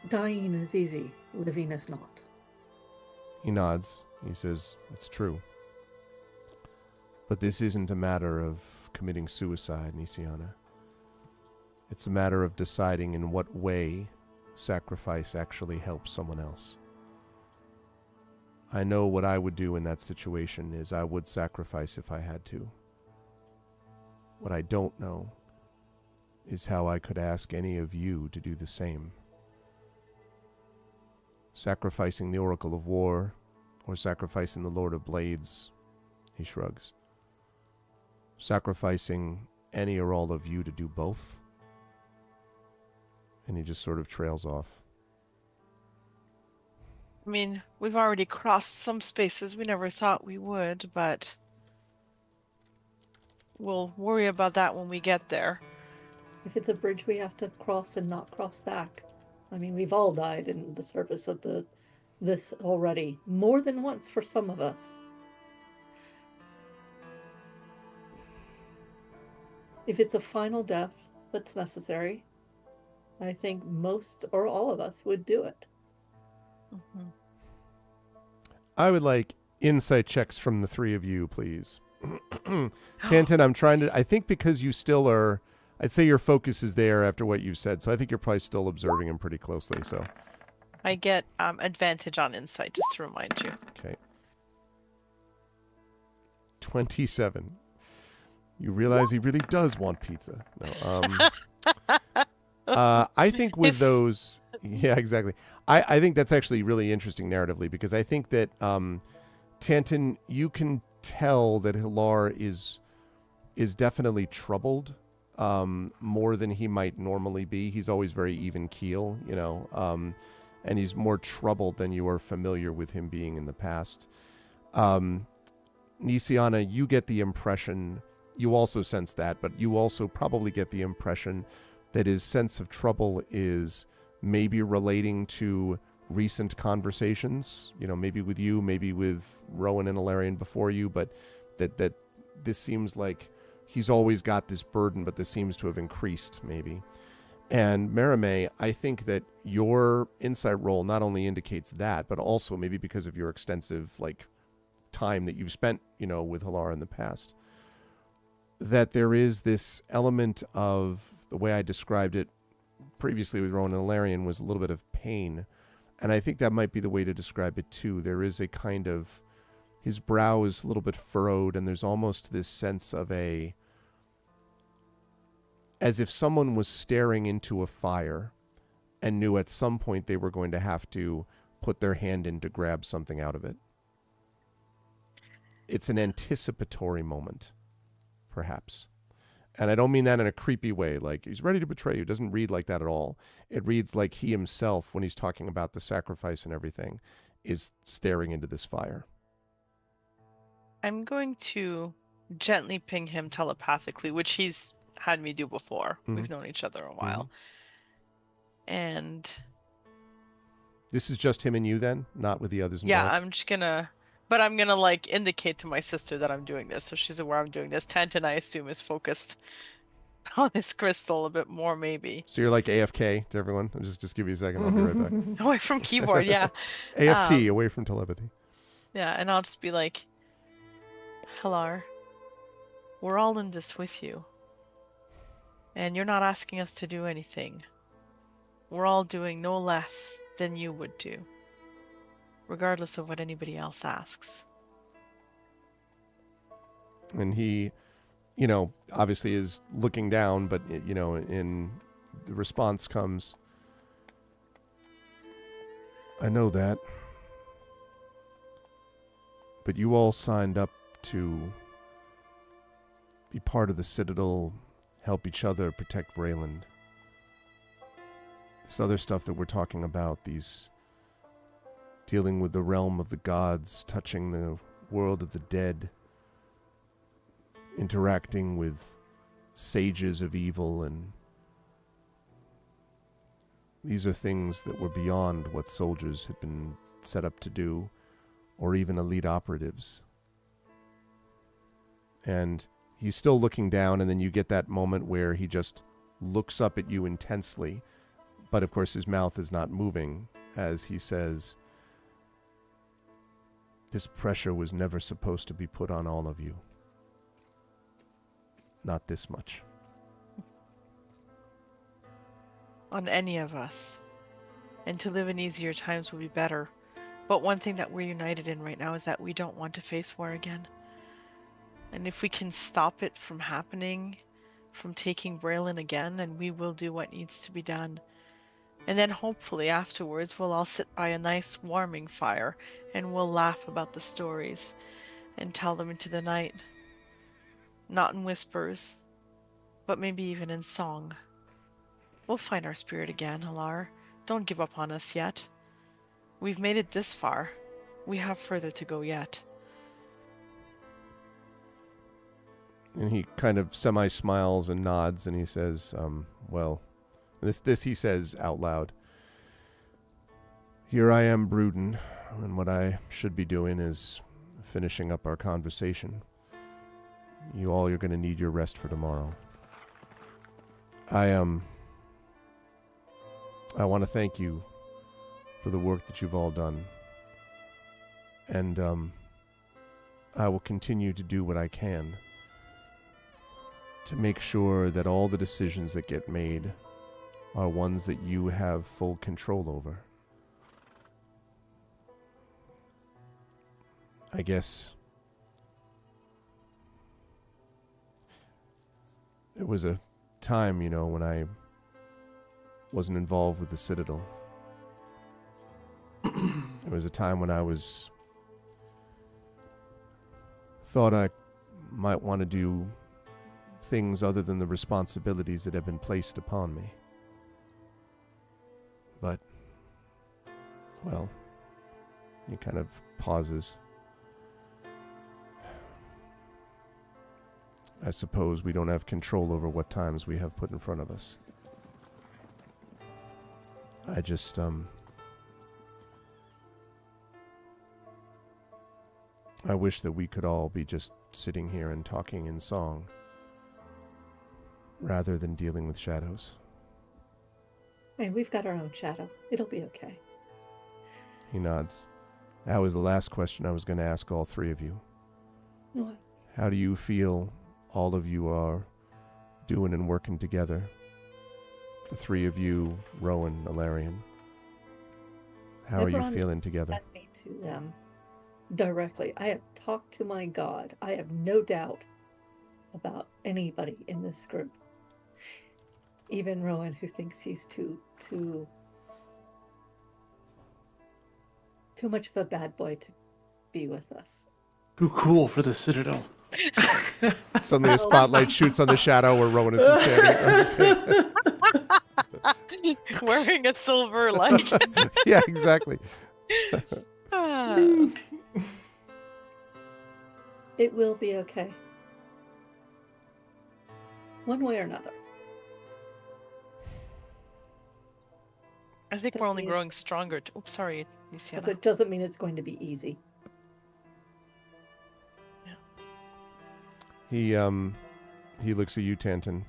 Dying is easy, living is not. He nods. He says, it's true. But this isn't a matter of committing suicide, Nisiana. It's a matter of deciding in what way sacrifice actually helps someone else. I know what I would do in that situation is I would sacrifice if I had to. What I don't know is how I could ask any of you to do the same. Sacrificing the Oracle of War, or sacrificing the Lord of Blades, he shrugs. Sacrificing any or all of you to do both? And he just sort of trails off. I mean, we've already crossed some spaces we never thought we would, but we'll worry about that when we get there. If it's a bridge we have to cross and not cross back. I mean, we've all died in the service of this already, more than once for some of us. If it's a final death that's necessary, I think most or all of us would do it. Mm-hmm. I would like insight checks from the three of you, please. Tantan, I think because you still are, I'd say your focus is there after what you said, so I think you're probably still observing him pretty closely, so. I get advantage on insight, just to remind you. Okay. 27. You realize he really does want pizza. No, I think with those, yeah, exactly. I think that's actually really interesting narratively, because I think that Tantan, you can tell that Hilar is definitely troubled more than he might normally be. He's always very even keel, you know, and he's more troubled than you are familiar with him being in the past. Nisiana, you get the impression, you also sense that, but you also probably get the impression that his sense of trouble is maybe relating to recent conversations, you know, maybe with you, maybe with Rowan and Ilarion before you, but that this seems like he's always got this burden, but this seems to have increased maybe. And Marame, I think that your insight roll not only indicates that, but also maybe because of your extensive like time that you've spent, you know, with Hilar in the past, that there is this element of, the way I described it previously with Rowan and Ilarion was a little bit of pain. And I think that might be the way to describe it too. There is a kind of, his brow is a little bit furrowed, and there's almost this sense of as if someone was staring into a fire and knew at some point they were going to have to put their hand in to grab something out of it. It's an anticipatory moment, perhaps. And I don't mean that in a creepy way, like he's ready to betray you. It doesn't read like that at all. It reads like he himself, when he's talking about the sacrifice and everything, is staring into this fire. I'm going to gently ping him telepathically, which he's had me do before. We've known each other a while. And This is just him and you then, not with the others yeah, involved? I'm just gonna, but I'm gonna like indicate to my sister that I'm doing this, so she's aware I'm doing this. Tantan, I assume, is focused on this crystal a bit more, maybe. So you're like AFK to everyone? I'll just give you a second. I'll be right back. Away from keyboard, yeah. AFT, away from telepathy. Yeah, and I'll just be like, Halar, we're all in this with you. And you're not asking us to do anything. We're all doing no less than you would do, regardless of what anybody else asks. And he, obviously is looking down, but, in the response comes, I know that. But you all signed up to be part of the Citadel, help each other, protect Rayland. This other stuff that we're talking about, these dealing with the realm of the gods, touching the world of the dead, interacting with sages of evil, and these are things that were beyond what soldiers had been set up to do, or even elite operatives. And he's still looking down, and then you get that moment where he just looks up at you intensely, but of course his mouth is not moving as he says, this pressure was never supposed to be put on all of you. Not this much. On any of us. And to live in easier times will be better. But one thing that we're united in right now is that we don't want to face war again. And if we can stop it from happening, from taking Braylon again, then we will do what needs to be done. And then hopefully afterwards we'll all sit by a nice warming fire and we'll laugh about the stories and tell them into the night. Not in whispers, but maybe even in song. We'll find our spirit again, Halar. Don't give up on us yet. We've made it this far. We have further to go yet. And he kind of semi-smiles and nods, and he says, well, this he says out loud. Here I am brooding, and what I should be doing is finishing up our conversation. You're going to need your rest for tomorrow. I want to thank you for the work that you've all done. And I will continue to do what I can to make sure that all the decisions that get made are ones that you have full control over. I guess there was a time, when I wasn't involved with the Citadel. There was a time when I thought I might want to do things other than the responsibilities that have been placed upon me. But, well, he kind of pauses. I suppose we don't have control over what times we have put in front of us. I just, I wish that we could all be just sitting here and talking in song, rather than dealing with shadows. Hey, we've got our own shadow. It'll be okay. He nods. That was the last question I was going to ask all three of you. What? How do you feel all of you are doing and working together? The three of you, Rowan, Alarian. How are you Eberron feeling together? sent me to them directly. I have talked to my God. I have no doubt about anybody in this group. Even Rowan, who thinks he's too much of a bad boy to be with us. Too cool for the Citadel. Suddenly a spotlight shoots on the shadow where Rowan has been standing. I'm just kidding. Wearing a silver, like. Yeah, exactly. Yeah, It will be okay. One way or another. I think we're only growing stronger. Oops, sorry, Because Luciana. it doesn't mean it's going to be easy. He looks at you, Tanton.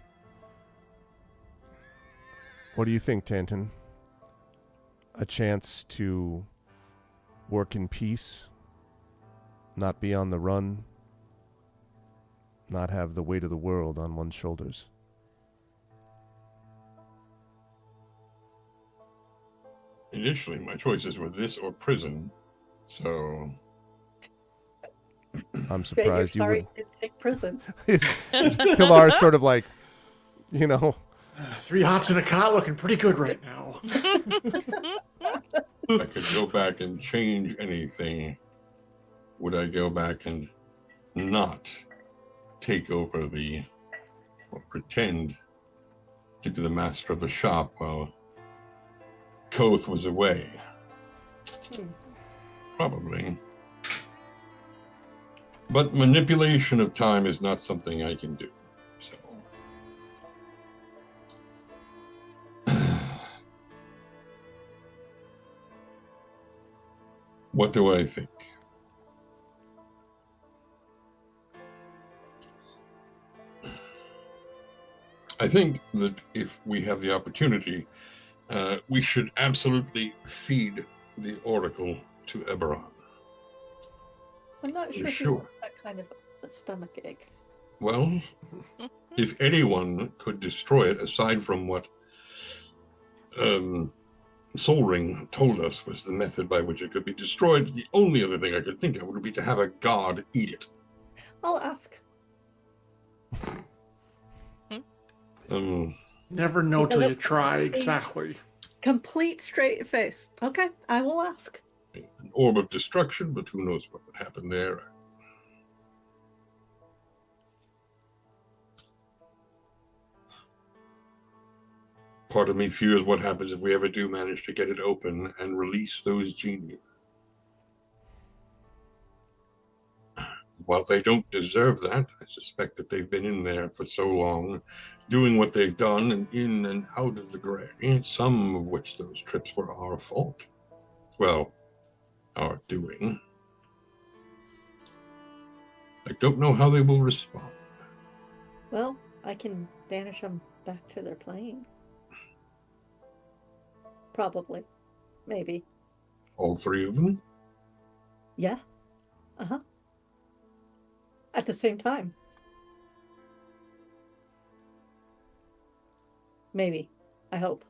What do you think, Tanton? A chance to work in peace, not be on the run, not have the weight of the world on one's shoulders. Initially, my choices were this or prison, so I'm surprised you sorry would. you didn't take prison. Pilar's sort of like, you know. 3 hots in a cot looking pretty good right now. if I could go back and change anything, would I go back and not take over or pretend to be the master of the shop while Koth was away? Probably. But manipulation of time is not something I can do. So what do I think? I think that if we have the opportunity, we should absolutely feed the Oracle to Eberron. I'm not sure he Sure. wants that kind of a stomach ache. Well, if anyone could destroy it, aside from what Soul Ring told us was the method by which it could be destroyed, the only other thing I could think of would be to have a god eat it. I'll ask. Never know till you try, exactly. Complete straight face. Okay, I will ask. An orb of destruction, but who knows what would happen there. Part of me fears what happens if we ever do manage to get it open and release those genies. While they don't deserve that, I suspect that they've been in there for so long, doing what they've done and in and out of the gray, some of which those trips were our fault. Well, our doing. I don't know how they will respond. Well, I can banish them back to their plane. Probably. Maybe. All 3 of them? Yeah. Uh-huh. At the same time. Maybe. I hope.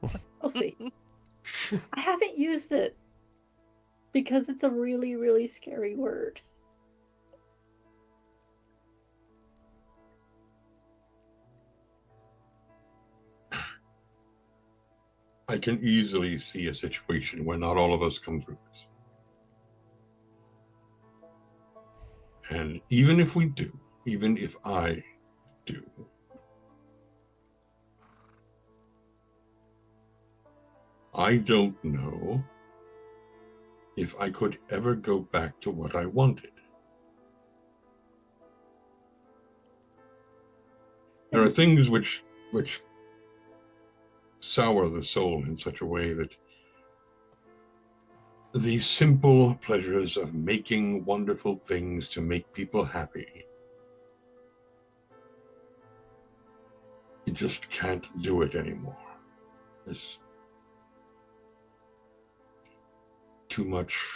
We'll see. I haven't used it because it's a really, really scary word. I can easily see a situation where not all of us come through this. And even if we do, even if I do, I don't know if I could ever go back to what I wanted. There are things which sour the soul in such a way that the simple pleasures of making wonderful things to make people happy, you just can't do it anymore. It's too much.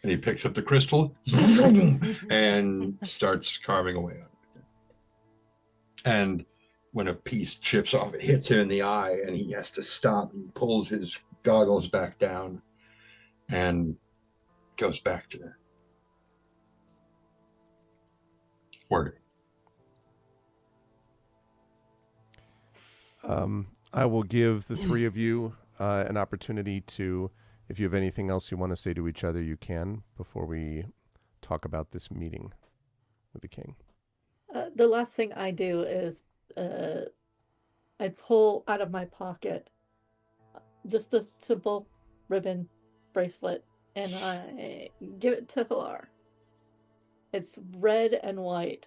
And he picks up the crystal and starts carving away on it. And when a piece chips off, it hits him in the eye, and he has to stop and pulls his goggles back down and goes back to working. I will give the 3 of you an opportunity to, if you have anything else you want to say to each other, you can before we talk about this meeting with the king. The last thing I do is I pull out of my pocket just a simple ribbon bracelet, and I give it to Hilar. It's red and white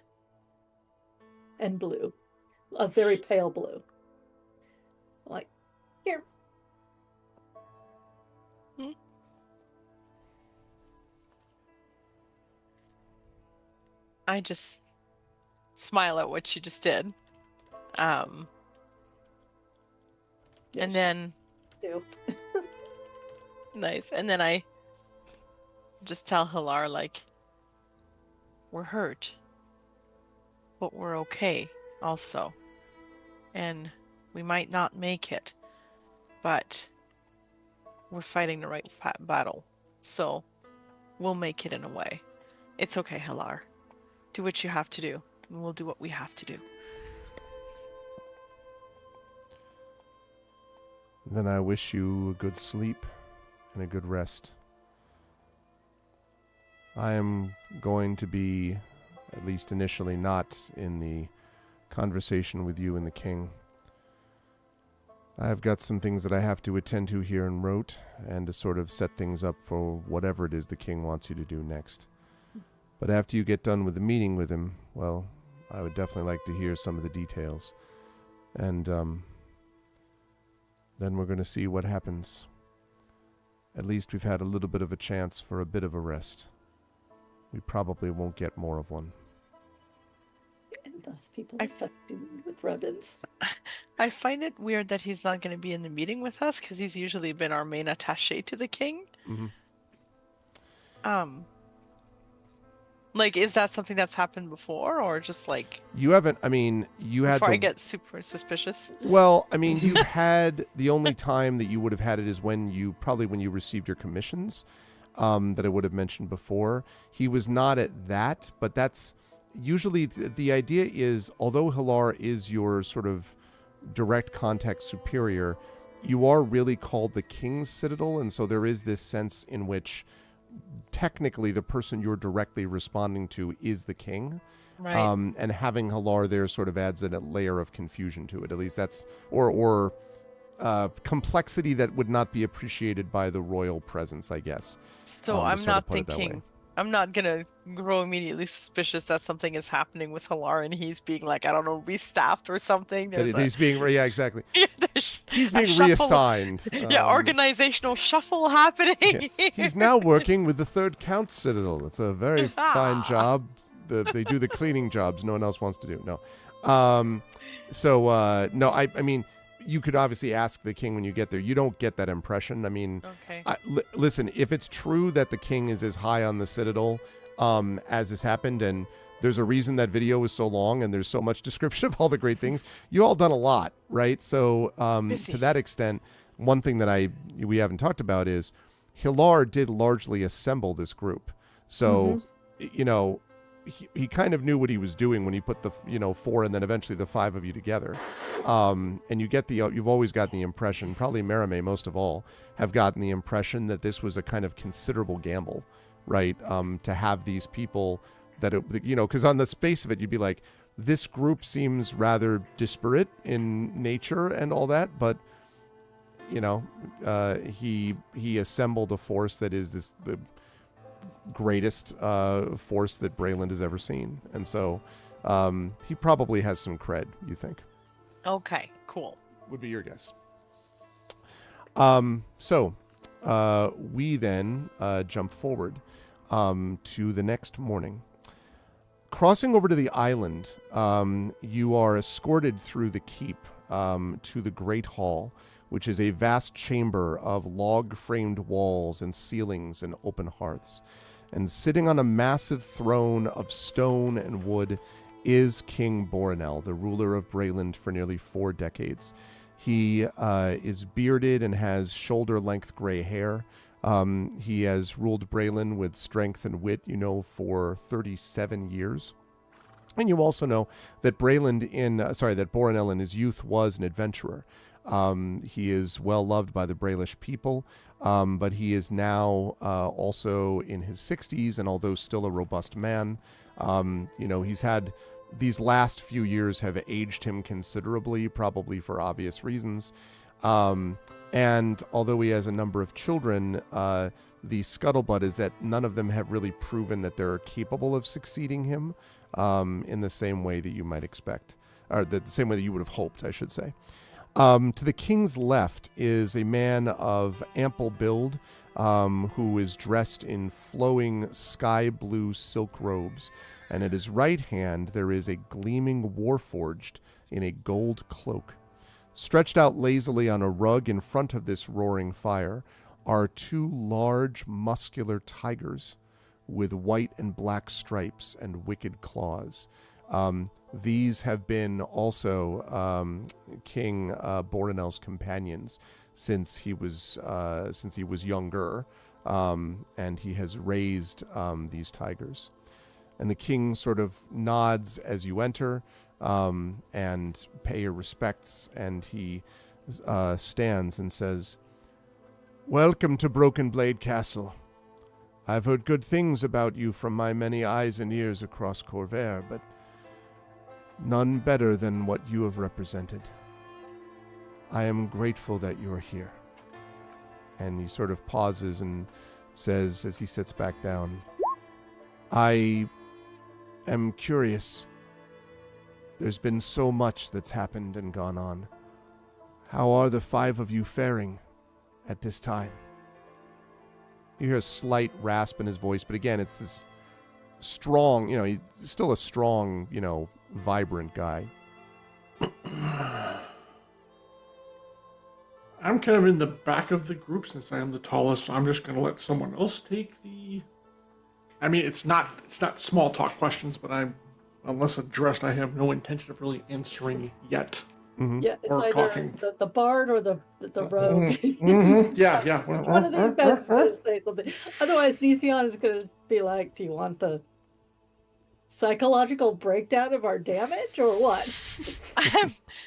and blue, a very pale blue. Like, here. I just smile at what she just did. And then nice. And then I just tell Hilar, like, we're hurt, but we're okay also. And we might not make it, but we're fighting the right battle. So we'll make it in a way. It's okay, Hilar. Do what you have to do, and we'll do what we have to do. Then I wish you a good sleep and a good rest. I am going to be, at least initially, not in the conversation with you and the king. I've got some things that I have to attend to here in Rote, and to sort of set things up for whatever it is the king wants you to do next. But after you get done with the meeting with him, well, I would definitely like to hear some of the details. And, then we're going to see what happens. At least we've had a little bit of a chance for a bit of a rest. We probably won't get more of one. And thus people are festooned with ribbons. I find it weird that he's not going to be in the meeting with us, because he's usually been our main attaché to the king. Mm-hmm. Like, is that something that's happened before, or just like... You haven't, I mean, you had... Before I get super suspicious? Well, I mean, you had... The only time that you would have had it is probably when you received your commissions, that I would have mentioned before. He was not at that, but that's... Usually, the idea is, although Hilar is your sort of direct contact superior, you are really called the King's Citadel, and so there is this sense in which... technically the person you're directly responding to is the king. Right. And having Hilar there sort of adds a layer of confusion to it. At least that's, or complexity that would not be appreciated by the royal presence, I guess. So I'm not thinking, I'm not going to grow immediately suspicious that something is happening with Hilar and he's being like, I don't know, restaffed or something. He's being, yeah, exactly. He's being shuffle, reassigned. Yeah, organizational shuffle happening. Yeah. He's now working with the Third Count Citadel. It's a very fine job. They do the cleaning jobs no one else wants to do. No. No, I mean, you could obviously ask the king when you get there. You don't get that impression. I mean, okay. Listen, if it's true that the king is as high on the Citadel as has happened, and there's a reason that video is so long and there's so much description of all the great things, you all done a lot, right? So to that extent, one thing that we haven't talked about is Hilar did largely assemble this group. So, you know, he kind of knew what he was doing when he put the, 4 and then eventually the 5 of you together. And you've always gotten the impression, probably Merime most of all, have gotten the impression that this was a kind of considerable gamble, right? To have these people that, because on the face of it, you'd be like, this group seems rather disparate in nature and all that, but, he assembled a force that is the greatest force that Brayland has ever seen. And so he probably has some cred, you think? Okay, cool. Would be your guess. We then jump forward to the next morning. Crossing over to the island, you are escorted through the keep to the Great Hall, which is a vast chamber of log-framed walls and ceilings and open hearths. And sitting on a massive throne of stone and wood is King Borinel, the ruler of Brayland for nearly 4 decades. He is bearded and has shoulder-length gray hair. He has ruled Brayland with strength and wit, for 37 years. And you also know that Borinel in his youth was an adventurer. He is well loved by the Braylish people, but he is now also in his 60s, and although still a robust man, he's had these last few years have aged him considerably, probably for obvious reasons. And although he has a number of children, the scuttlebutt is that none of them have really proven that they're capable of succeeding him in the same way that you might expect, or the same way that you would have hoped, I should say. To the king's left is a man of ample build who is dressed in flowing sky blue silk robes. And at his right hand there is a gleaming warforged in a gold cloak. Stretched out lazily on a rug in front of this roaring fire are two large muscular tigers with white and black stripes and wicked claws. These have been also King Bordenel's companions since he was younger, and he has raised these tigers. And the king sort of nods as you enter and pay your respects, and he stands and says, "Welcome to Broken Blade Castle. I've heard good things about you from my many eyes and ears across Corvair, but none better than what you have represented. I am grateful that you are here." And he sort of pauses and says, as he sits back down, "I am curious. There's been so much that's happened and gone on. How are the 5 of you faring at this time?" You hear a slight rasp in his voice, but again, it's this strong, he's still a strong, vibrant guy. I'm kind of in the back of the group since I am the tallest, so I'm just going to let someone else take the... I mean, it's not small talk questions, but unless addressed, I have no intention of really answering yet. Mm-hmm. Yeah, it's Or either talking. the bard or the rogue. Mm-hmm. Yeah. One of these guys is going to say something. Otherwise, Nision is going to be like, "Do you want the psychological breakdown of our damage or what?"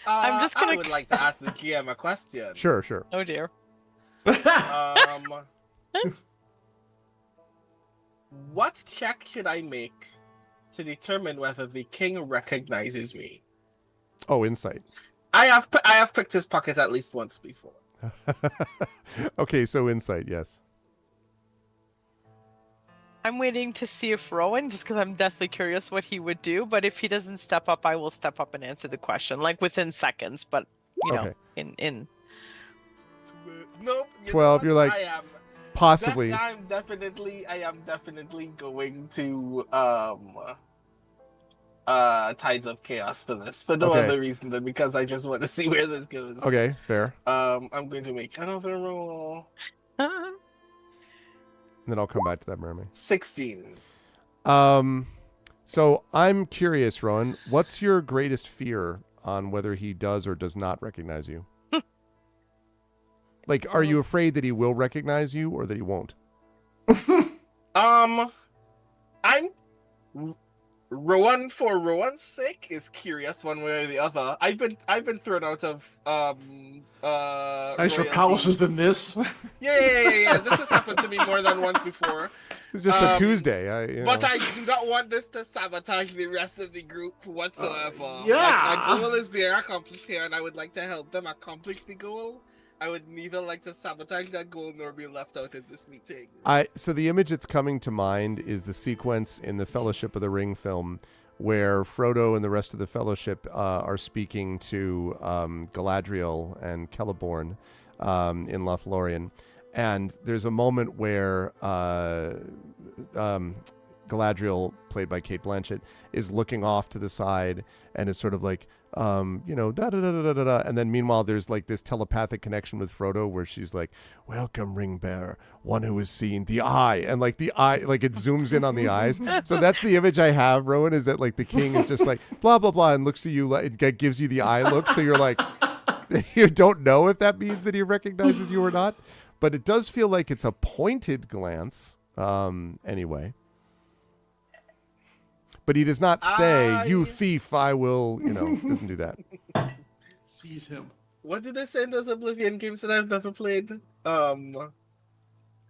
I'm just gonna. I would like to ask the GM a question. Sure. Oh dear. What check should I make to determine whether the king recognizes me? Oh, insight. I have picked his pocket at least once before. Okay, so insight, yes. I'm waiting to see if Rowan, just because I'm deathly curious what he would do. But if he doesn't step up, I will step up and answer the question, like within seconds. But Okay. in Nope. 12, you're like, I am possibly. I am definitely going to Tides of Chaos for this, for no Okay. other reason than because I just want to see where this goes. Okay, fair. I'm going to make another roll. And then I'll come back to that, mermaid. 16. So I'm curious, Rowan, what's your greatest fear on whether he does or does not recognize you? Like, are you afraid that he will recognize you or that he won't? I'm Rowan, for Rowan's sake, is curious one way or the other. I've been thrown out of Nicer royalties. palaces than this. Yeah. This has happened to me more than once before. It's just a Tuesday. But I do not want this to sabotage the rest of the group whatsoever. yeah. Like, our goal is being accomplished here, and I would like to help them accomplish the goal. I would neither like to sabotage that goal nor be left out in this meeting. So the image that's coming to mind is the sequence in the Fellowship of the Ring film where Frodo and the rest of the Fellowship are speaking to Galadriel and Celeborn in Lothlorien. And there's a moment where Galadriel, played by Cate Blanchett, is looking off to the side and is sort of like, da-da-da-da-da-da. And then meanwhile, there's like this telepathic connection with Frodo where she's like, "Welcome, ring bearer, one who has seen the eye." And like the eye, like it zooms in on the eyes. So that's the image I have, Rowan, is that like the king is just like, blah, blah, blah, and looks at you, like it gives you the eye look. So you're like, you don't know if that means that he recognizes you or not. But it does feel like it's a pointed glance. Anyway. But he does not say, "You thief, I will," doesn't do that. Seize him. What do they say in those Oblivion games that I've never played?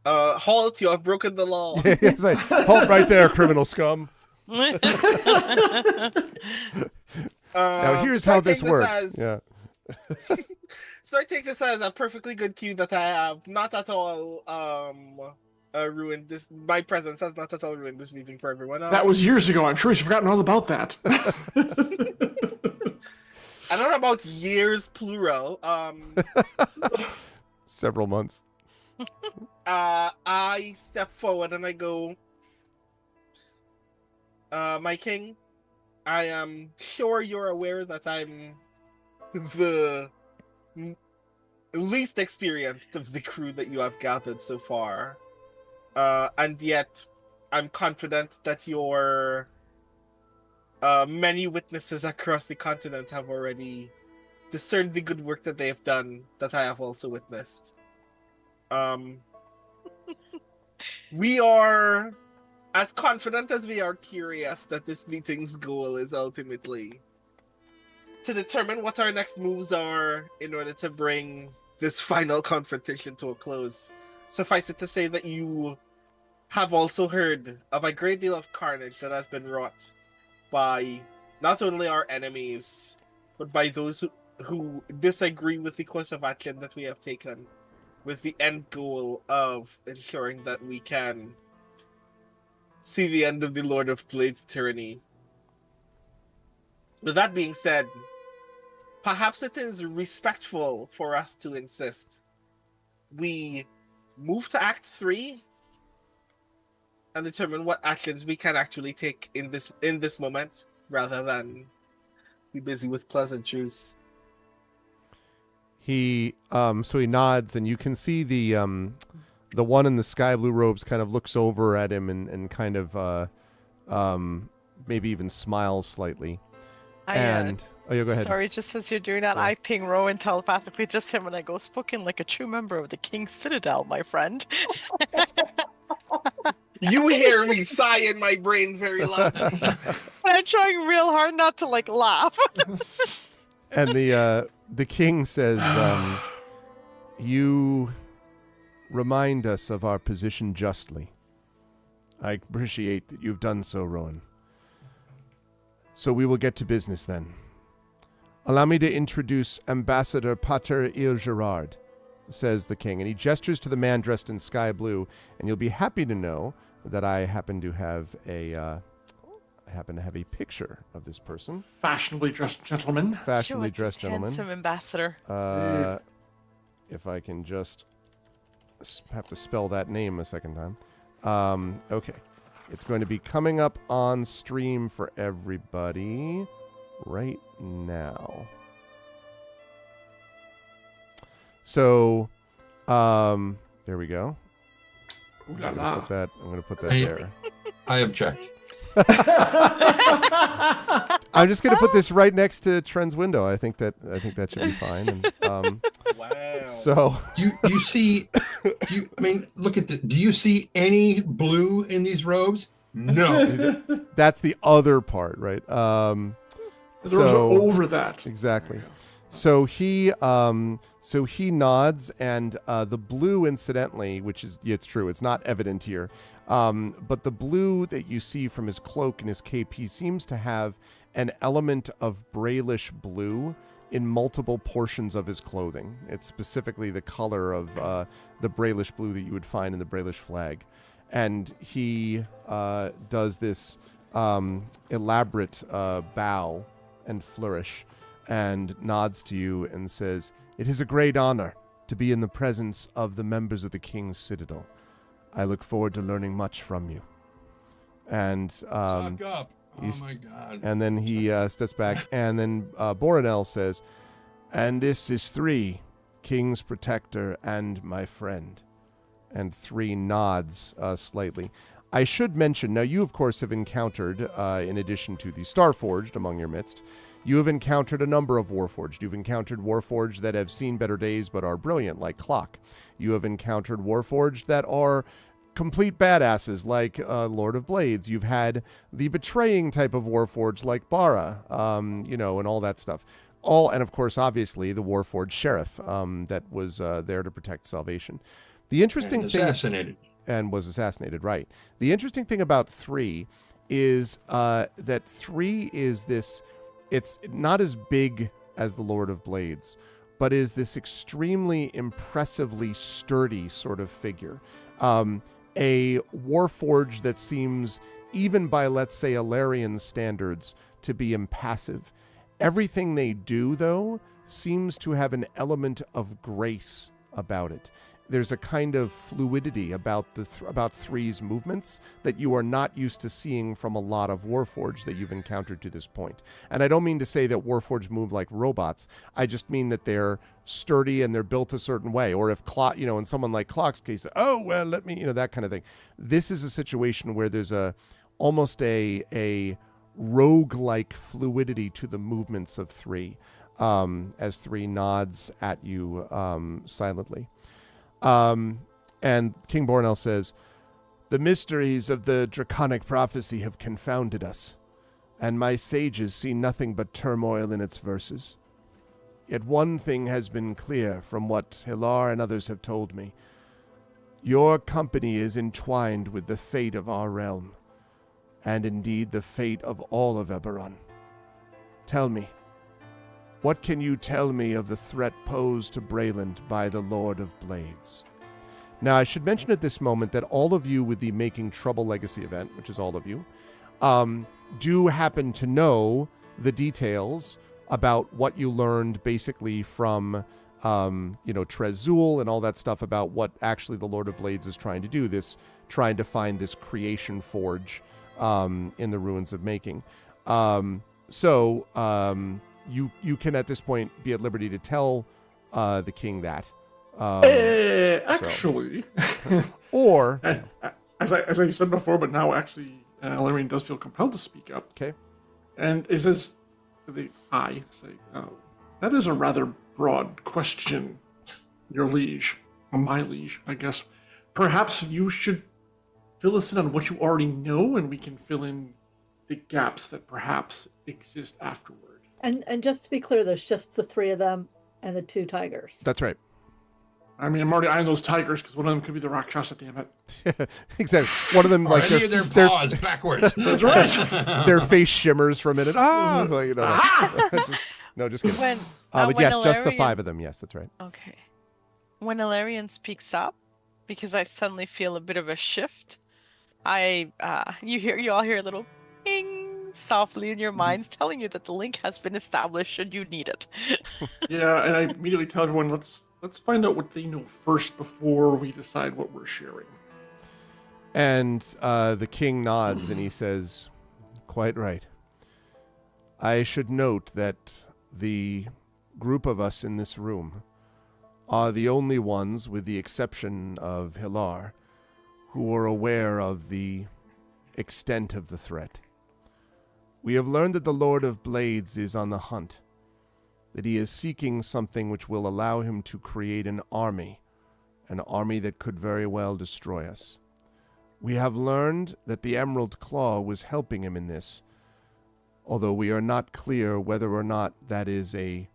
Halt, you have broken the law. It's like, halt right there, criminal scum. Now here's so how I this take works. as- Yeah. So I take this as a perfectly good cue that I have not at all ruined this. My presence has not at all ruined this meeting for everyone else. That was years ago. I'm sure he's forgotten all about that. I don't know about years plural. Several months. I step forward and I go, my king, I am sure you're aware that I'm the least experienced of the crew that you have gathered so far. And yet, I'm confident that your many witnesses across the continent have already discerned the good work that they have done that I have also witnessed. We are as confident as we are curious that this meeting's goal is ultimately to determine what our next moves are in order to bring this final confrontation to a close. Suffice it to say that you have also heard of a great deal of carnage that has been wrought by not only our enemies, but by those who disagree with the course of action that we have taken, with the end goal of ensuring that we can see the end of the Lord of Blades tyranny. With that being said, perhaps it is respectful for us to insist we move to Act 3 and determine what actions we can actually take in this moment, rather than be busy with pleasantries. He so he nods, and you can see the one in the sky blue robes kind of looks over at him and kind of maybe even smiles slightly. Oh yeah, go ahead. Sorry, just as you're doing that, I ping Rowan telepathically, just him, and I go, spoken like a true member of the King's Citadel, my friend. You hear me sigh in my brain very loudly. I'm trying real hard not to laugh. And the king says, you remind us of our position justly. I appreciate that you've done so, Rowan. So we will get to business then. Allow me to introduce Ambassador Pater Il-Gerard, says the king, and he gestures to the man dressed in sky blue, and you'll be happy to know that I happen to have a picture of this person. Fashionably dressed gentleman. Fashionably dressed gentleman. Handsome ambassador. If I can just have to spell that name a second time. Okay. It's going to be coming up on stream for everybody right now. So, there we go. Ooh la la. I'm going to put that there. I object. I'm just going to put this right next to Trent's window. I think that should be fine. And, wow. So you see, look at do you see any blue in these robes? No. That's the other part, right? The robes are over that. Exactly. So he nods, and the blue, incidentally, which is, it's true, it's not evident here, but the blue that you see from his cloak and his cape, he seems to have an element of Brailish blue in multiple portions of his clothing. It's specifically the color of the Brailish blue that you would find in the Brailish flag. And he does this elaborate bow and flourish and nods to you and says, "It is a great honor to be in the presence of the members of the King's Citadel. I look forward to learning much from you." And Suck up. Oh my God. And then he steps back, and then Boronel says, "And this is 3, King's Protector and my friend." And 3 nods slightly. I should mention, now you of course have encountered, in addition to the Starforged among your midst, you have encountered a number of Warforged. You've encountered Warforged that have seen better days but are brilliant, like Clock. You have encountered Warforged that are complete badasses, like Lord of Blades. You've had the betraying type of Warforged, like Bara, and all that stuff. And of course, obviously, the Warforged Sheriff that was there to protect Salvation. The interesting thing... Assassinated. And was assassinated, right. The interesting thing about 3 is that 3 is this... It's not as big as the Lord of Blades, but is this extremely impressively sturdy sort of figure. A warforged that seems, even by, let's say, Alarian standards, to be impassive. Everything they do, though, seems to have an element of grace about it. There's a kind of fluidity about about Three's movements that you are not used to seeing from a lot of Warforged that you've encountered to this point. And I don't mean to say that Warforged move like robots. I just mean that they're sturdy and they're built a certain way. Or if in someone like Clock's case, oh well, let me, that kind of thing. This is a situation where there's almost a rogue-like fluidity to the movements of Three, as Three nods at you silently. And King Bornell says, "The mysteries of the draconic prophecy have confounded us, and my sages see nothing but turmoil in its verses. Yet one thing has been clear from what Hilar and others have told me. Your company is entwined with the fate of our realm, and indeed the fate of all of Eberron. Tell me, what can you tell me of the threat posed to Brayland by the Lord of Blades?" Now, I should mention at this moment that all of you with the Making Trouble Legacy event, which is all of you, do happen to know the details about what you learned basically from, Trezul and all that stuff about what actually the Lord of Blades is trying to do, trying to find this creation forge in the ruins of Making. You can at this point be at liberty to tell the king that. Actually, or as I said before, but now actually, Lorraine does feel compelled to speak up. Okay. And it says, that is a rather broad question, your liege, or my liege, I guess. Perhaps you should fill us in on what you already know, and we can fill in the gaps that perhaps exist afterward. And just to be clear, there's just the three of them and the two tigers. That's right. I mean, I'm already eyeing those tigers because one of them could be the Rakshasa, damn it. Exactly. One of them, like, any of their paws backwards. That's right. Their face shimmers for a minute. No, just kidding. But yes, just the five of them. Yes, that's right. Okay. When Ilarion speaks up, because I suddenly feel a bit of a shift, you all hear a little ping softly in your minds telling you that the link has been established should you need it. Yeah, and I immediately tell everyone, let's find out what they know first before we decide what we're sharing. And the king nods and he says, "Quite right. I should note that the group of us in this room are the only ones, with the exception of Hilar, who are aware of the extent of the threat. We have learned that the Lord of Blades is on the hunt, that he is seeking something which will allow him to create an army that could very well destroy us. We have learned that the Emerald Claw was helping him in this, although we are not clear whether or not that is a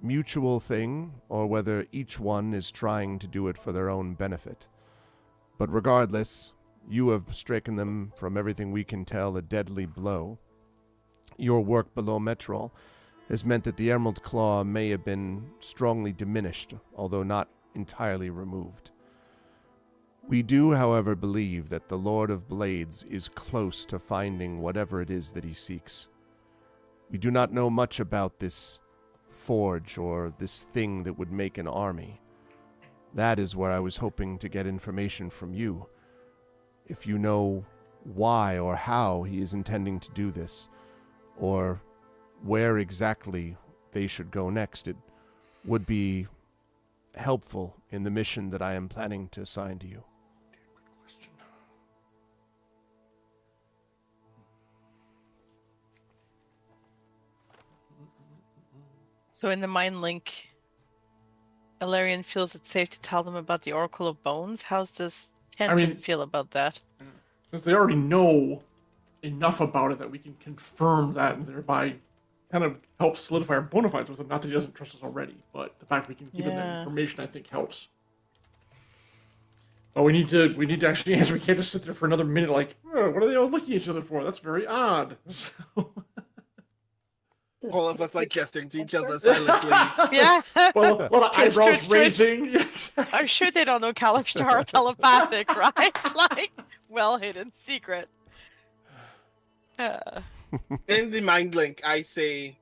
mutual thing or whether each one is trying to do it for their own benefit. But regardless, you have stricken them, from everything we can tell, a deadly blow. Your work below Metrol has meant that the Emerald Claw may have been strongly diminished, although not entirely removed. We do, however, believe that the Lord of Blades is close to finding whatever it is that he seeks. We do not know much about this forge or this thing that would make an army. That is where I was hoping to get information from you. If you know why or how he is intending to do this, or where exactly they should go next, it would be helpful in the mission that I am planning to assign to you." So in the mind link, Ilarion feels it safe to tell them about the Oracle of Bones. How's does Kenton feel about that? Because they already know enough about it that we can confirm that and thereby kind of help solidify our bona fides with him. Not that he doesn't trust us already, but the fact we can give him that information, I think, helps. But we need to actually answer. We can't just sit there for another minute like, oh, what are they all looking at each other for? That's very odd. this All of case us like is gesturing to each other answered. silently. Yeah. Well, a lot of Twitch, eyebrows twitch, twitch. raising. I'm sure they don't know Kalishtar are telepathic, right? Like, well hidden secret. In the mind link, I say,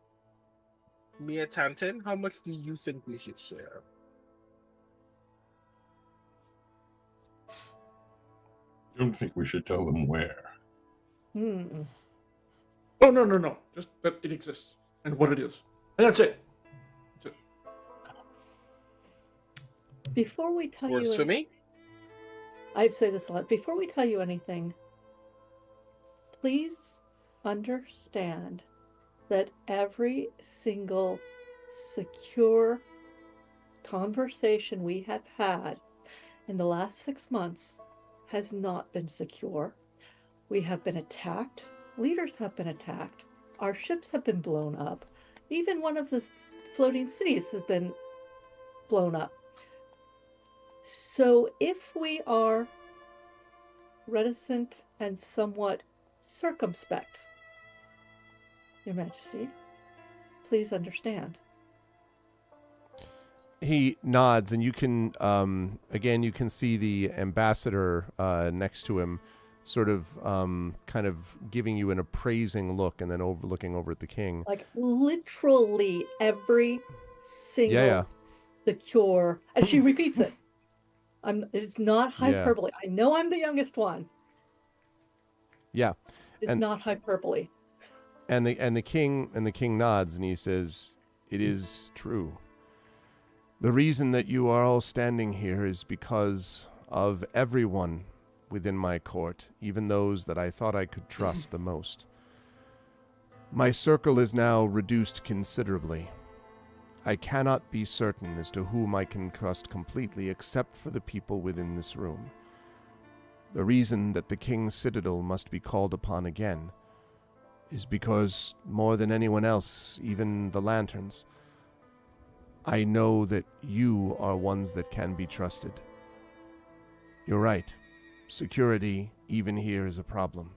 Mia Tanton, how much do you think we should share? I don't think we should tell them where. Oh, no. Just that it exists and what it is. And that's it. Before we tell Works you, for me? I'd say this a lot. Before we tell you anything, please understand that every single secure conversation we have had in the last 6 months has not been secure. We have been attacked. Leaders have been attacked. Our ships have been blown up. Even one of the floating cities has been blown up. So if we are reticent and somewhat circumspect, Your Majesty, please understand. He nods, and you can, again, you can see the ambassador next to him sort of kind of giving you an appraising look and then looking over at the king. Like literally every single secure, and she repeats it. It's not hyperbole. I know I'm the youngest one. Yeah. It's not hyperbole. And the king nods and he says, "It is true. The reason that you are all standing here is because of everyone within my court, even those that I thought I could trust the most. My circle is now reduced considerably. I cannot be certain as to whom I can trust completely except for the people within this room. The reason that the King's Citadel must be called upon again is because, more than anyone else, even the lanterns, I know that you are ones that can be trusted. You're right. Security, even here, is a problem.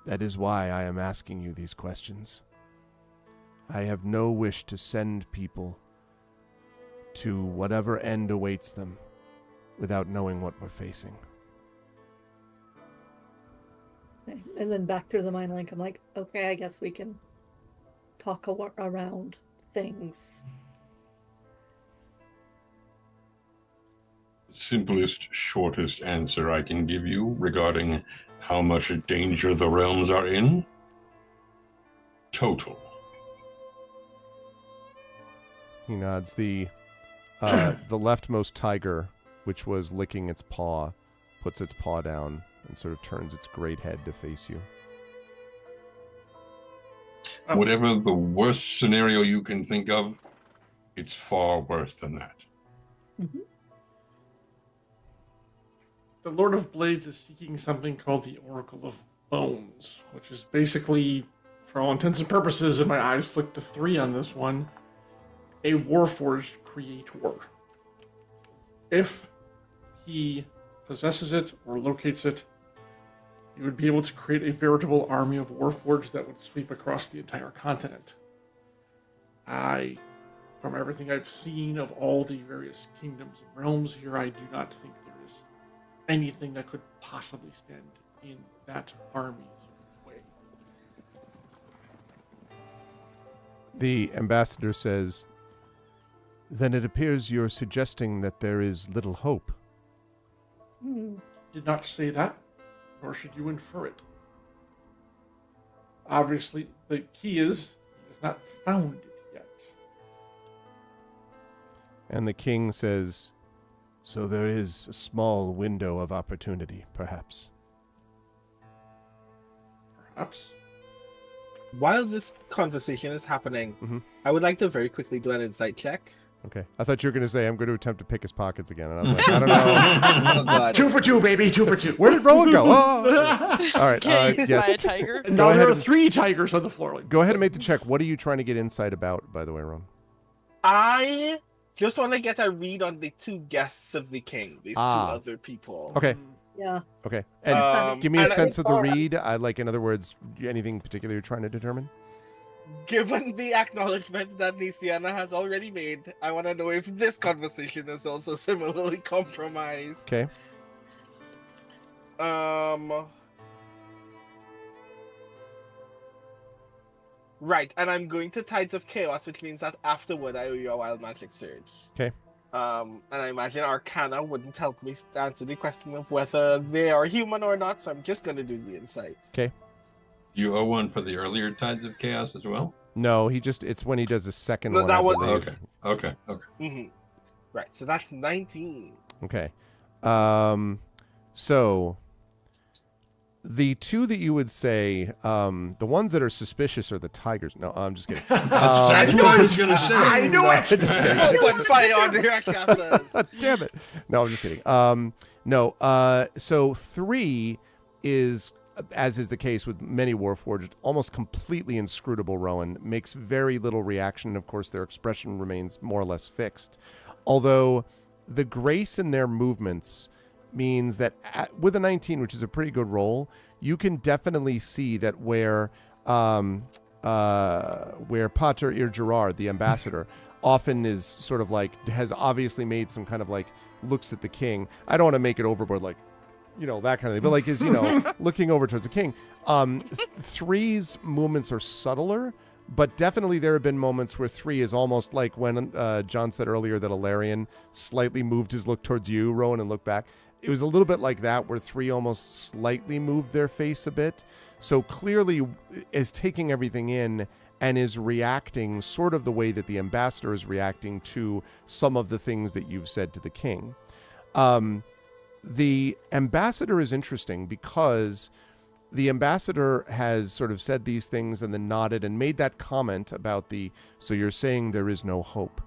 That is why I am asking you these questions. I have no wish to send people to whatever end awaits them without knowing what we're facing." Okay. And then back through the mind link, I'm like, okay, I guess we can talk around things. Simplest, shortest answer I can give you regarding how much danger the realms are in? Total. He nods. The leftmost tiger, which was licking its paw, puts its paw down and sort of turns its great head to face you. Whatever the worst scenario you can think of, it's far worse than that. Mm-hmm. The Lord of Blades is seeking something called the Oracle of Bones, which is basically, for all intents and purposes, and my eyes flicked to 3 on this one, a Warforged creator. If he possesses it or locates it, he would be able to create a veritable army of Warforged that would sweep across the entire continent. From everything I've seen of all the various kingdoms and realms here, I do not think there is anything that could possibly stand in that army's way. The ambassador says, "Then it appears you're suggesting that there is little hope." Did not say that, nor should you infer it. Obviously, the key is he has not found it yet. And the king says, "So there is a small window of opportunity, perhaps." Perhaps. While this conversation is happening, I would like to very quickly do an insight check. Okay. I thought you were going to say, "I'm going to attempt to pick his pockets again." And I was like, I don't know. Oh, God. 2 for 2, baby, 2 for 2. Where did Rowan go? Oh! All right. Getting Yes. by a tiger. And Go now ahead there are and- 3 tigers on the floor. Like, Go ahead and make the check. What are you trying to get insight about, by the way, Rowan? I just want to get a read on the 2 guests of the king, these 2 other people. Okay. Yeah. Okay. And give me a and sense of the read. In other words, anything particular you're trying to determine? Given the acknowledgement that Nisiana has already made, I want to know if this conversation is also similarly compromised. Okay. Right, and I'm going to Tides of Chaos, which means that afterward I owe you a Wild Magic Surge. Okay. And I imagine Arcana wouldn't help me answer the question of whether they are human or not, so I'm just going to do the insight. Okay. You owe one for the earlier Tides of Chaos as well? No, it's when he does the second No, one. that I was- believe. Okay. Mm-hmm. Right, so that's 19. Okay. So the two that you would say, the ones that are suspicious are the tigers. No, I'm just kidding. That's what I was going to say. I knew it. Just kidding. Open fire on the Rakshasas! Damn it. No, I'm just kidding. So 3 is, as is the case with many Warforged, almost completely inscrutable, Rowan. Makes very little reaction. Of course, their expression remains more or less fixed. Although the grace in their movements means that with a 19, which is a pretty good roll, you can definitely see that where Pater Ir Gerard, the ambassador, often is sort of like, has obviously made some kind of like, looks at the king. I don't want to make it overboard, like, that kind of thing, but like is, looking over towards the king. 3's movements are subtler, but definitely there have been moments where 3 is almost like when John said earlier that Alarion slightly moved his look towards you, Rowan, and looked back. It was a little bit like that, where 3 almost slightly moved their face a bit. So clearly is taking everything in and is reacting sort of the way that the ambassador is reacting to some of the things that you've said to the king. The ambassador is interesting because the ambassador has sort of said these things and then nodded and made that comment about so you're saying there is no hope.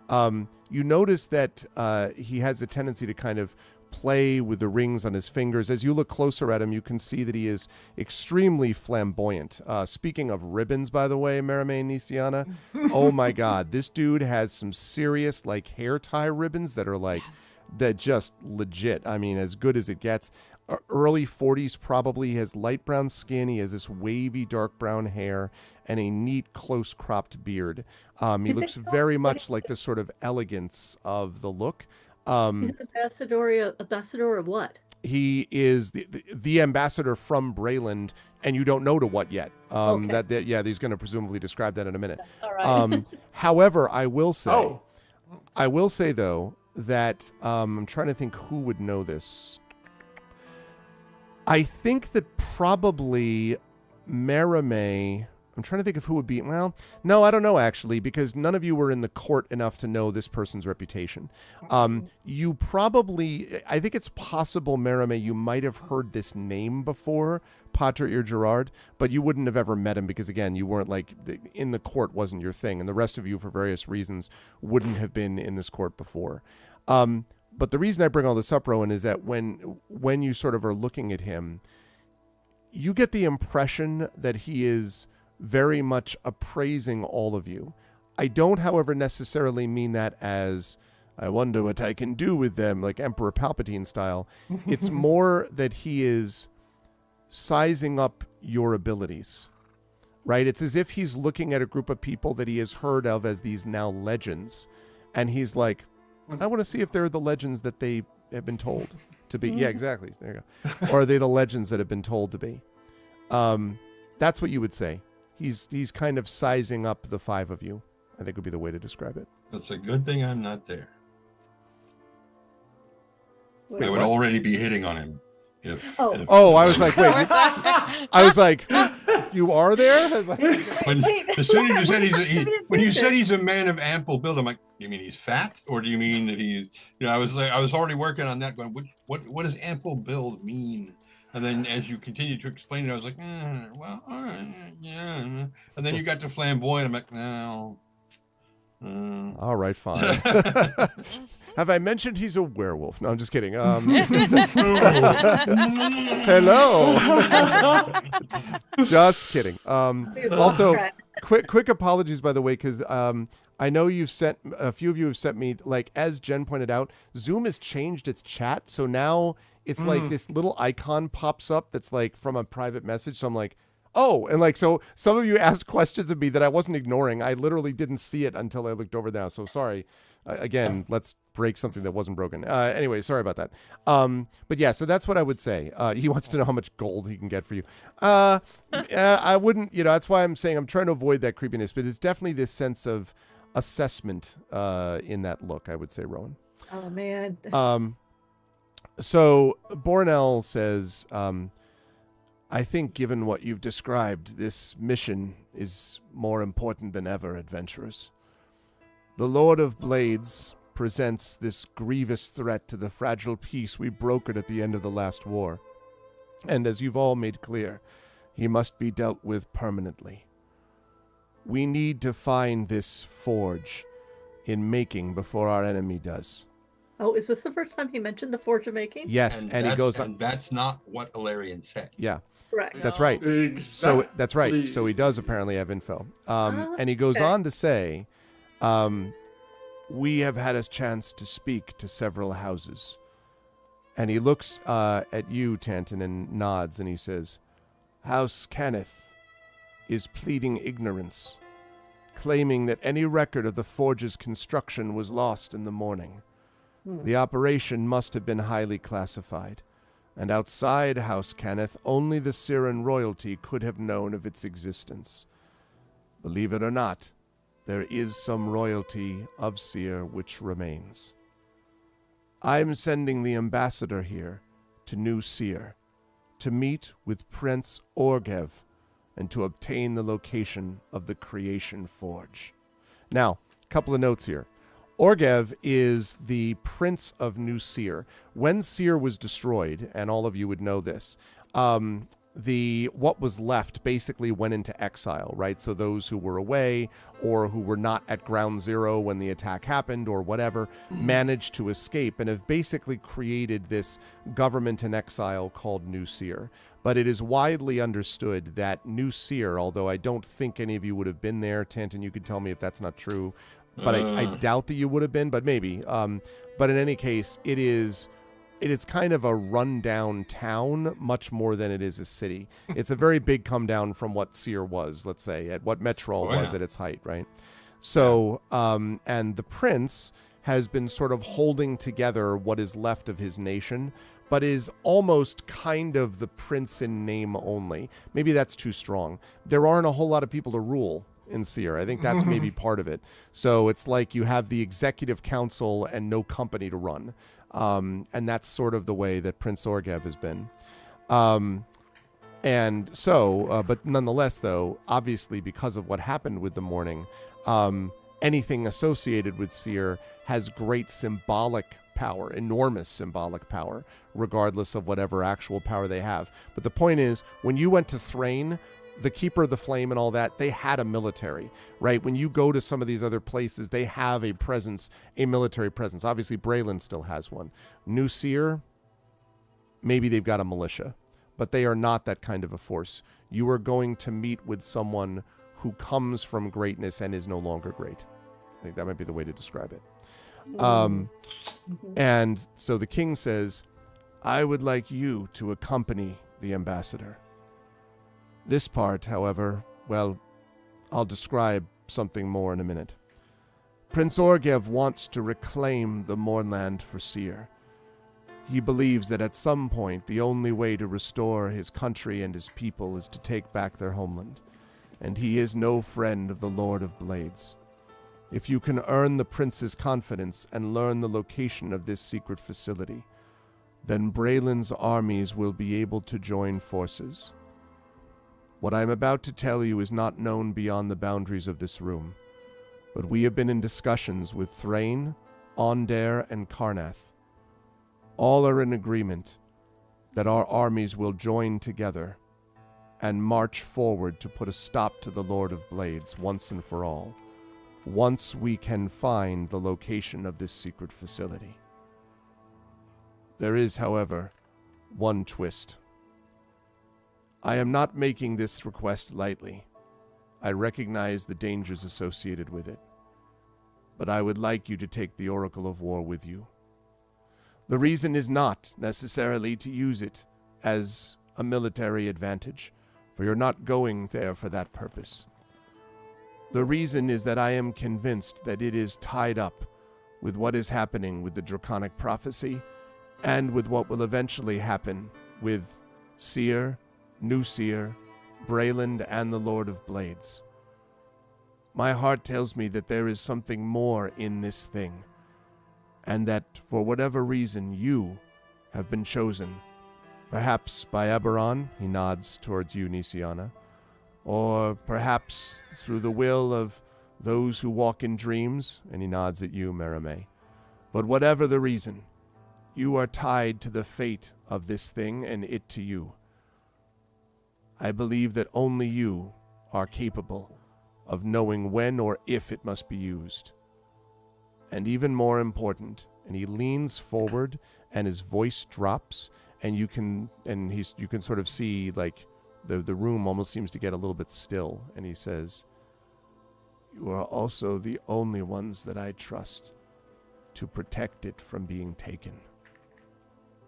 You notice that he has a tendency to kind of play with the rings on his fingers. As you look closer at him, you can see that he is extremely flamboyant. Speaking of ribbons, by the way, Merime and Nisiana, oh my God, this dude has some serious like hair tie ribbons that are like, that just legit. I mean, as good as it gets. Early 40s probably. He has light brown skin. He has this wavy dark brown hair and a neat close cropped beard. He looks very much like the sort of elegance of the look. He's an ambassador of what? He is the ambassador from Brayland, and you don't know to what yet. Okay. He's going to presumably describe that in a minute. All right. However, I will say though that I'm trying to think who would know this. I think that probably Merime. I'm trying to think of who would be. Well, no, I don't know actually, because none of you were in the court enough to know this person's reputation. You probably, I think it's possible, Merime, you might have heard this name before, Pater Ir Gerard, but you wouldn't have ever met him because, again, you weren't like, in the court wasn't your thing, and the rest of you, for various reasons, wouldn't have been in this court before. But the reason I bring all this up, Rowan, is that when you sort of are looking at him, you get the impression that he is very much appraising all of you. I don't, however, necessarily mean that as, I wonder what I can do with them, like Emperor Palpatine style. It's more that he is sizing up your abilities, right? It's as if he's looking at a group of people that he has heard of as these now legends, and he's like, I want to see if they're the legends that they have been told to be. Yeah, exactly. There you go. Or are they the legends that have been told to be? That's what you would say. He's kind of sizing up the 5 of you, I think would be the way to describe it. It's a good thing I'm not there. Wait, I would what? already be hitting on him. If I was like, wait. I was like, you are there? I was like, as soon as you said when you said he's a man of ample build, I'm like, you mean he's fat, or do you mean that he's? I was already working on that. Going, what does ample build mean? And then as you continued to explain it, I was like, well, all right, yeah. And then you got to flamboyant. I'm like, no. all right, fine. Have I mentioned he's a werewolf? No, I'm just kidding. Hello. Just kidding. Also, quick apologies, by the way, because I know a few of you have sent me, like, as Jen pointed out, Zoom has changed its chat. So now it's like this little icon pops up that's like from a private message. So I'm like, oh, and like, so some of you asked questions of me that I wasn't ignoring. I literally didn't see it until I looked over now. So sorry. Again, let's break something that wasn't broken. Anyway, sorry about that. But yeah, so that's what I would say. He wants to know how much gold he can get for you. I wouldn't, that's why I'm saying I'm trying to avoid that creepiness, but it's definitely this sense of assessment in that look, I would say, Rowan. Oh, man. So Bornell says, I think given what you've described, this mission is more important than ever, adventurers. The Lord of Blades presents this grievous threat to the fragile peace we brokered at the end of the last war. And as you've all made clear, he must be dealt with permanently. We need to find this forge in making before our enemy does. Oh, is this the first time he mentioned the Forge of Making? Yes, and he goes on. And that's not what Ilarion said. Yeah. Correct. That's right. So that's right. Exactly. So he does apparently have info. And he goes okay. on to say, we have had a chance to speak to several houses. And he looks at you, Tanton, and nods, and he says, House Kenneth is pleading ignorance, claiming that any record of the forge's construction was lost in the morning. The operation must have been highly classified, and outside House Kenneth, only the Siren royalty could have known of its existence. Believe it or not, there is some royalty of Seer which remains. I'm sending the ambassador here to New Seer to meet with Prince Orgev and to obtain the location of the Creation Forge. Now, a couple of notes here. Orgev is the Prince of New Seer. When Seer was destroyed, and all of you would know this, what was left basically went into exile, right? So those who were away or who were not at ground zero when the attack happened or whatever managed to escape and have basically created this government in exile called New Seer. But it is widely understood that New Seer, although I don't think any of you would have been there, Tanton, you could tell me if that's not true, but I doubt that you would have been, but maybe. But in any case, it is kind of a rundown town much more than it is a city. It's a very big come down from what Seer was, let's say, at what Metrol was at its height, right? So, and the prince has been sort of holding together what is left of his nation, but is almost kind of the prince in name only. Maybe that's too strong. There aren't a whole lot of people to rule in Seer. I think that's maybe part of it. So it's like you have the executive council and no company to run. And that's sort of the way that Prince Orgev has been. And so, but nonetheless, though, obviously because of what happened with the morning, anything associated with Seer has great symbolic power, enormous symbolic power, regardless of whatever actual power they have. But the point is, when you went to Thrain, the Keeper of the Flame and all that, they had a military, right? When you go to some of these other places, they have a presence, a military presence. Obviously, Braylon still has one. New Seer, maybe they've got a militia, but they are not that kind of a force. You are going to meet with someone who comes from greatness and is no longer great. I think that might be the way to describe it. And so the king says, I would like you to accompany the ambassador. This part, however, well, I'll describe something more in a minute. Prince Orgev wants to reclaim the Mournland for Seer. He believes that at some point the only way to restore his country and his people is to take back their homeland, and he is no friend of the Lord of Blades. If you can earn the prince's confidence and learn the location of this secret facility, then Braylon's armies will be able to join forces. What I am about to tell you is not known beyond the boundaries of this room, but we have been in discussions with Thrain, Ondair, and Karnath. All are in agreement that our armies will join together and march forward to put a stop to the Lord of Blades once and for all, once we can find the location of this secret facility. There is, however, one twist. I am not making this request lightly. I recognize the dangers associated with it, but I would like you to take the Oracle of War with you. The reason is not necessarily to use it as a military advantage, for you're not going there for that purpose. The reason is that I am convinced that it is tied up with what is happening with the Draconic prophecy and with what will eventually happen with Seer, New Seer, Brayland, and the Lord of Blades. My heart tells me that there is something more in this thing, and that for whatever reason you have been chosen, perhaps by Eberron, he nods towards you, Nisiana, or perhaps through the will of those who walk in dreams, and he nods at you, Merime. But whatever the reason, you are tied to the fate of this thing and it to you. I believe that only you are capable of knowing when or if it must be used. And even more important, and he leans forward and his voice drops, and you can sort of see like the room almost seems to get a little bit still, and he says, "You are also the only ones that I trust to protect it from being taken.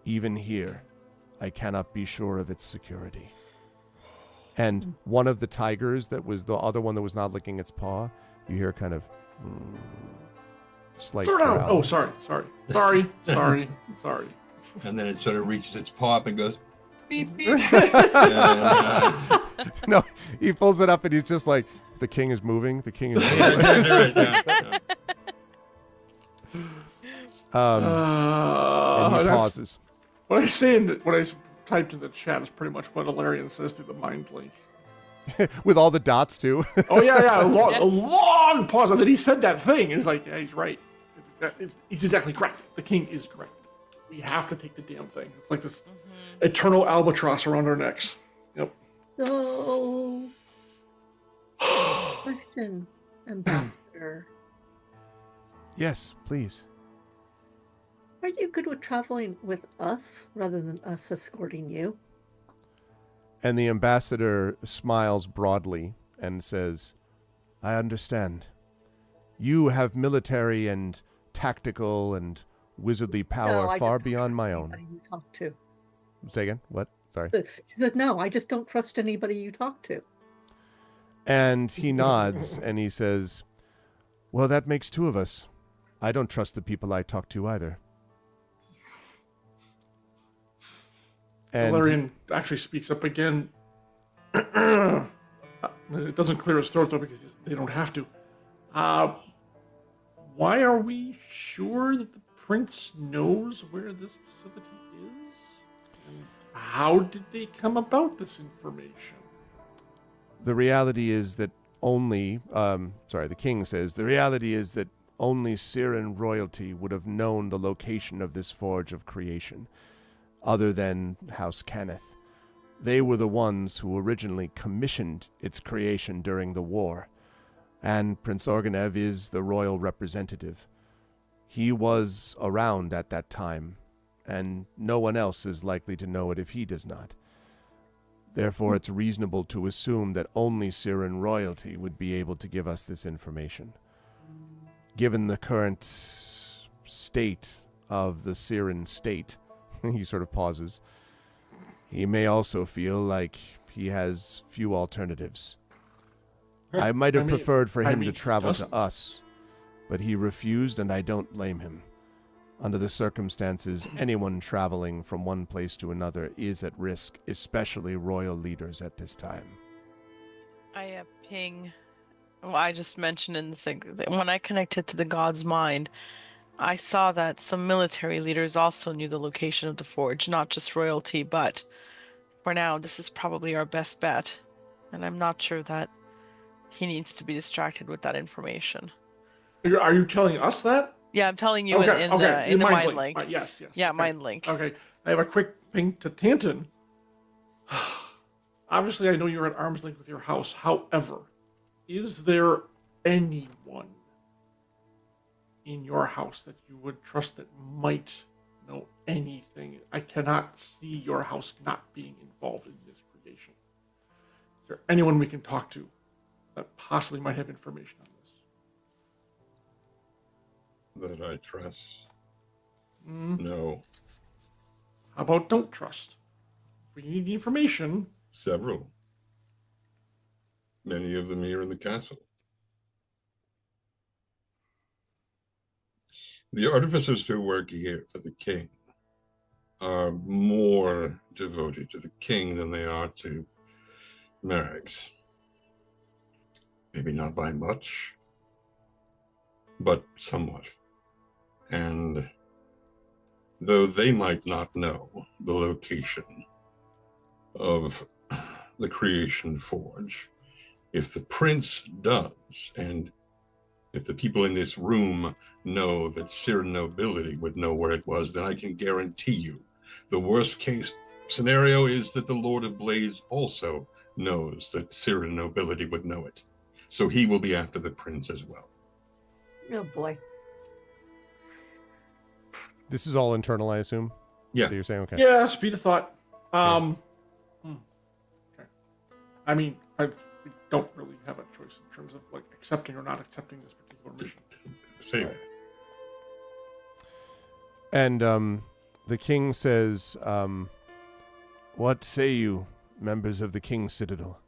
Even here, I cannot be sure of its security." And one of the tigers that was the other one that was not licking its paw, you hear kind of slight growl. Oh, sorry. And then it sort of reaches its paw up and goes, beep, beep. No, he pulls it up and he's just like, the king is moving. The king is moving. And he pauses. What I typed in the chat is pretty much what Ilarion says through the mind link. With all the dots, too. Oh, yeah. A long pause. And then he said that thing. And he's like, yeah, he's right. He's exactly correct. The king is correct. We have to take the damn thing. It's like this eternal albatross around our necks. Yep. So, question, Ambassador. Yes, please. Are you good with traveling with us rather than us escorting you? And the ambassador smiles broadly and says, I understand. You have military and tactical and wizardly power far beyond my own. You talk to. Say again? What? Sorry. She said, no, I just don't trust anybody you talk to. And he nods and he says, well, that makes two of us. I don't trust the people I talk to either. And Valerian actually speaks up again. It doesn't clear his throat, though, because they don't have to. Why are we sure that the prince knows where this facility is? And how did they come about this information? The reality is that the king says, the reality is that only Siren royalty would have known the location of this forge of creation, other than House Cannith. They were the ones who originally commissioned its creation during the war, and Prince Organev is the royal representative. He was around at that time, and no one else is likely to know it if he does not. Therefore, it's reasonable to assume that only Siren royalty would be able to give us this information. Given the current state of the Siren state, he sort of pauses. He may also feel like he has few alternatives. I might have preferred for him to travel to us, but he refused, and I don't blame him. Under the circumstances, anyone traveling from one place to another is at risk, especially royal leaders at this time. I ping. Well, I just mentioned in the thing that when I connected to the god's mind, I saw that some military leaders also knew the location of the forge, not just royalty, but for now, this is probably our best bet. And I'm not sure that he needs to be distracted with that information. Are you telling us that? Yeah, I'm telling you in the mind link. Yes. Yeah, okay. mind link. Okay, I have a quick ping to Tanton. Obviously, I know you're at arm's length with your house. However, is there anyone in your house that you would trust that might know anything? I cannot see your house not being involved in this creation. Is there anyone we can talk to that possibly might have information on this? That I trust. No. How about don't trust? If we need the information. Several. Many of them here in the castle. The artificers who work here for the king are more devoted to the king than they are to Merrick's. Maybe not by much, but somewhat. And though they might not know the location of the Creation Forge, if the prince does, and if the people in this room know that Siren nobility would know where it was, then I can guarantee you the worst case scenario is that the Lord of Blades also knows that Siren nobility would know it. So he will be after the prince as well. Oh boy. This is all internal, I assume? Yeah. So you're saying, okay. Yeah, speed of thought. Okay. I mean, we don't really have a choice in terms of like accepting or not accepting this particular mission. Same. And the king says, what say you, members of the King's Citadel?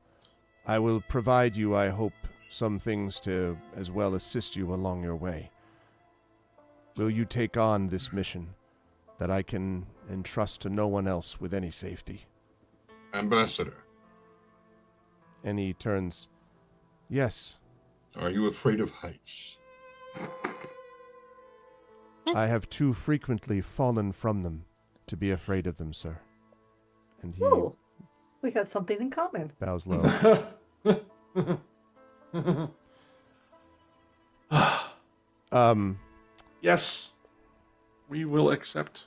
I will provide you, I hope, some things to as well assist you along your way. Will you take on this mission that I can entrust to no one else with any safety? Ambassador. And he turns, yes. Are you afraid of heights? I have too frequently fallen from them to be afraid of them, sir. And he Ooh, we have something in common. bows low. Yes, we will accept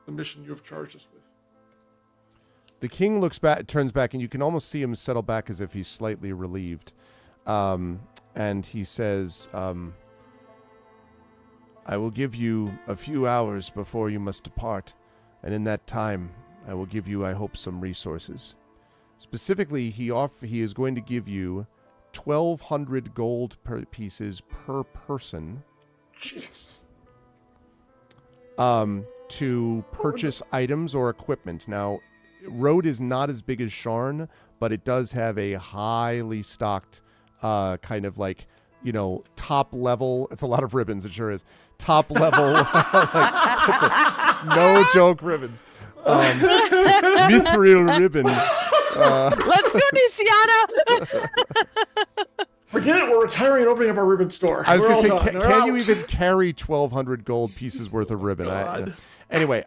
the mission you have charged us with. The king looks back, turns back, and you can almost see him settle back as if he's slightly relieved. And he says, I will give you a few hours before you must depart, and in that time, I will give you, I hope, some resources. Specifically, he is going to give you 1,200 gold pieces per person to purchase items or equipment. Now, Road is not as big as Sharn, but it does have a highly stocked kind of like, top level. It's a lot of ribbons, it sure is. Top level, no joke ribbons. Mithril ribbon. Let's go, Nisiana! Forget it, we're retiring and opening up our ribbon store. I was going to say, We're can you out. even carry 1,200 gold pieces worth of ribbon? Anyway,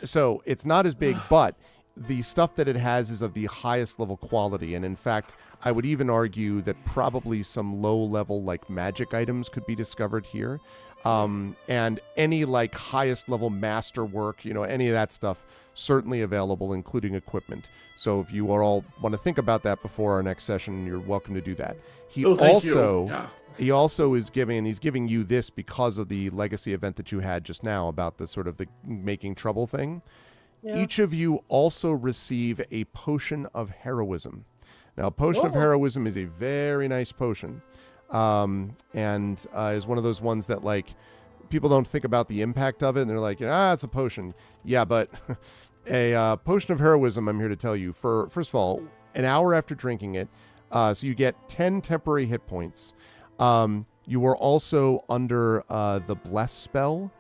so it's not as big, but the stuff that it has is of the highest level quality. And in fact, I would even argue that probably some low level like magic items could be discovered here. And any like highest level masterwork, any of that stuff, certainly available, including equipment. So if you all want to think about that before our next session, you're welcome to do that. He also is giving you this because of the legacy event that you had just now about the sort of the making trouble thing. Yeah. Each of you also receive a potion of heroism. Now, potion of heroism is a very nice potion, and is one of those ones that like people don't think about the impact of it, and they're like, it's a potion. Yeah, but a potion of heroism, I'm here to tell you, for first of all, an hour after drinking it, so you get 10 temporary hit points. You are also under the bless spell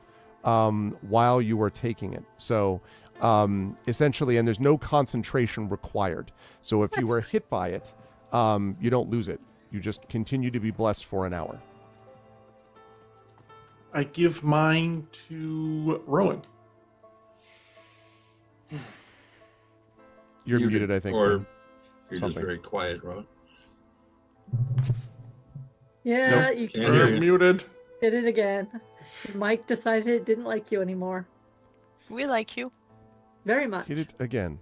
while you are taking it. So essentially, and there's no concentration required. So if you were hit by it, you don't lose it. You just continue to be blessed for an hour. I give mine to Rowan. You're muted, I think. Or you're just very quiet, Rowan. Yeah, nope. You're muted. Did it again. Mike decided it didn't like you anymore. We like you. Very much. Hit it again.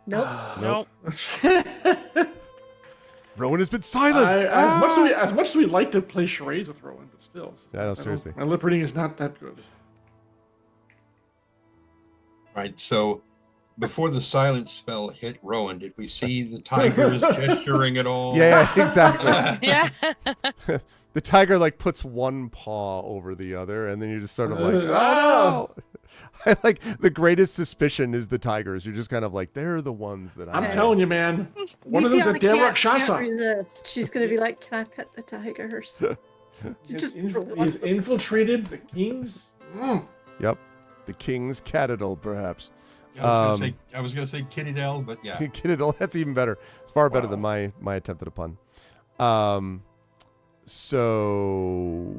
Nope. Rowan has been silenced. As much as we like to play charades with Rowan, but still. No, seriously. My lip reading is not that good. Right, so before the silence spell hit Rowan, did we see the tigers gesturing at all? Yeah, exactly. Yeah. The tiger like puts one paw over the other, and then you're just sort of like, oh no! I like the greatest suspicion is the tigers. You're just kind of like, they're the ones that I'm telling you, man. One of them's a damn can't Rakshasa. resist. She's gonna be like, "Can I pet the tigers?" He's infiltrated the kings. Yep. The king's catadal, perhaps. I was gonna say Kittydale, but yeah. Kittadal, that's even better. It's far better than my attempt at a pun. So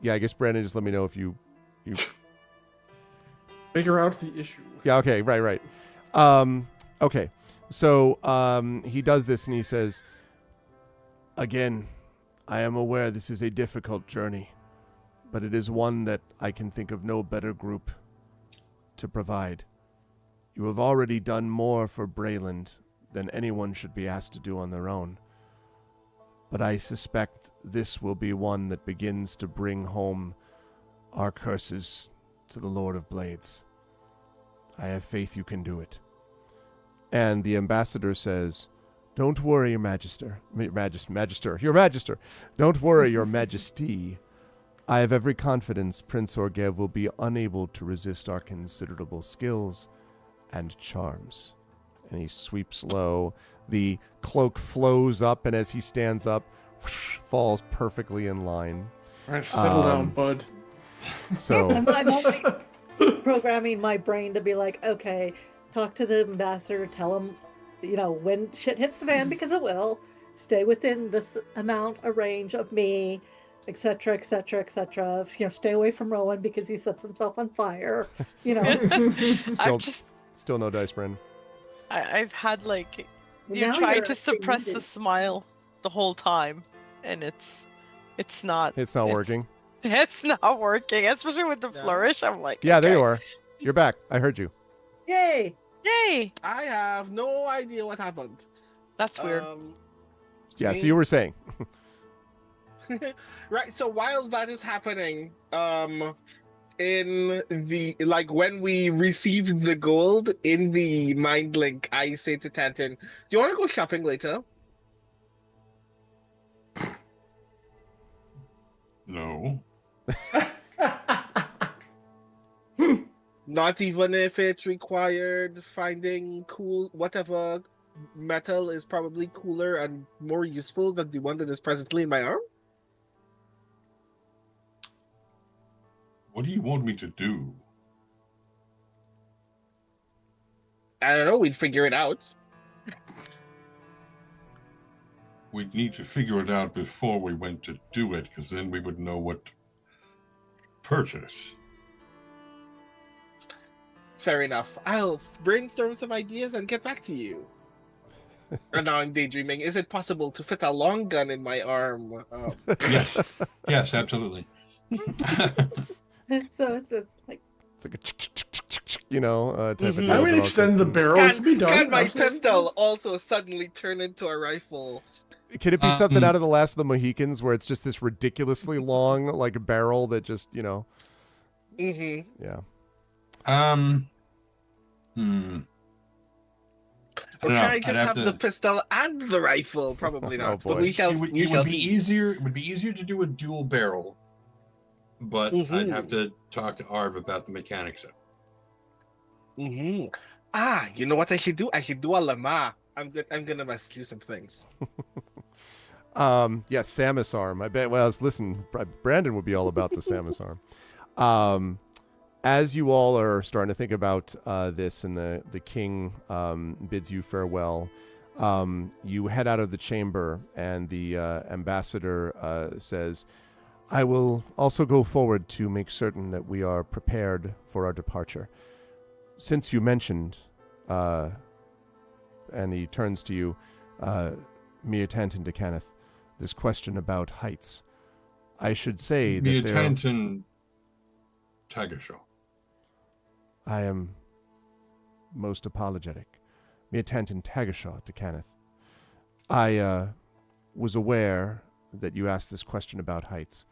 yeah, I guess Brandon, just let me know if you figure out the issue. Yeah, okay, right. Okay. So he does this and he says, "Again, I am aware this is a difficult journey, but it is one that I can think of no better group to provide. You have already done more for Brayland than anyone should be asked to do on their own. But I suspect this will be one that begins to bring home our curses to the Lord of Blades. I have faith you can do it." And the ambassador says, "Don't worry, Your Magister. Your Magister. Don't worry, Your Majesty. I have every confidence Prince Orgev will be unable to resist our considerable skills and charms." And he sweeps low. The cloak flows up, and as he stands up, falls perfectly in line. All right, settle down, bud. So I'm only programming my brain to be like, okay, talk to the ambassador, tell him, when shit hits the fan, because it will, stay within this amount of range of me, etc., etc., etc. Stay away from Rowan because he sets himself on fire. Still no dice, Brandon. I've had you're Now trying you're to suppress the offended. smile the whole time, and it's not. It's not working. It's not working, especially with the flourish. I'm like, Yeah, there okay. you are. You're back. I heard you. Yay! Yay! I have no idea what happened. That's weird. Yeah, so you were saying. Right, so while that is happening, in the when we received the gold in the mind link, I say to Tantin, "Do you want to go shopping later?" No. Not even if it required finding cool whatever metal is probably cooler and more useful than the one that is presently in my arm? What do you want me to do? I don't know, we'd figure it out. We'd need to figure it out before we went to do it, because then we would know what to purchase. Fair enough. I'll brainstorm some ideas and get back to you. And now I'm daydreaming. Is it possible to fit a long gun in my arm? Yes, absolutely. So it's like a type of deal. I would extend the barrel. It could be done. Can my absolutely. pistol also suddenly turn into a rifle? Can it be something out of The Last of the Mohicans where it's just this ridiculously long, barrel that just, Mm-hmm. Yeah. Or can I just have the pistol and the rifle? Probably not. Oh, boy. But we shall. It would be easier. It would be easier to do a dual barrel, but I'd have to talk to Arv about the mechanics of it. Mm-hmm. You know what I should do? I should do a lama. I'm gonna ask you some things. Yes, Samus arm. I bet. Well, listen, Brandon would be all about the Samus arm. As you all are starting to think about this, and the king bids you farewell, you head out of the chamber, and the ambassador says, "I will also go forward to make certain that we are prepared for our departure. Since you mentioned," and he turns to you, Miatanton de Kenneth, "this question about heights. I should say that Miatanton Tagashaw. I am most apologetic. Miatanton Tagashaw de Kenneth. I was aware that you asked this question about heights,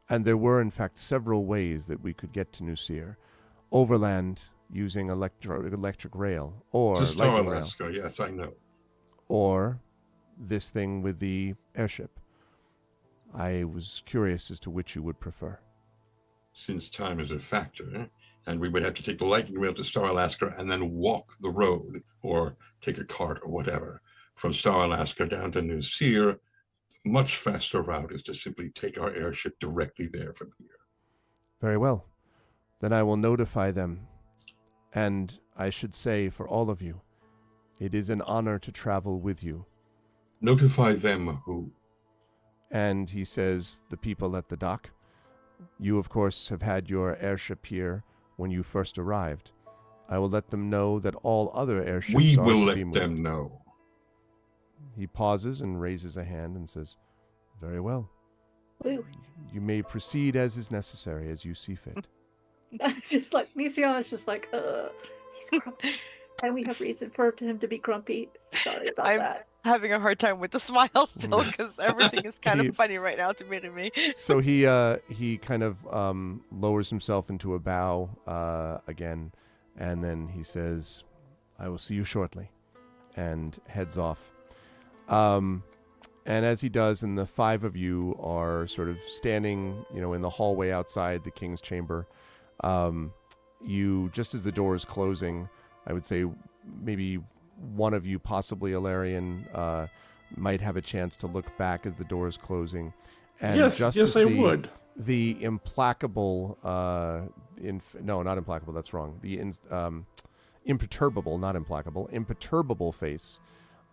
and there were in fact several ways that we could get to Nusir. Overland using electric rail, or To Star lightning rail, Alaska, yes, I know. or this thing with the airship. I was curious as to which you would prefer." Since time is a factor, and we would have to take the lightning rail to Star Alaska and then walk the road or take a cart or whatever from Star Alaska down to New Sear. Much faster route is to simply take our airship directly there from here. Very well. Then I will notify them. And I should say, for all of you, it is an honor to travel with you. Notify them who? And he says, the people at the dock. You, of course, have had your airship here when you first arrived. I will let them know that all other airships we are will to let be moved. them know. He pauses and raises a hand and says, very well. Woo. You may proceed as is necessary, as you see fit. Just like Nisiana's just like, he's grumpy. And we have reason for him to be grumpy. Sorry about that. Having a hard time with the smile still because everything is kind of funny right now to me. So he kind of lowers himself into a bow again, and then he says, I will see you shortly, and heads off. And as he does, and the five of you are sort of standing, in the hallway outside the king's chamber, you, just as the door is closing, I would say maybe one of you, possibly Ilarion, might have a chance to look back as the door is closing. And yes, just yes, to see I would. The implacable, no, not implacable, that's wrong. The imperturbable, not implacable, imperturbable face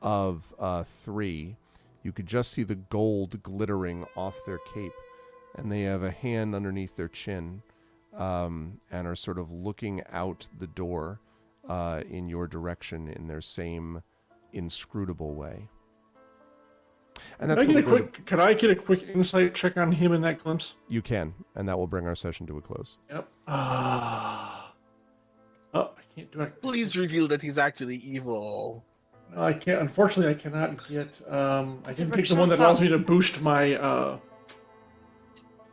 of three. You could just see the gold glittering off their cape, and they have a hand underneath their chin, and are sort of looking out the door in your direction in their same inscrutable way. And that's Could I get a quick insight check on him in that glimpse? You can, and that will bring our session to a close. Yep. I can't do it. Please reveal that he's actually evil. No, I can't. Unfortunately, I cannot get. I didn't pick the one that allows me to boost my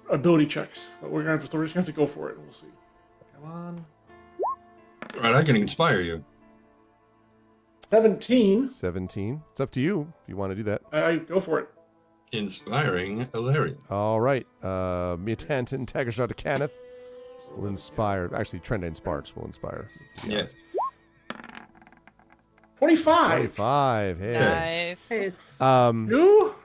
ability checks. But we're just gonna have to go for it. We'll see. Come on. All right, I can inspire you. 17. 17. It's up to you if you want to do that. I go for it. Inspiring Ilarion. All right. Mutant and Tagashot to Kenneth will inspire. Actually, Trendane Sparks will inspire. Yes. 25. 25. Hey. Nice. You?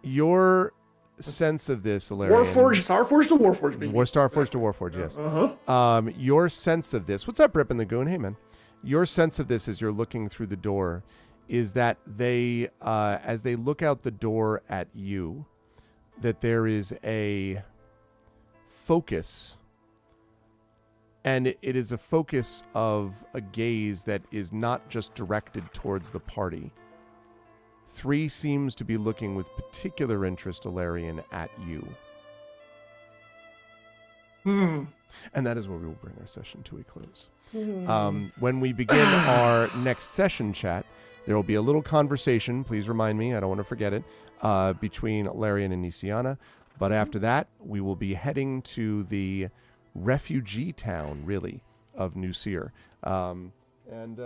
Your sense of this, Ilarion. Warforged, Starforged to Warforged, baby. Starforged to Warforged, yes. Uh-huh. Your sense of this. What's up, Rip and the Goon? Hey, man. Your sense of this as you're looking through the door is that they, as they look out the door at you, that there is a focus. And it is a focus of a gaze that is not just directed towards the party. 3 seems to be looking with particular interest, Ilarion, at you. And that is where we will bring our session to a close. When we begin our next session chat, there will be a little conversation. Please remind me, I don't want to forget it, between Ilarion and Nisiana. But after that, we will be heading to the refugee town, really, of New Sear. And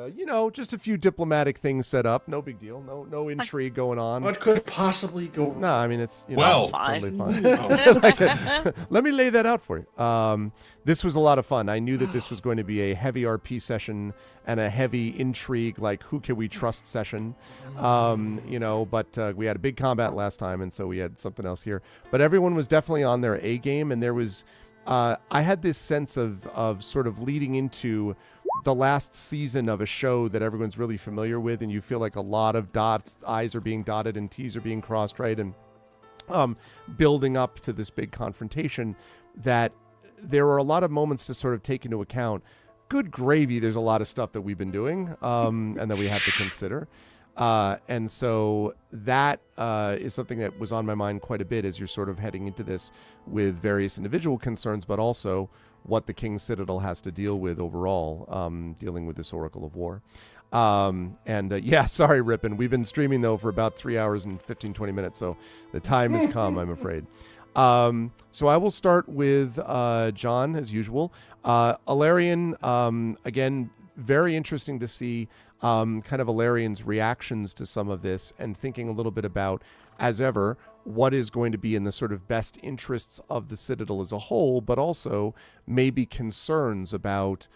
just a few diplomatic things set up. No big deal. No intrigue going on. What could possibly go wrong? No, I mean, it's, it's fine. totally fine. Let me lay that out for you. This was a lot of fun. I knew that this was going to be a heavy RP session and a heavy intrigue, like who can we trust session. But we had a big combat last time, and so we had something else here. But everyone was definitely on their A game, and there was, I had this sense of sort of leading into the last season of a show that everyone's really familiar with, and you feel like a lot of I's are being dotted and T's are being crossed, right? And building up to this big confrontation, that there are a lot of moments to sort of take into account. Good gravy, there's a lot of stuff that we've been doing and that we have to consider. And so that is something that was on my mind quite a bit as you're sort of heading into this with various individual concerns, but also what the King's Citadel has to deal with overall, dealing with this Oracle of War. Sorry, Rippin. We've been streaming, though, for about 3 hours and 15, 20 minutes, so the time has come, I'm afraid. So I will start with John, as usual. Ilarion, again, very interesting to see. kind of Alarion's reactions to some of this, and thinking a little bit about, as ever, what is going to be in the sort of best interests of the Citadel as a whole, but also maybe concerns about,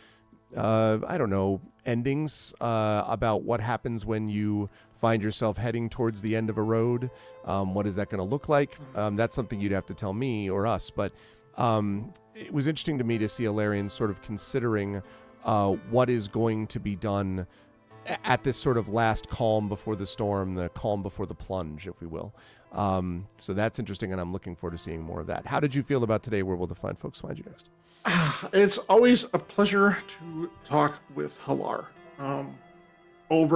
I don't know, endings, about what happens when you find yourself heading towards the end of a road. What is that going to look like? That's something you'd have to tell me or us, but it was interesting to me to see Alarion sort of considering what is going to be done at this sort of last calm before the storm, the calm before the plunge, if we will. So that's interesting, and I'm looking forward to seeing more of that. How did you feel about today? Where will the fine folks find you next? It's always a pleasure to talk with Halar. He's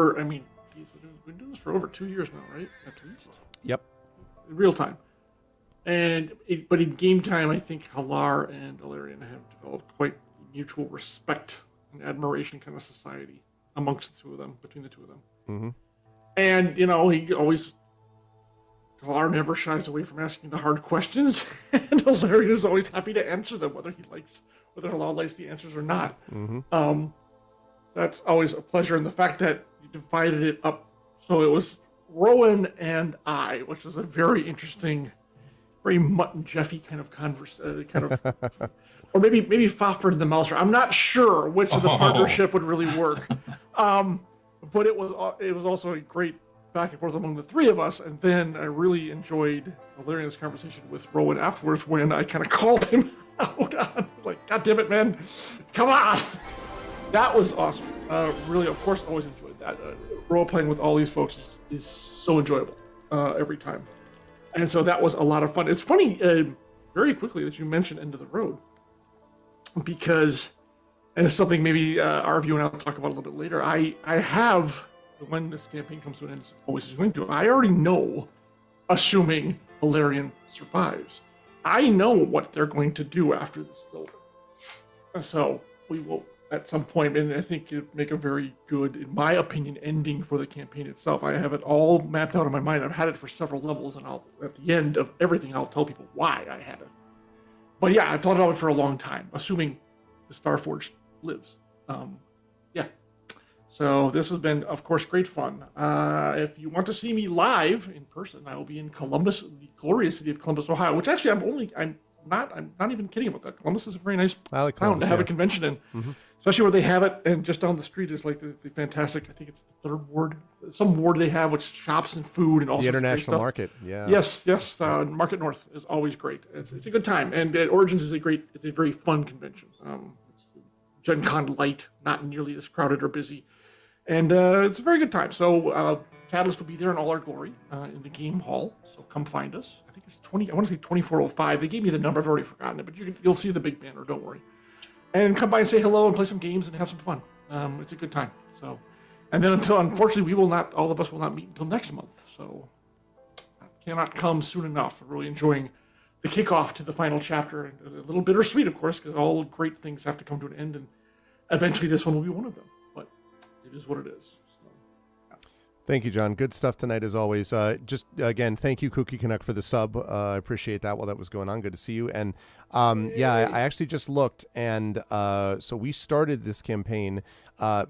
been doing this for over 2 years now, right? At least. Yep. In real time. But in game time, I think Halar and Alarion have developed quite mutual respect and admiration kind of society amongst the two of them, between the two of them. Mm-hmm. And, Halar never shies away from asking the hard questions, and Alarion is always happy to answer them, whether Halar likes the answers or not. Mm-hmm. That's always a pleasure, and the fact that you divided it up, so it was Rowan and I, which was a very interesting, very Mutt and Jeffy kind of or maybe Fafhrd and the Mouser. I'm not sure which of the partnership would really work, but it was also a great back and forth among the three of us. And then I really enjoyed Alarion's conversation with Rowan afterwards, when I kind of called him out on, like, God damn it, man, come on. That was awesome. Really, of course, always enjoyed that. Role playing with all these folks is so enjoyable every time. And so that was a lot of fun. It's funny, very quickly, that you mentioned End of the Road, because, and it's something maybe RVU and I will talk about a little bit later, I have, when this campaign comes to an end, as always is going to, I already know, assuming Alarion survives, I know what they're going to do after this is over. And so we will, at some point, and I think it make a very good, in my opinion, ending for the campaign itself. I have it all mapped out in my mind. I've had it for several levels, and at the end of everything, I'll tell people why I had it. But yeah, I've thought about it for a long time, assuming the Starforged lives. So this has been, of course, great fun. If you want to see me live in person, I will be in Columbus, the glorious city of Columbus, Ohio, which actually I'm not even kidding about that. Columbus is a very nice town to have a convention in. Mm-hmm. Especially where they have it, and just down the street is like the fantastic, I think it's the third ward, some ward they have, which shops and food and all the international market. Yeah. Yes. Market North is always great. It's a good time, and Origins is it's a very fun convention. It's Gen Con light, not nearly as crowded or busy, and it's a very good time. So Catalyst will be there in all our glory in the game hall. So come find us. I think it's 2405. They gave me the number. I've already forgotten it, but you'll see the big banner. Don't worry. And come by and say hello and play some games and have some fun. It's a good time. So, and then unfortunately, all of us will not meet until next month. So, that cannot come soon enough. I'm really enjoying the kickoff to the final chapter. And a little bittersweet, of course, because all great things have to come to an end, and eventually this one will be one of them. But it is what it is. Thank you, John. Good stuff tonight, as always. Just, again, thank you, Cookie Canuck, for the sub. I appreciate that while that was going on. Good to see you. And, I actually just looked, and so we started this campaign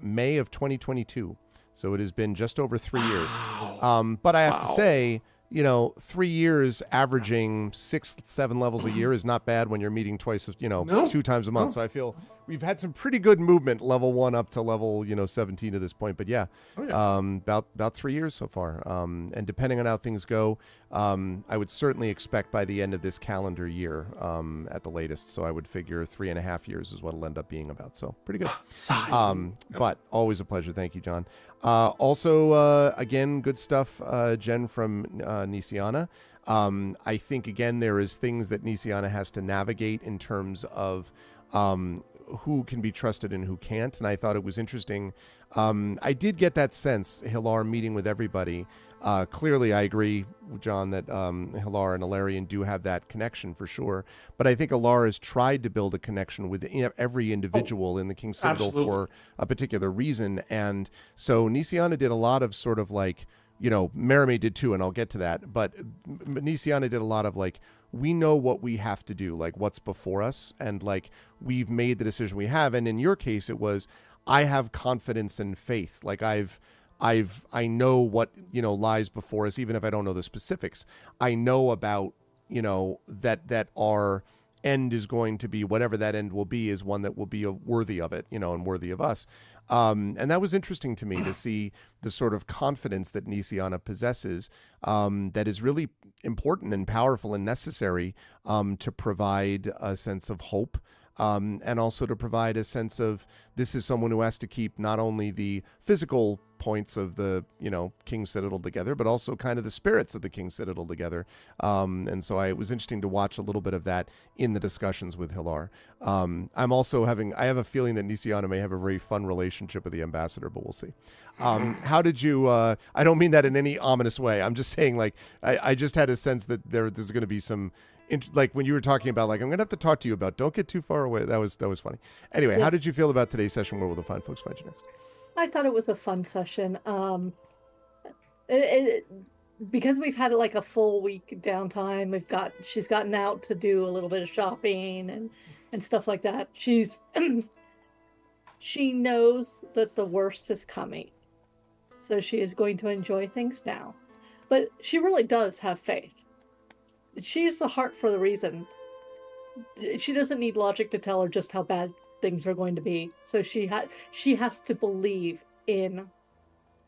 May of 2022. So it has been just over 3 years. But I have to say, 3 years averaging 6-7 levels a year is not bad when you're meeting twice, 2 times a month. So I feel we've had some pretty good movement, level 1 up to level, 17 to this point. But about 3 years so far. And depending on how things go, I would certainly expect by the end of this calendar year at the latest. So I would figure 3.5 years is what it'll end up being about. So pretty good. But always a pleasure. Thank you, John. Also, again, good stuff, Jen from Nisiana. I think, again, there is things that Nisiana has to navigate in terms of who can be trusted and who can't. And I thought it was interesting. I did get that sense, Hilar meeting with everybody. Clearly, I agree, John, that Hilar and Alarion do have that connection for sure. But I think Hilar has tried to build a connection with every individual in the King's Citadel for a particular reason. And so Nisiana did a lot of sort of like, Merimee did too, and I'll get to that. But Nisiana did a lot of like, we know what we have to do, like what's before us, and like we've made the decision we have. And in your case, it was, I have confidence and faith. Like I know what, lies before us, even if I don't know the specifics. I know about, that our end is going to be, whatever that end will be, is one that will be worthy of it, and worthy of us. And that was interesting to me to see the sort of confidence that Nisiana possesses, that is really important and powerful and necessary to provide a sense of hope. And also to provide a sense of, this is someone who has to keep not only the physical points of the, King's Citadel together, but also kind of the spirits of the King's Citadel together. And so it was interesting to watch a little bit of that in the discussions with Hilar. I have a feeling that Nisiana may have a very fun relationship with the ambassador, but we'll see. How did you, I don't mean that in any ominous way. I'm just saying, like, I just had a sense that there's going to be some, like when you were talking about, like, I'm going to have to talk to you about, don't get too far away. That was funny. Anyway, yeah. How did you feel about today's session? Where will the fine folks find you next? I thought it was a fun session. Because we've had like a full week downtime, she's gotten out to do a little bit of shopping and stuff like that. She knows that the worst is coming. So she is going to enjoy things now. But she really does have faith. She's the heart for the reason. She doesn't need logic to tell her just how bad things are going to be. So she has to believe in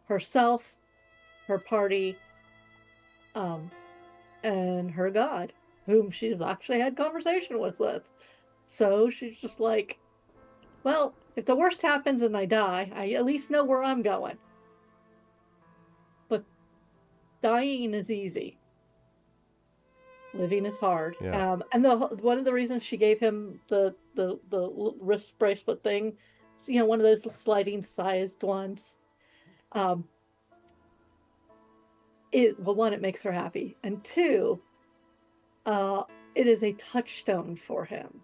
herself, her party, and her God, whom she's actually had conversation with. So she's just like, well, if the worst happens and I die, I at least know where I'm going. But dying is easy. Living is hard. Yeah. And one of the reasons she gave him the wrist bracelet thing, one of those sliding sized ones, one, it makes her happy, and two, it is a touchstone for him.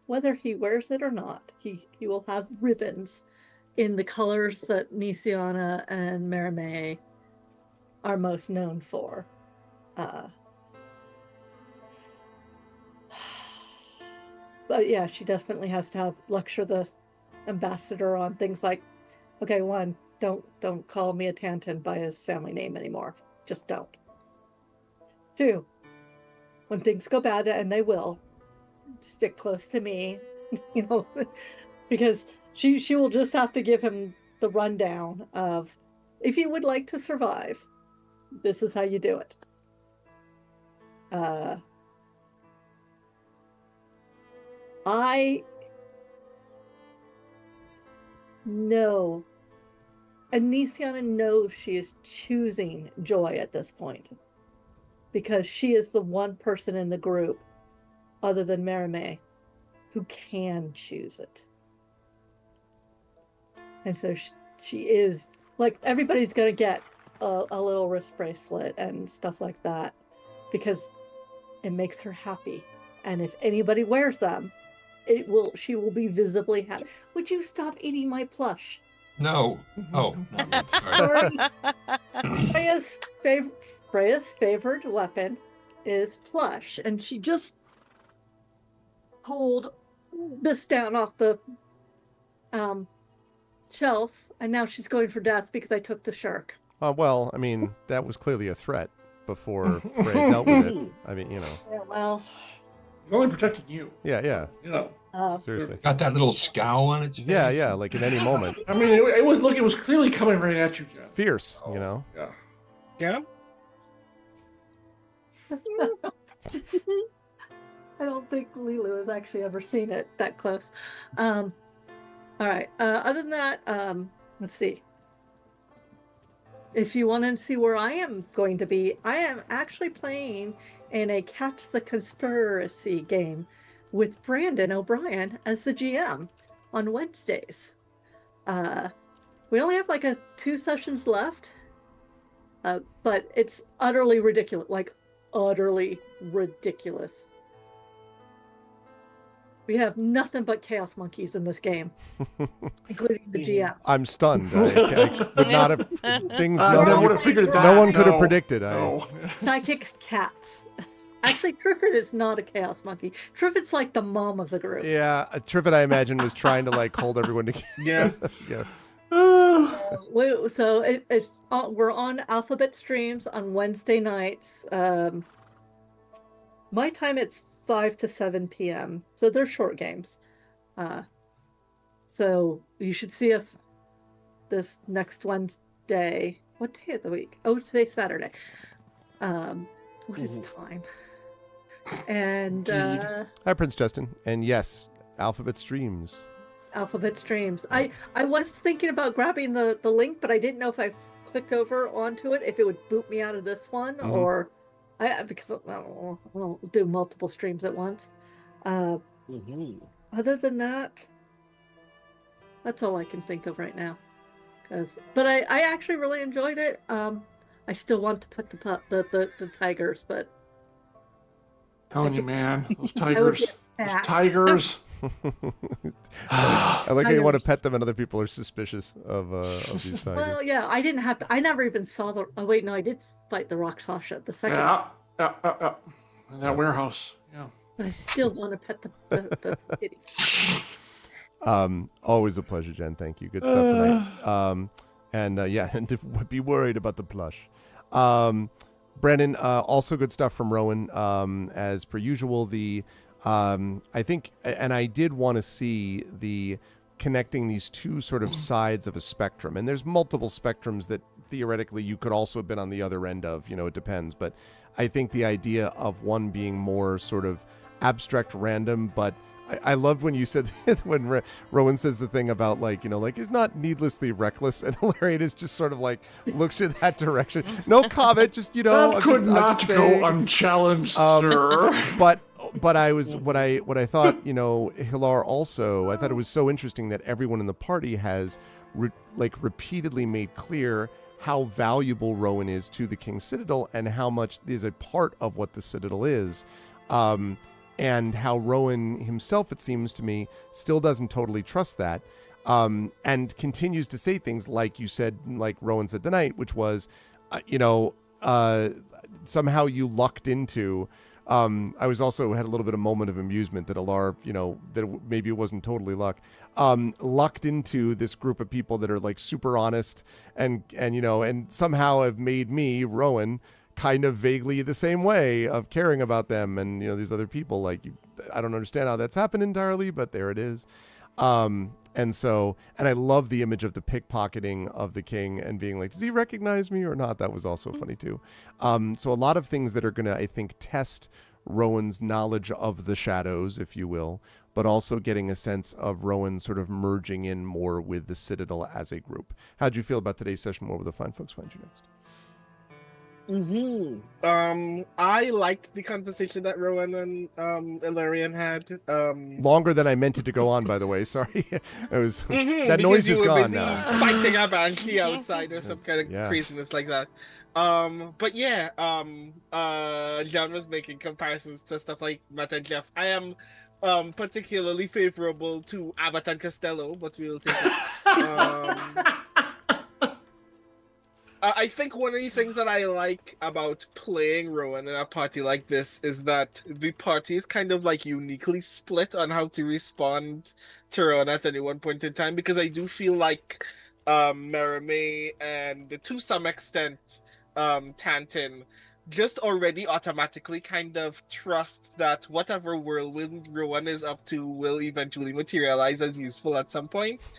Whether he wears it or not, he will have ribbons in the colors that Nisiana and Merime are most known for. But yeah, she definitely has to lecture the ambassador on things like, okay, one, don't call me a Tantan by his family name anymore. Just don't. Two, when things go bad, and they will, stick close to me, because she will just have to give him the rundown of, if you would like to survive, this is how you do it. I know, and Nisiana knows she is choosing joy at this point, because she is the one person in the group, other than Merime, who can choose it. And so she is, like, everybody's going to get a little wrist bracelet and stuff like that, because it makes her happy. And if anybody wears them, she will be visibly happy. Would you stop eating my plush? No. Oh, no, sorry. Freya's favorite weapon is plush, and she just pulled this down off the shelf, and now she's going for death because I took the shark. Well, I mean, that was clearly a threat before Freya dealt with it. I mean, Yeah, well, I'm only protecting you. Yeah. Seriously. Got that little scowl on its face. Yeah, like in any moment. I mean, it was clearly coming right at you, Jeff. Fierce, Yeah. Yeah. I don't think Lilu has actually ever seen it that close. All right. Other than that, let's see. If you want to see where I am going to be, I am actually playing in a Catch the Conspiracy game with Brandon O'Brien as the GM on Wednesdays. We only have like 2 sessions left, but it's utterly ridiculous, utterly ridiculous. We have nothing but chaos monkeys in this game, including the GM. I'm stunned. I would not have things. I would have figured that. No one could have predicted. Psychic cats. Actually, Triffid is not a chaos monkey. Triffid's like the mom of the group. Yeah, Triffid, I imagine, was trying to like hold everyone together. Yeah. Yeah. So we're on Alphabet Streams on Wednesday nights. My time it's 5 to 7 p.m. So they're short games. So you should see us this next Wednesday. What day of the week? Oh, today's Saturday. What is time? And Hi, Prince Justin. And yes, Alphabet Streams. Alphabet Streams. I was thinking about grabbing the link, but I didn't know if I clicked over onto it, if it would boot me out of this one, or because I won't do multiple streams at once. Other than that, that's all I can think of right now. But I actually really enjoyed it. I still want to put the tigers, but telling you, man, those I would tigers, get those fat. tigers. I like how you want to Tigers. pet them, and other people are suspicious of these tigers. Well, yeah, I didn't have to. I never even saw the. Oh wait, no, I did fight the Rakshasa the second. Yeah. In that warehouse. Yeah. But I still want to pet the kitty. Always a pleasure, Jen. Thank you. Good stuff tonight. And be worried about the plush. Brandon, also good stuff from Rowan. As per usual, I think, and I did want to see the connecting these two sort of sides of a spectrum. And there's multiple spectrums that theoretically you could also have been on the other end of, it depends. But I think the idea of one being more sort of abstract random, but I loved when you said, when Rowan says the thing about is not needlessly reckless, and Hilarion is just sort of like looks in that direction. No comment, just, That I'm could not just go saying. unchallenged, sir. But I was what I thought, Hilar also, I thought it was so interesting that everyone in the party has repeatedly made clear how valuable Rowan is to the King's Citadel and how much is a part of what the Citadel is. And how Rowan himself, it seems to me, still doesn't totally trust that, and continues to say things like you said, like Rowan said tonight, which was, somehow you lucked into. I was also had a little bit of moment of amusement that Alar, that maybe it wasn't totally luck, lucked into this group of people that are like super honest and somehow have made me, Rowan, kind of vaguely the same way of caring about them and these other people. I don't understand how that's happened entirely, but there it is. And I love the image of the pickpocketing of the king and being like, does he recognize me or not? That was also funny too. So a lot of things that are going to, I think, test Rowan's knowledge of the shadows, if you will, but also getting a sense of Rowan sort of merging in more with the Citadel as a group. How'd you feel about today's session? Where will the fine folks find you next? I liked the conversation that Rowan and Ilarion had. Longer than I meant it to go on, by the way. Sorry, it was that noise is gone now. Fighting a banshee outside or some kind of craziness like that. But yeah, John was making comparisons to stuff like Matt and Jeff. I am particularly favorable to Abbott and Costello, but we will take it. I think one of the things that I like about playing Rowan in a party like this is that the party is kind of like uniquely split on how to respond to Rowan at any one point in time, because I do feel like Merame and to some extent Tantin just already automatically kind of trust that whatever whirlwind Rowan is up to will eventually materialize as useful at some point.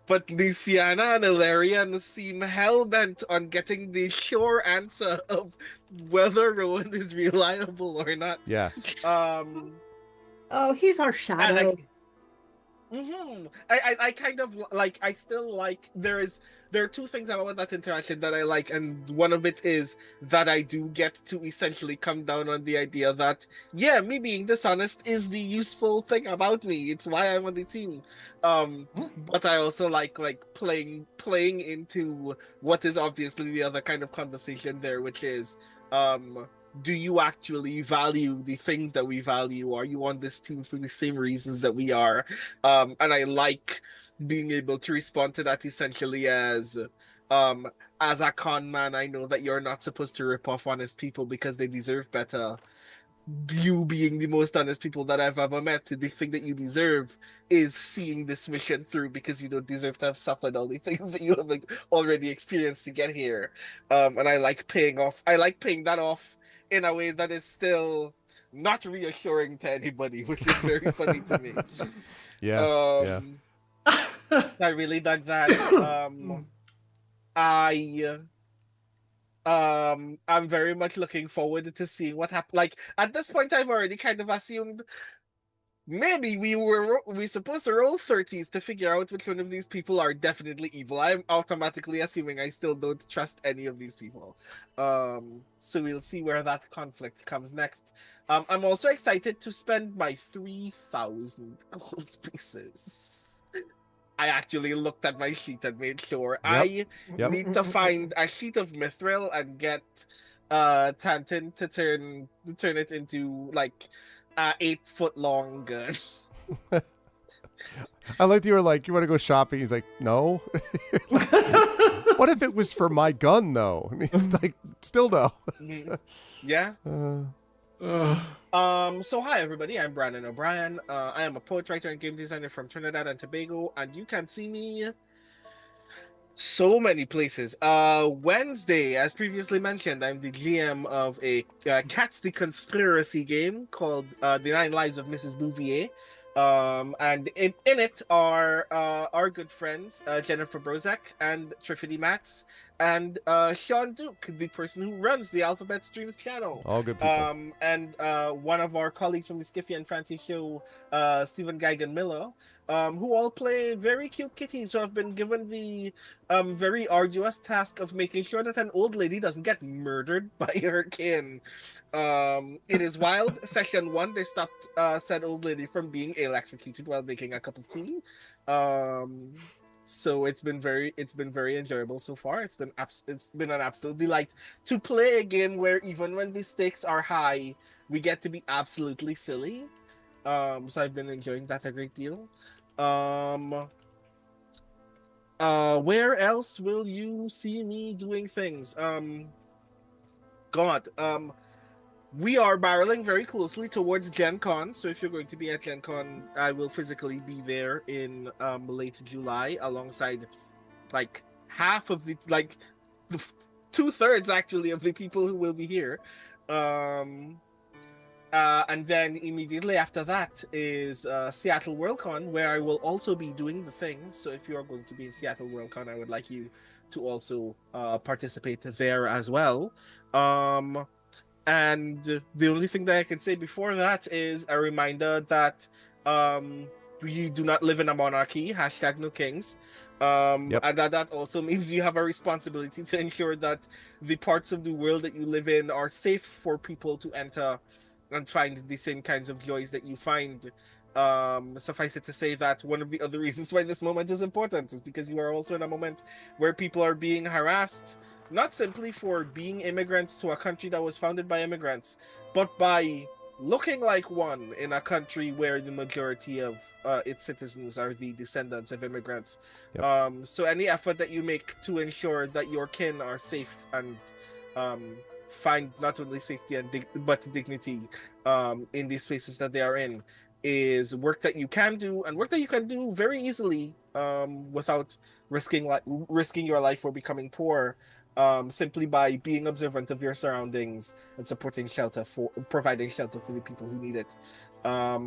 But Luciana and Ilarion seem hell-bent on getting the sure answer of whether Rowan is reliable or not. Yeah. Oh, he's our shadow. I kind of like, I still like, there are two things about that interaction that I like, and one of it is that I do get to essentially come down on the idea that, yeah, me being dishonest is the useful thing about me. It's why I'm on the team. But I also like playing into what is obviously the other kind of conversation there, which is, do you actually value the things that we value? Are you on this team for the same reasons that we are? And I like being able to respond to that essentially as a con man, I know that you're not supposed to rip off honest people because they deserve better. you being the most honest people that I've ever met, the thing that you deserve is seeing this mission through, because you don't deserve to have suffered all the things that you have like already experienced to get here. And I like paying that off in a way that is still not reassuring to anybody, which is very funny to me. Yeah. I really dug that. I'm very much looking forward to seeing what happens. Like, at this point, I've already kind of assumed maybe we supposed to roll 30s to figure out which one of these people are definitely evil. I'm automatically assuming I still don't trust any of these people. So we'll see where that conflict comes next. I'm also excited to spend my 3,000 gold pieces. I actually looked at my sheet and made sure. I need to find a sheet of mithril and get Tantin to turn it into like 8-foot long gun. I like that you were like, you want to go shopping? He's like, no. What if it was for my gun though? I mean, it's like, still no. Yeah. So hi everybody, I'm Brandon O'Brien. I am a poet, writer, and game designer from Trinidad and Tobago, and you can see me so many places. Wednesday, as previously mentioned, I'm the GM of a Cat's the Conspiracy game called The 9 Lives of Mrs. Bouvier. And in it are our good friends Jennifer Brozak and Triffity Max and Sean Duke, the person who runs the Alphabet Streams channel. All good people. And one of our colleagues from the Skiffy and Franti show, Stephen Geigen Miller, who all play very cute kitties who have been given the very arduous task of making sure that an old lady doesn't get murdered by her kin. It is wild. Session 1, they stopped said old lady from being electrocuted while making a cup of tea. So it's been very enjoyable so far. It's been an absolute delight to play a game where even when the stakes are high, we get to be absolutely silly. So I've been enjoying that a great deal. Where else will you see me doing things? We are barreling very closely towards Gen Con, so if you're going to be at Gen Con, I will physically be there in late July alongside like half of the, like 2/3 actually of the people who will be here. And then immediately after that is Seattle Worldcon, where I will also be doing the thing. So if you are going to be in Seattle Worldcon, I would like you to also participate there as well. And the only thing that I can say before that is a reminder that we do not live in a monarchy, #no kings. And that also means you have a responsibility to ensure that the parts of the world that you live in are safe for people to enter and find the same kinds of joys that you find. Suffice it to say that one of the other reasons why this moment is important is because you are also in a moment where people are being harassed, not simply for being immigrants to a country that was founded by immigrants, but by looking like one in a country where the majority of its citizens are the descendants of immigrants. So any effort that you make to ensure that your kin are safe and find not only safety but dignity in these spaces that they are in is work that you can do, and work that you can do very easily without risking your life or becoming poor, simply by being observant of your surroundings and providing shelter for the people who need it. I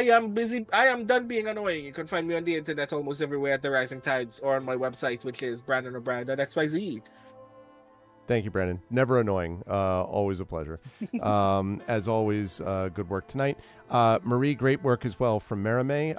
am done being annoying. You can find me on the internet almost everywhere at The Rising Tides, or on my website, which is brandonO'Brien.xyz. Thank you, Brandon. Never annoying. Always a pleasure. As always, good work tonight. Marie, great work as well from Merime.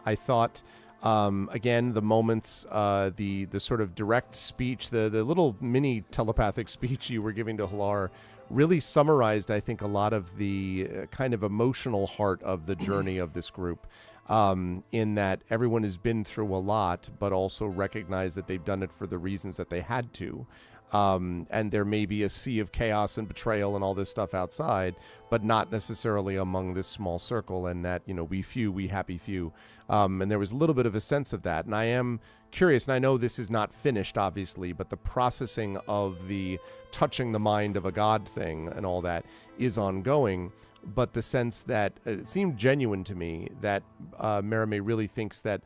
I thought, again, the moments, the sort of direct speech, the little mini telepathic speech you were giving to Halar really summarized, I think, a lot of the kind of emotional heart of the journey of this group. in that everyone has been through a lot, but also recognize that they've done it for the reasons that they had to. And there may be a sea of chaos and betrayal and all this stuff outside, but not necessarily among this small circle, and that, we happy few. And there was a little bit of a sense of that. And I am curious, and I know this is not finished, obviously, but the processing of the touching the mind of a god thing and all that is ongoing. But the sense that it seemed genuine to me that Merime really thinks that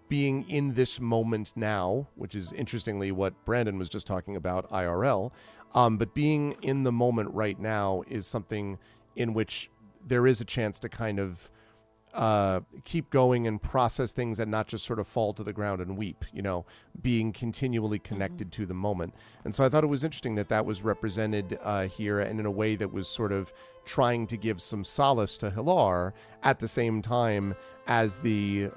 being in this moment now, which is interestingly what Brandon was just talking about, IRL, but being in the moment right now is something in which there is a chance to kind of keep going and process things and not just sort of fall to the ground and weep, being continually connected to the moment. And so I thought it was interesting that that was represented here, and in a way that was sort of trying to give some solace to Hilar at the same time as the,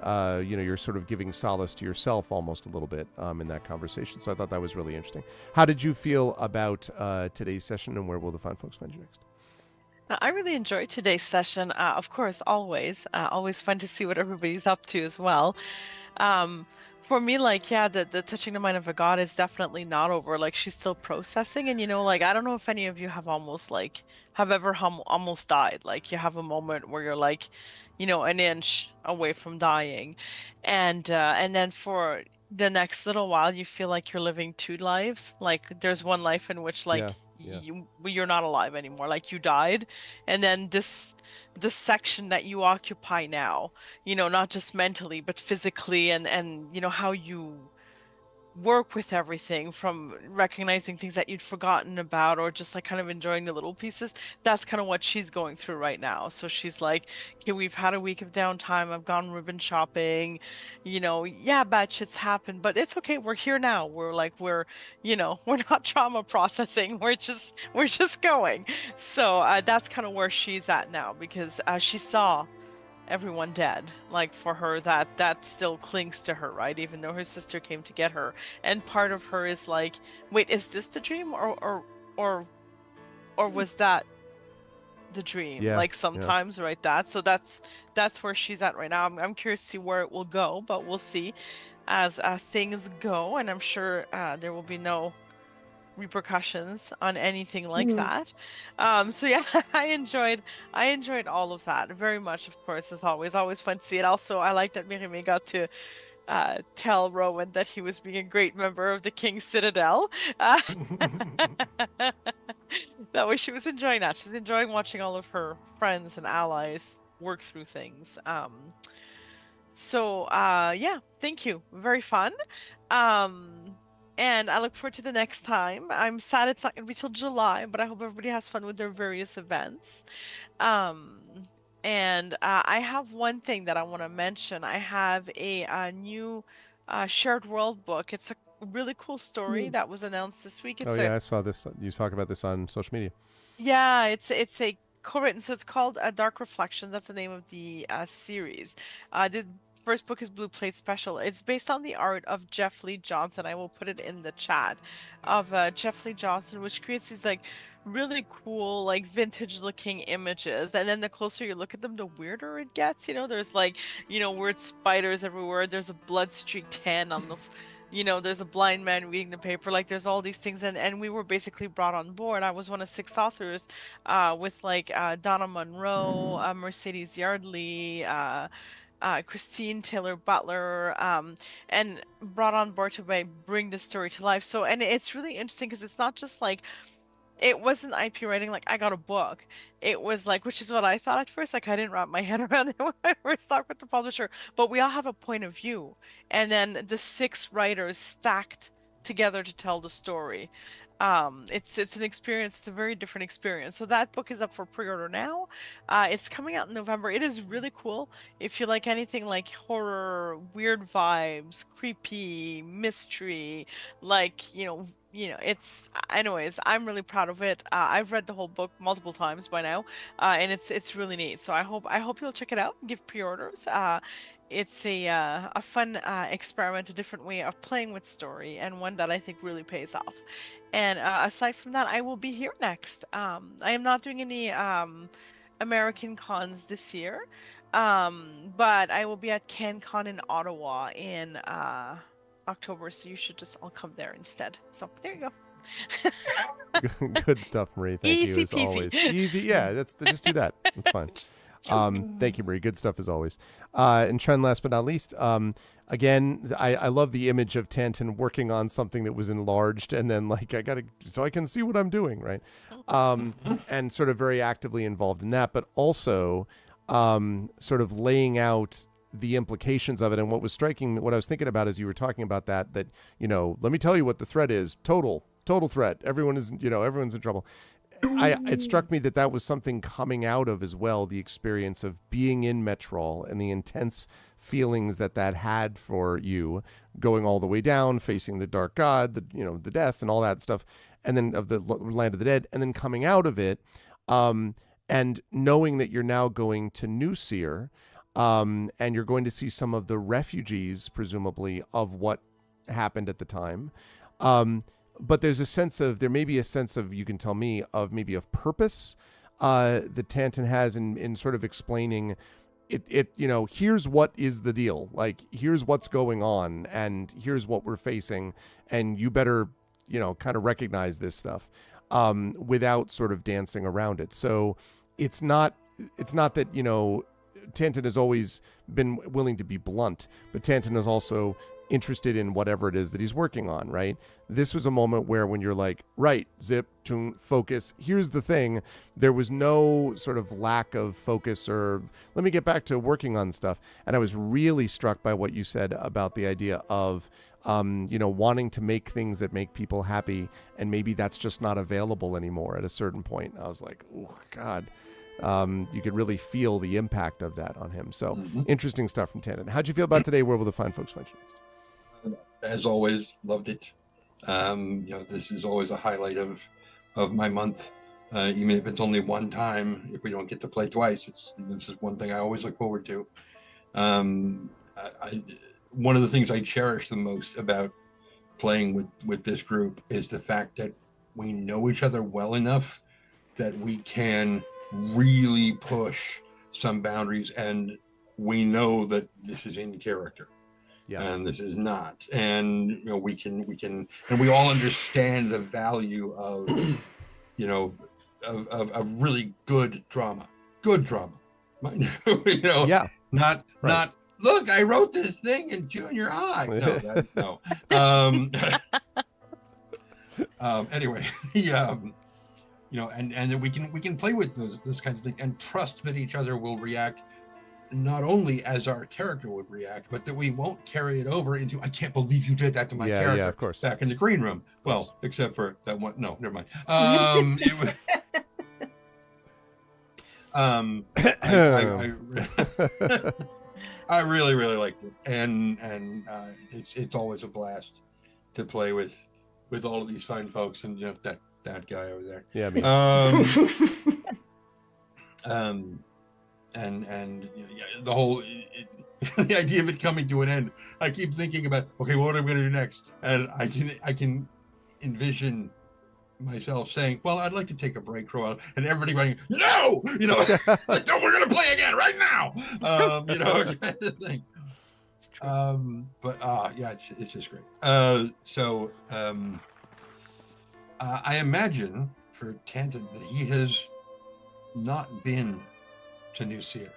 you're sort of giving solace to yourself almost a little bit in that conversation. So I thought that was really interesting. How did you feel about today's session, and where will the fine folks find you next? I really enjoyed today's session. Of course, always fun to see what everybody's up to as well. For me, the touching the mind of a god is definitely not over. Like, she's still processing, and I don't know if any of you have almost died. Like, you have a moment where you're like, an inch away from dying, and then for the next little while, you feel like you're living two lives. Like, there's one life in which Yeah. you're not alive anymore, like you died, and then this section that you occupy now, not just mentally but physically, and how you work with everything, from recognizing things that you'd forgotten about, or just like kind of enjoying the little pieces. That's kind of what she's going through right now. So she's like, okay, we've had a week of downtime, I've gone ribbon shopping, yeah, bad shit's happened, but it's okay, we're here now. We're not trauma processing, we're just going. So that's kind of where she's at now, because she saw everyone dead. Like, for her, that still clings to her, right? Even though her sister came to get her. And part of her is like, wait, is this the dream, or was that the dream? Yeah. Like, sometimes, right? That's where she's at right now. I'm curious to see where it will go, but we'll see as things go, and I'm sure there will be no repercussions on anything like that. So yeah, I enjoyed all of that very much. Of course, as always fun to see it. Also, I like that Mirime got to tell Rowan that he was being a great member of the King's Citadel. That way, she was enjoying that. She's enjoying watching all of her friends and allies work through things. So yeah, thank you. Very fun. And I look forward to the next time. I'm sad it's not going to be till July, but I hope everybody has fun with their various events. Um, and I have one thing that I want to mention. I have a new shared world book. It's a really cool story that was announced this week. Oh, yeah, I saw this. You talk about this on social media. Yeah, it's a co-written, so it's called Dark Reflection. That's the name of the series. The first book is Blue Plate Special. It's based on the art of Jeff Lee Johnson. I will put it in the chat, of Jeff Lee Johnson, which creates these like really cool, like vintage looking images. And then the closer you look at them, the weirder it gets. There's weird spiders everywhere. There's a blood streaked hand on the there's a blind man reading the paper. Like, there's all these things, and we were basically brought on board. I was one of 6 authors, with Donna Monroe, Mercedes Yardley, Christine Taylor Butler, and brought on board to bring the story to life. So, and it's really interesting because it's not just like, it wasn't IP writing, like I got a book. It was like, which is what I thought at first, like I didn't wrap my head around it when I first talked with the publisher, but we all have a point of view. And then the 6 writers stacked together to tell the story. It's an experience. It's a very different experience. So that book is up for pre-order now. It's coming out in November. It is really cool. If you like anything like horror, weird vibes, creepy, mystery, it's, anyways, I'm really proud of it. I've read the whole book multiple times by now, and it's really neat. So I hope you'll check it out and give pre-orders. It's a fun experiment, a different way of playing with story, and one that I think really pays off. And aside from that, I will be here next. I am not doing any American cons this year. But I will be at CanCon in Ottawa in October, so you should just all come there instead. So there you go. Good stuff, Marie. Thank you Easy as peasy. always. Easy, yeah. Just do that. That's fine. Thank you, Marie. Good stuff as always. And Trent, last but not least, again, I love the image of Tanton working on something that was enlarged, and then like so I can see what I'm doing, right? And sort of very actively involved in that, but also sort of laying out the implications of it. And what was striking, what I was thinking about as you were talking about that, let me tell you what the threat is. Total threat. Everyone's in trouble. It struck me that was something coming out of as well, the experience of being in Metrol and the intense feelings that had for you, going all the way down, facing the dark god, the death and all that stuff, and then of the land of the dead, and then coming out of it, and knowing that you're now going to New Seer, and you're going to see some of the refugees, presumably, of what happened at the time. But there may be a sense of, you can tell me, of maybe of purpose that Tanton has in sort of explaining it, here's what is the deal. Like, here's what's going on, and here's what we're facing, and you better, kind of recognize this stuff without sort of dancing around it. So it's not that, Tanton has always been willing to be blunt, but Tanton is also interested in whatever it is that he's working on, right? This was a moment where when you're like, right, zip, tune, focus, here's the thing. There was no sort of lack of focus or let me get back to working on stuff. And I was really struck by what you said about the idea of, wanting to make things that make people happy. And maybe that's just not available anymore at a certain point. I was like, oh, God. You could really feel the impact of that on him. So interesting stuff from Tanton. How'd you feel about today? Where will the fine folks find you next? As always, loved it. This is always a highlight of my month, even if it's only one time. If we don't get to play twice, this is one thing I always look forward to. One of the things I cherish the most about playing with this group is the fact that we know each other well enough that we can really push some boundaries, and we know that this is in character. Yeah. And this is not, and we can, and we all understand the value of, of really good drama. Yeah. Not look, I wrote this thing in junior high. No. Anyway, and then we can play with those kinds of things and trust that each other will react not only as our character would react, but that we won't carry it over into, I can't believe you did that to my character. Yeah, of course. Back in the green room. Well, except for that one. No, never mind. I really, really liked it. And it's always a blast to play with all of these fine folks and that guy over there. Yeah, and the whole the idea of it coming to an end. I keep thinking about, okay, what am I going to do next? And I can envision myself saying, well, I'd like to take a break for a while, and everybody going, no, like, no, we're going to play again right now, kind of thing. It's just great. I imagine for Tanton that he has not been to New Seer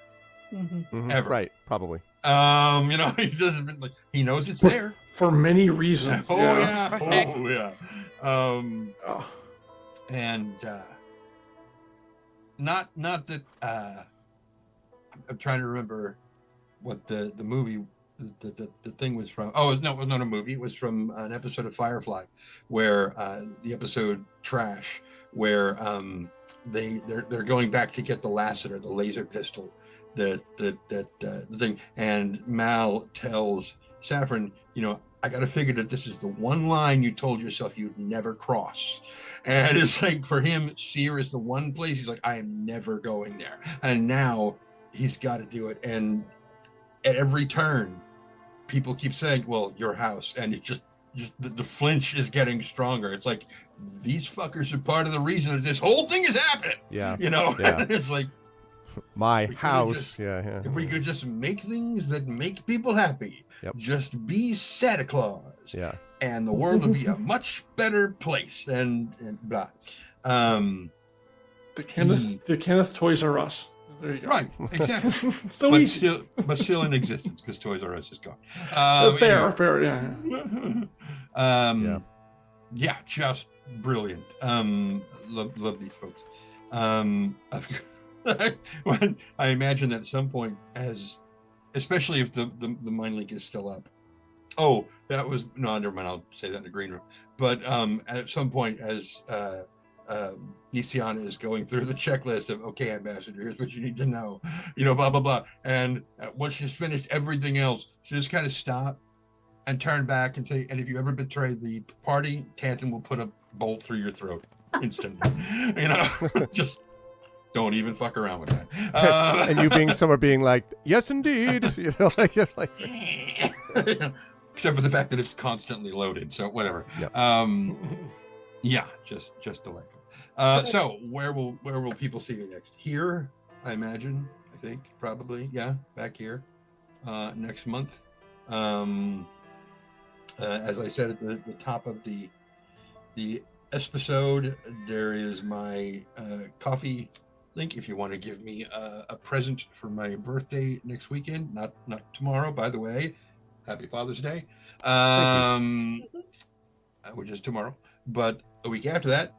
ever. Right, probably. He doesn't been like, he knows it's there for many reasons. And not that I'm trying to remember what the movie the thing was from. Oh, no, it was not a movie. It was from an episode of Firefly, where the episode Trash, where they're going back to get the Lassiter, the laser pistol, the thing, and Mal tells Saffron, I got to figure that this is the one line you told yourself you'd never cross. And it's like, for him, Seer is the one place he's like, I am never going there. And now he's got to do it. And at every turn, people keep saying, well, your house. And it just the flinch is getting stronger. It's like, these fuckers are part of the reason that this whole thing is happening. Yeah. Yeah. It's like, My We could've house. just- Yeah. If we could just make things that make people happy, Yep. just be Santa Claus, Yeah. and the world would be a much better place. And blah. The Kenneth Toys R Us. There you go. Right, exactly. So but easy. still in existence because Toys R Us is gone. Fair, yeah. Yeah, just brilliant. Love these folks. When I imagine that at some point, especially if the mind link is still up. Oh, that was no, never mind. I'll say that in the green room. But at some point, as Nisiana is going through the checklist of, okay, Ambassador, here's what you need to know, blah blah blah. And once she's finished everything else, she just kind of stop and turn back and say, and if you ever betray the party, Tanton will put a bolt through your throat instantly. Just don't even fuck around with that. And you being like, yes, indeed. You're like. Except for the fact that it's constantly loaded. So whatever. Yep. Yeah, just delightful. So where will people see me next? Here, I imagine. I think probably. Yeah, back here next month. As I said at the top of the episode, there is my coffee link if you want to give me a present for my birthday next weekend. Not tomorrow, by the way. Happy Father's Day. Which is tomorrow. But a week after that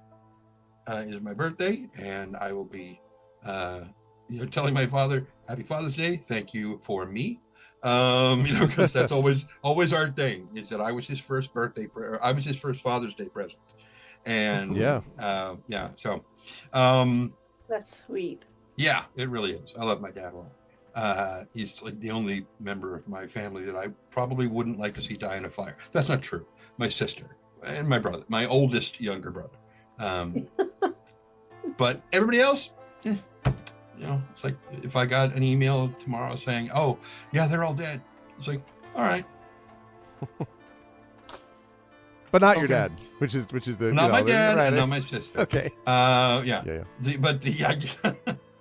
is my birthday, and I will be telling my father, Happy Father's Day, thank you for me. Because that's always our thing, is that I was his first I was his first Father's Day present. And so That's sweet. yeah, it really is. I love my dad a lot. He's like the only member of my family that I probably wouldn't like to see die in a fire. That's not true. My sister and my brother, my oldest younger brother. But everybody else, it's like if I got an email tomorrow saying, "Oh, yeah, they're all dead," it's like, all right. But not your dad, which is the not my dad right, and not my sister. Okay. Yeah.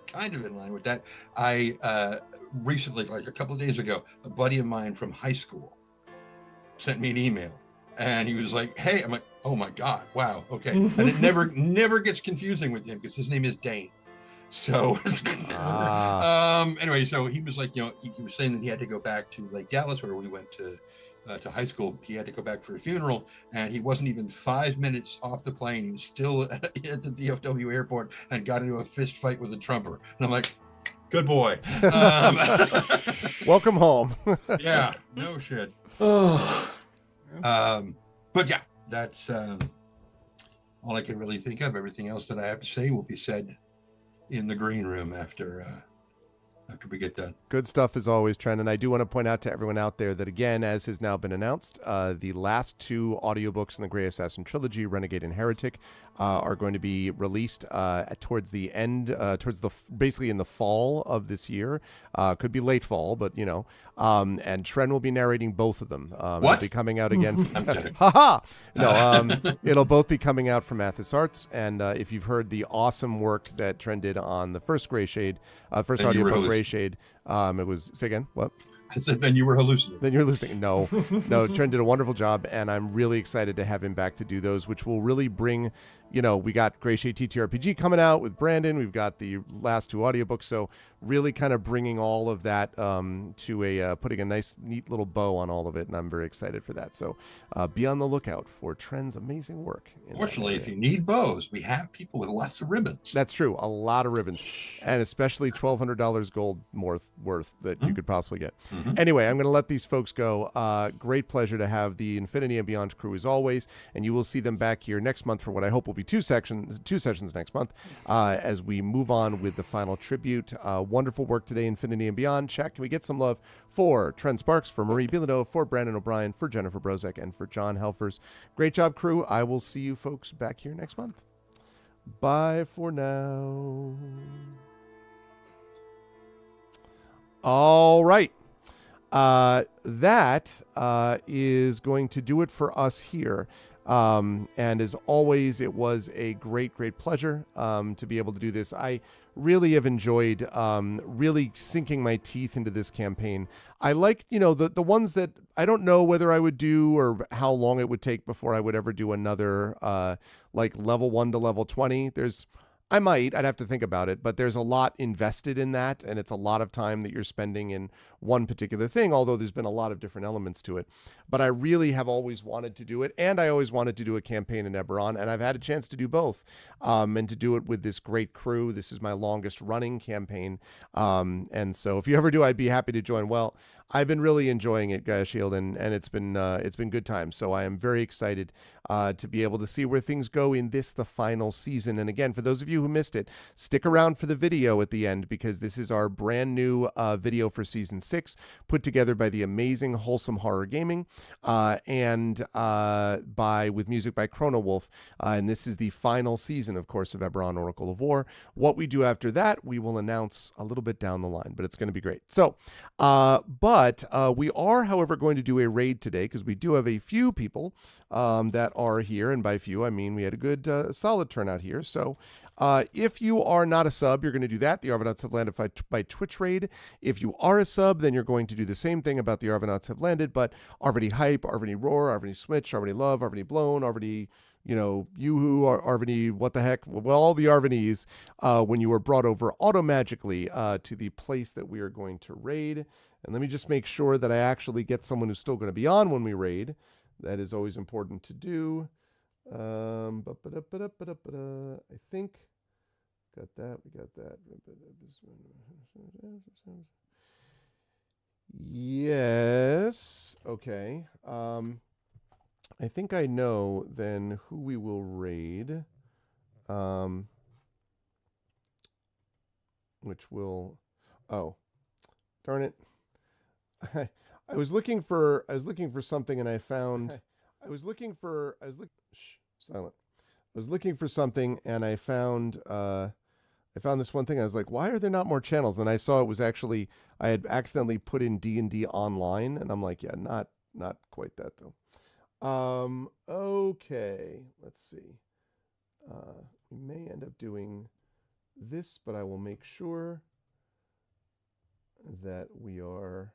Kind of in line with that. I recently, like a couple of days ago, a buddy of mine from high school sent me an email, and he was like, "Hey," I'm like, "Oh my God, wow, okay." And it never gets confusing with him because his name is Dane. So anyway, so he was like, he was saying that he had to go back to Lake Dallas, where we went to high school. He had to go back for a funeral, and he wasn't even 5 minutes off the plane. He was still at the DFW airport and got into a fist fight with a trumper. And I'm like, good boy. Welcome home. Yeah, no shit. Oh. But yeah, that's all I can really think of. Everything else that I have to say will be said in the green room after we get done. Good stuff as always, Trent. And I do want to point out to everyone out there that, again, as has now been announced, the last two audiobooks in the Grey Assassin trilogy, Renegade and Heretic, are going to be released towards the end, basically in the fall of this year. Could be late fall, but and Trent will be narrating both of them. It'll be coming out again. Haha! No, it'll both be coming out from Athos Arts. And if you've heard the awesome work that Trent did on the first Grey Shade, first audiobook Grey Shade, it was, say again, what? I said, then you were hallucinating. Then you're hallucinating. No, Trent did a wonderful job, and I'm really excited to have him back to do those, which will really bring, we got Grey Shade TTRPG coming out with Brandon. We've got the last two audiobooks. So really kind of bringing all of that to putting a nice, neat little bow on all of it. And I'm very excited for that. So be on the lookout for Trent's amazing work. Fortunately, if you need bows, we have people with lots of ribbons. That's true. A lot of ribbons, and especially $1,200 gold worth that you could possibly get. Mm-hmm. Anyway, I'm going to let these folks go. Great pleasure to have the Infinity and Beyond crew as always, and you will see them back here next month for what I hope will be two sessions next month as we move on with the final tribute. Wonderful work today, Infinity and Beyond. Chat, can we get some love for Trent Sparks, for Marie Bilodeau, for Brandon O'Brien, for Jennifer Brozek, and for John Helfers. Great job, crew. I will see you folks back here next month. Bye for now. All right. That is going to do it for us here. And as always, it was a great pleasure to be able to do this. I really have enjoyed really sinking my teeth into this campaign. I like, the ones that I don't know whether I would do or how long it would take before I would ever do another like level 1 to level 20. I'd have to think about it, but there's a lot invested in that, and it's a lot of time that you're spending in one particular thing, although there's been a lot of different elements to it. But I really have always wanted to do it, and I always wanted to do a campaign in Eberron, and I've had a chance to do both, and to do it with this great crew. This is my longest running campaign, and so if you ever do, I'd be happy to join. Well, I've been really enjoying it, Gaia Shield, and it's been good times. So I am very excited to be able to see where things go in the final season. And again, for those of you who missed it, stick around for the video at the end, because this is our brand new video for season 6, put together by the amazing Wholesome Horror Gaming, and with music by Chrono Wolf. And this is the final season, of course, of Eberron Oracle of War. What we do after that, we will announce a little bit down the line, but it's going to be great. So, but we are, however, going to do a raid today, because we do have a few people that are here. And by few, I mean we had a good solid turnout here. So if you are not a sub, you're going to do that. The Arvanauts have landed by Twitch raid. If you are a sub, then you're going to do the same thing about the Arvanauts have landed, but Arvany Hype, Arvany Roar, Arvany Switch, Arvany Love, Arvany Blown, Arvany, Yoo-hoo, Arvany, what the heck, well, all the Arvanys, when you were brought over auto-magically to the place that we are going to raid. And let me just make sure that I actually get someone who's still going to be on when we raid. That is always important to do. I think got that. We got that. Yes. Okay. I think I know then who we will raid. Which will, oh, darn it. I was looking for something, and I found silent. I was looking for something, and I found this one thing. I was like, why are there not more channels? And I saw it was actually, I had accidentally put in D&D online, and I'm like, yeah, not quite that though. Okay, let's see. We may end up doing this, but I will make sure that we are.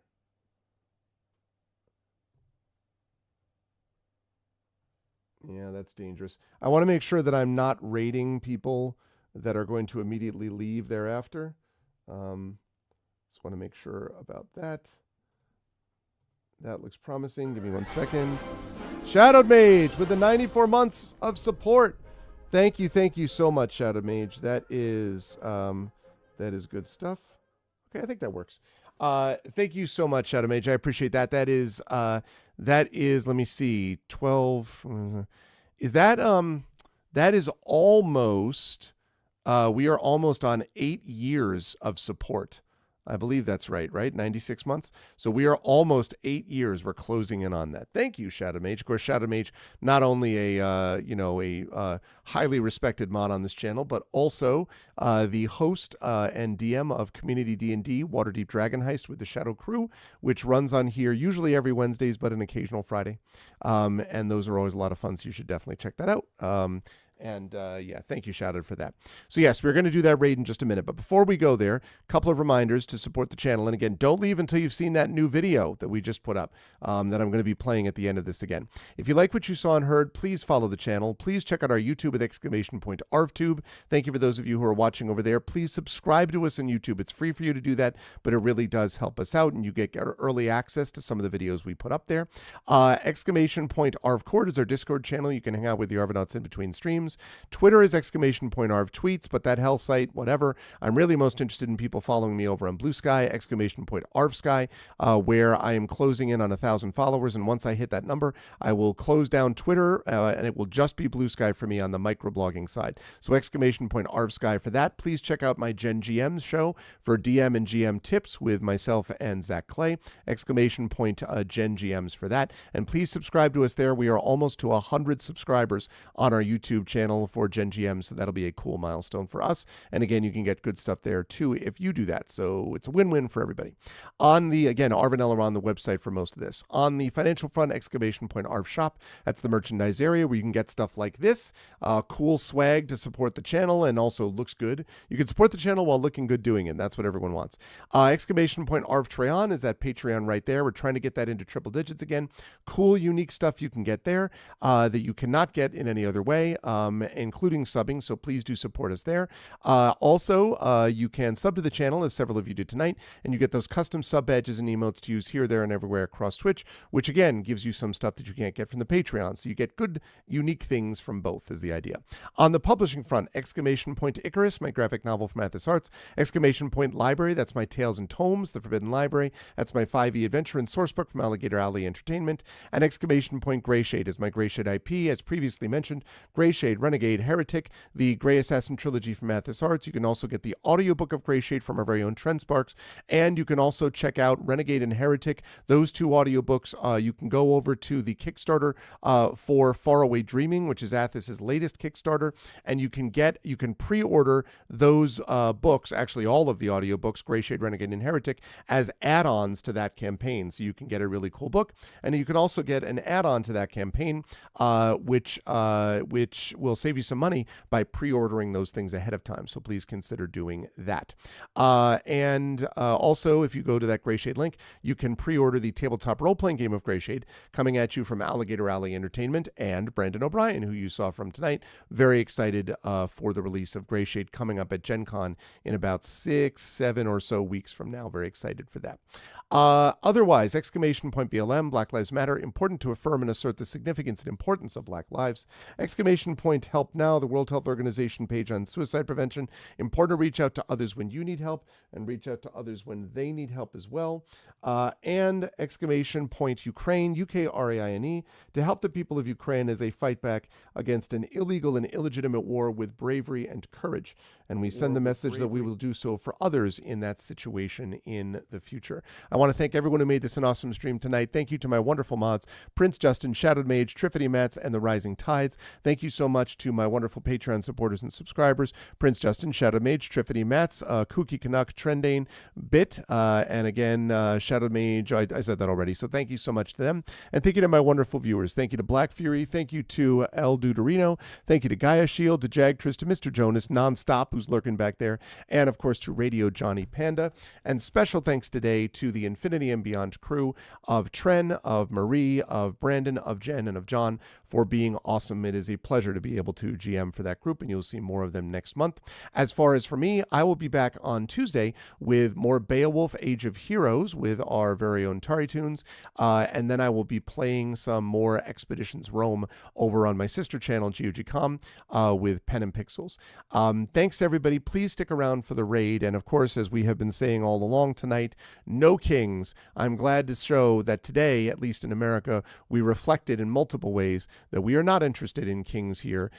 Yeah, that's dangerous. I want to make sure that I'm not raiding people that are going to immediately leave thereafter. Just want to make sure about that. That looks promising. Give me 1 second. Shadowed Mage with the 94 months of support. Thank you so much, Shadowed Mage. That is good stuff. Okay, I think that works. Thank you so much, Shadow Mage. I appreciate that. That is, let me see, 12. Is that is almost, we are almost on 8 years of support. I believe that's right? 96 months. So we are almost 8 years. We're closing in on that. Thank you, Shadow Mage. Of course, Shadow Mage, not only a highly respected mod on this channel, but also the host and DM of Community D&D, Waterdeep Dragon Heist with the Shadow Crew, which runs on here usually every Wednesdays, but an occasional Friday. And those are always a lot of fun, so you should definitely check that out. Yeah, thank you, Shadowed, for that. So yes, we're going to do that raid in just a minute. But before we go there, a couple of reminders to support the channel. And again, don't leave until you've seen that new video that we just put up that I'm going to be playing at the end of this again. If you like what you saw and heard, please follow the channel. Please check out our YouTube with !ArvTube. Thank you for those of you who are watching over there. Please subscribe to us on YouTube. It's free for you to do that, but it really does help us out, and you get early access to some of the videos we put up there. !ArvCourt is our Discord channel. You can hang out with the Arvanauts in between streams. Twitter is !Arv tweets, but that hell site, whatever. I'm really most interested in people following me over on Blue Sky, !ArvSky, where I am closing in on 1,000 followers. And once I hit that number, I will close down Twitter, and it will just be Blue Sky for me on the microblogging side. So !Arvsky for that. Please check out my Gen GM's show for DM and GM tips with myself and Zach Clay. Gen GM's for that. And please subscribe to us there. We are almost to 100 subscribers on our YouTube channel. channel for Gen GM, so that'll be a cool milestone for us. And again, you can get good stuff there too if you do that. So it's a win-win for everybody. On the, again, Arv and Ella are on the website for most of this. On the financial front, exclamation point Arv Shop. That's the merchandise area where you can get stuff like this, cool swag to support the channel and also looks good. You can support the channel while looking good doing it. That's what everyone wants. Exclamation point Arv Treon is that Patreon right there. We're trying to get that into triple digits again. Cool, unique stuff you can get there that you cannot get in any other way, including subbing. So please do support us there. Also, you can sub to the channel, as several of you did tonight, and you get those custom sub badges and emotes to use here, there, and everywhere across Twitch, which again gives you some stuff that you can't get from the Patreon. So you get good, unique things from both is the idea. On the publishing front, exclamation point Icarus, my graphic novel from Athos Arts. Exclamation point Library, that's my Tales and Tomes, The Forbidden Library. That's my 5e adventure and sourcebook from Alligator Alley Entertainment. And exclamation point Greyshade is my Greyshade IP, as previously mentioned. Greyshade, Renegade, Heretic, the Grey Assassin trilogy from Athos Arts. You can also get the audiobook of Greyshade from our very own Trend Sparks. And you can also check out Renegade and Heretic. Those two audiobooks, you can go over to the Kickstarter for Faraway Dreaming, which is Athos's latest Kickstarter. And you can pre-order those books, actually all of the audiobooks, Greyshade, Renegade, and Heretic, as add-ons to that campaign. So you can get a really cool book. And you can also get an add-on to that campaign, which will save you some money by pre-ordering those things ahead of time. So please consider doing that. Also, if you go to that Greyshade link, you can pre-order the tabletop role-playing game of Greyshade coming at you from Alligator Alley Entertainment and Brandon O'Brien, who you saw from tonight. Very excited for the release of Greyshade coming up at Gen Con in about 6-7 or so weeks from now. Very excited for that. Otherwise, exclamation point BLM, Black Lives Matter, important to affirm and assert the significance and importance of Black lives. Exclamation point Help Now, the World Health Organization page on suicide prevention. Important to reach out to others when you need help and reach out to others when they need help as well. And exclamation point Ukraine, UKRAINE, to help the people of Ukraine as they fight back against an illegal and illegitimate war with bravery and courage. And we send the message that we will do so for others in that situation in the future. I want to thank everyone who made this an awesome stream tonight. Thank you to my wonderful mods, Prince Justin, Shadowed Mage, Triffity Mats, and the Rising Tides. Thank you so much to my wonderful Patreon supporters and subscribers, Prince Justin, Shadowed Mage, Triffity Mats, Kooky Canuck, Trendane, Bit, and again, Shadowed Mage. I said that already, so thank you so much to them. And thank you to my wonderful viewers. Thank you to Black Fury. Thank you to El Duderino. Thank you to Gaia Shield, to Jagtris, to Mr. Jonas, Nonstop, who's lurking back there, and of course to Radio Johnny Panda. And special thanks today to the Infinity and Beyond crew of Tren, of Marie, of Brandon, of Jen, and of John for being awesome. It is a pleasure to be able to GM for that group, and you'll see more of them next month. As far as for me, I will be back on Tuesday with more Beowulf Age of Heroes with our very own Tari Tunes, and then I will be playing some more Expeditions Rome over on my sister channel, GOG.com, with Pen and Pixels. Thanks, everybody. Please stick around for the raid, and of course, as we have been saying all along tonight, no kings. I'm glad to show that today, at least in America, we reflected in multiple ways that we are not interested in kings here.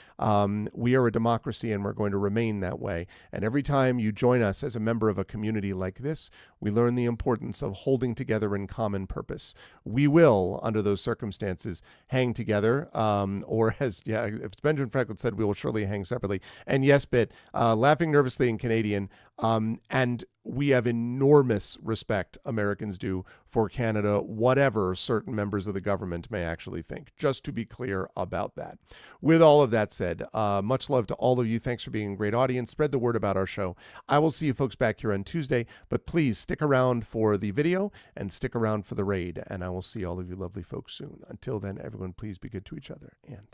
We are a democracy, and we're going to remain that way. And every time you join us as a member of a community like this, we learn the importance of holding together in common purpose. We will, under those circumstances, hang together, or as Benjamin Franklin said, we will surely hang separately. And yes, Bit, laughing nervously in Canadian, and we have enormous respect, Americans do, for Canada, whatever certain members of the government may actually think, just to be clear about that. With all of that said, much love to all of you. Thanks for being a great audience. Spread the word about our show. I will see you folks back here on Tuesday, but please stick around for the video and stick around for the raid, and I will see all of you lovely folks soon. Until then, everyone, please be good to each other, and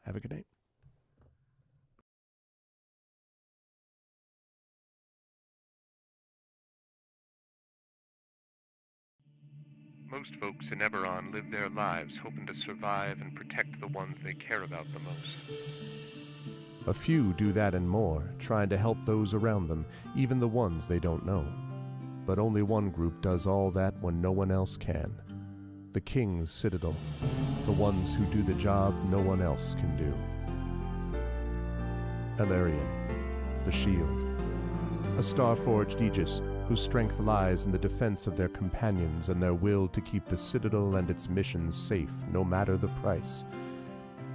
have a good night. Most folks in Eberron live their lives hoping to survive and protect the ones they care about the most. A few do that and more, trying to help those around them, even the ones they don't know. But only one group does all that when no one else can. The King's Citadel, the ones who do the job no one else can do. Elarian, the Shield, a star-forged Aegis whose strength lies in the defense of their companions and their will to keep the Citadel and its missions safe, no matter the price.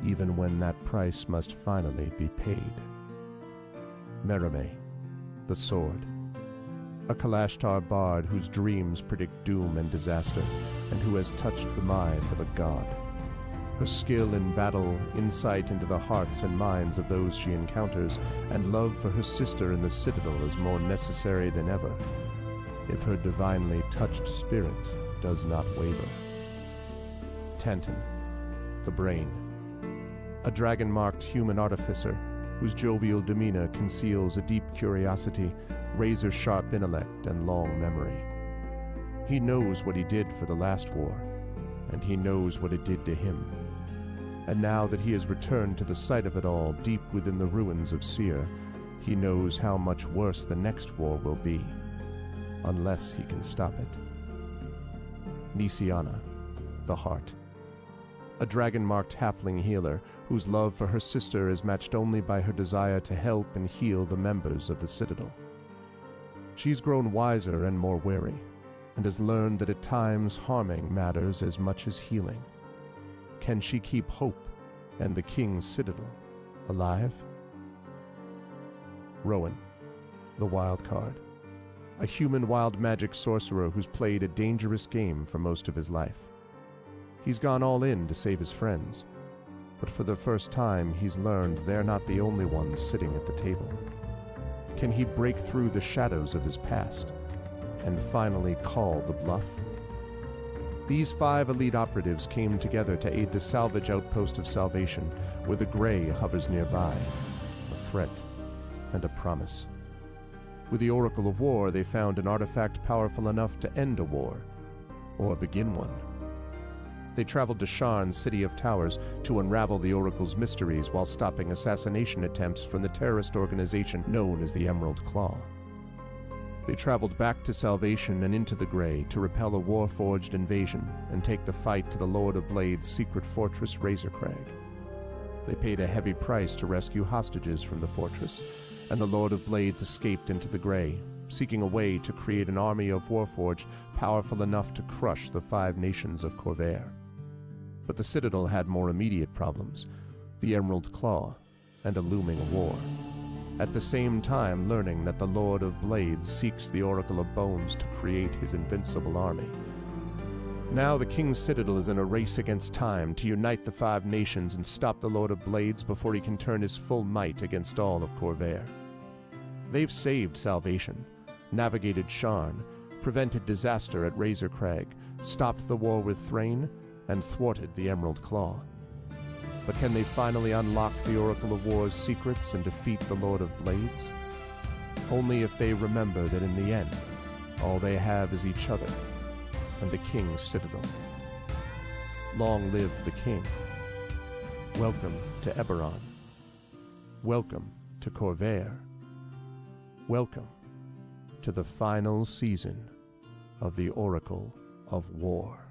even when that price must finally be paid. Merime, the Sword. A Kalashtar bard whose dreams predict doom and disaster, and who has touched the mind of a god. Her skill in battle, insight into the hearts and minds of those she encounters, and love for her sister in the Citadel is more necessary than ever, if her divinely touched spirit does not waver. Tantan, the Brain. A dragon-marked human artificer, whose jovial demeanor conceals a deep curiosity, razor-sharp intellect, and long memory. He knows what he did for the last war, and he knows what it did to him. And now that he has returned to the site of it all, deep within the ruins of Seir, he knows how much worse the next war will be, unless he can stop it. Nisiana, the Heart. A dragon-marked halfling healer, whose love for her sister is matched only by her desire to help and heal the members of the Citadel. She's grown wiser and more wary, and has learned that at times harming matters as much as healing. Can she keep hope and the King's Citadel alive? Rowan, the Wild Card. A human wild magic sorcerer who's played a dangerous game for most of his life. He's gone all in to save his friends, but for the first time he's learned they're not the only ones sitting at the table. Can he break through the shadows of his past and finally call the bluff? These 5 elite operatives came together to aid the salvage outpost of Salvation, where the Grey hovers nearby, a threat and a promise. With the Oracle of War, they found an artifact powerful enough to end a war, or begin one. They traveled to Sharn's City of Towers to unravel the Oracle's mysteries while stopping assassination attempts from the terrorist organization known as the Emerald Claw. They traveled back to Salvation and into the Grey to repel a war-forged invasion and take the fight to the Lord of Blade's secret fortress Razorcrag. They paid a heavy price to rescue hostages from the fortress, and the Lord of Blades escaped into the Grey, seeking a way to create an army of Warforged powerful enough to crush the 5 nations of Corvair. But the Citadel had more immediate problems, the Emerald Claw, and a looming war. At the same time learning that the Lord of Blades seeks the Oracle of Bones to create his invincible army. Now the King's Citadel is in a race against time to unite the 5 nations and stop the Lord of Blades before he can turn his full might against all of Corvair. They've saved Salvation, navigated Sharn, prevented disaster at Razorcrag, stopped the war with Thrain, and thwarted the Emerald Claw. But can they finally unlock the Oracle of War's secrets and defeat the Lord of Blades? Only if they remember that in the end, all they have is each other and the King's Citadel. Long live the King. Welcome to Eberron. Welcome to Corvair. Welcome to the final season of the Oracle of War.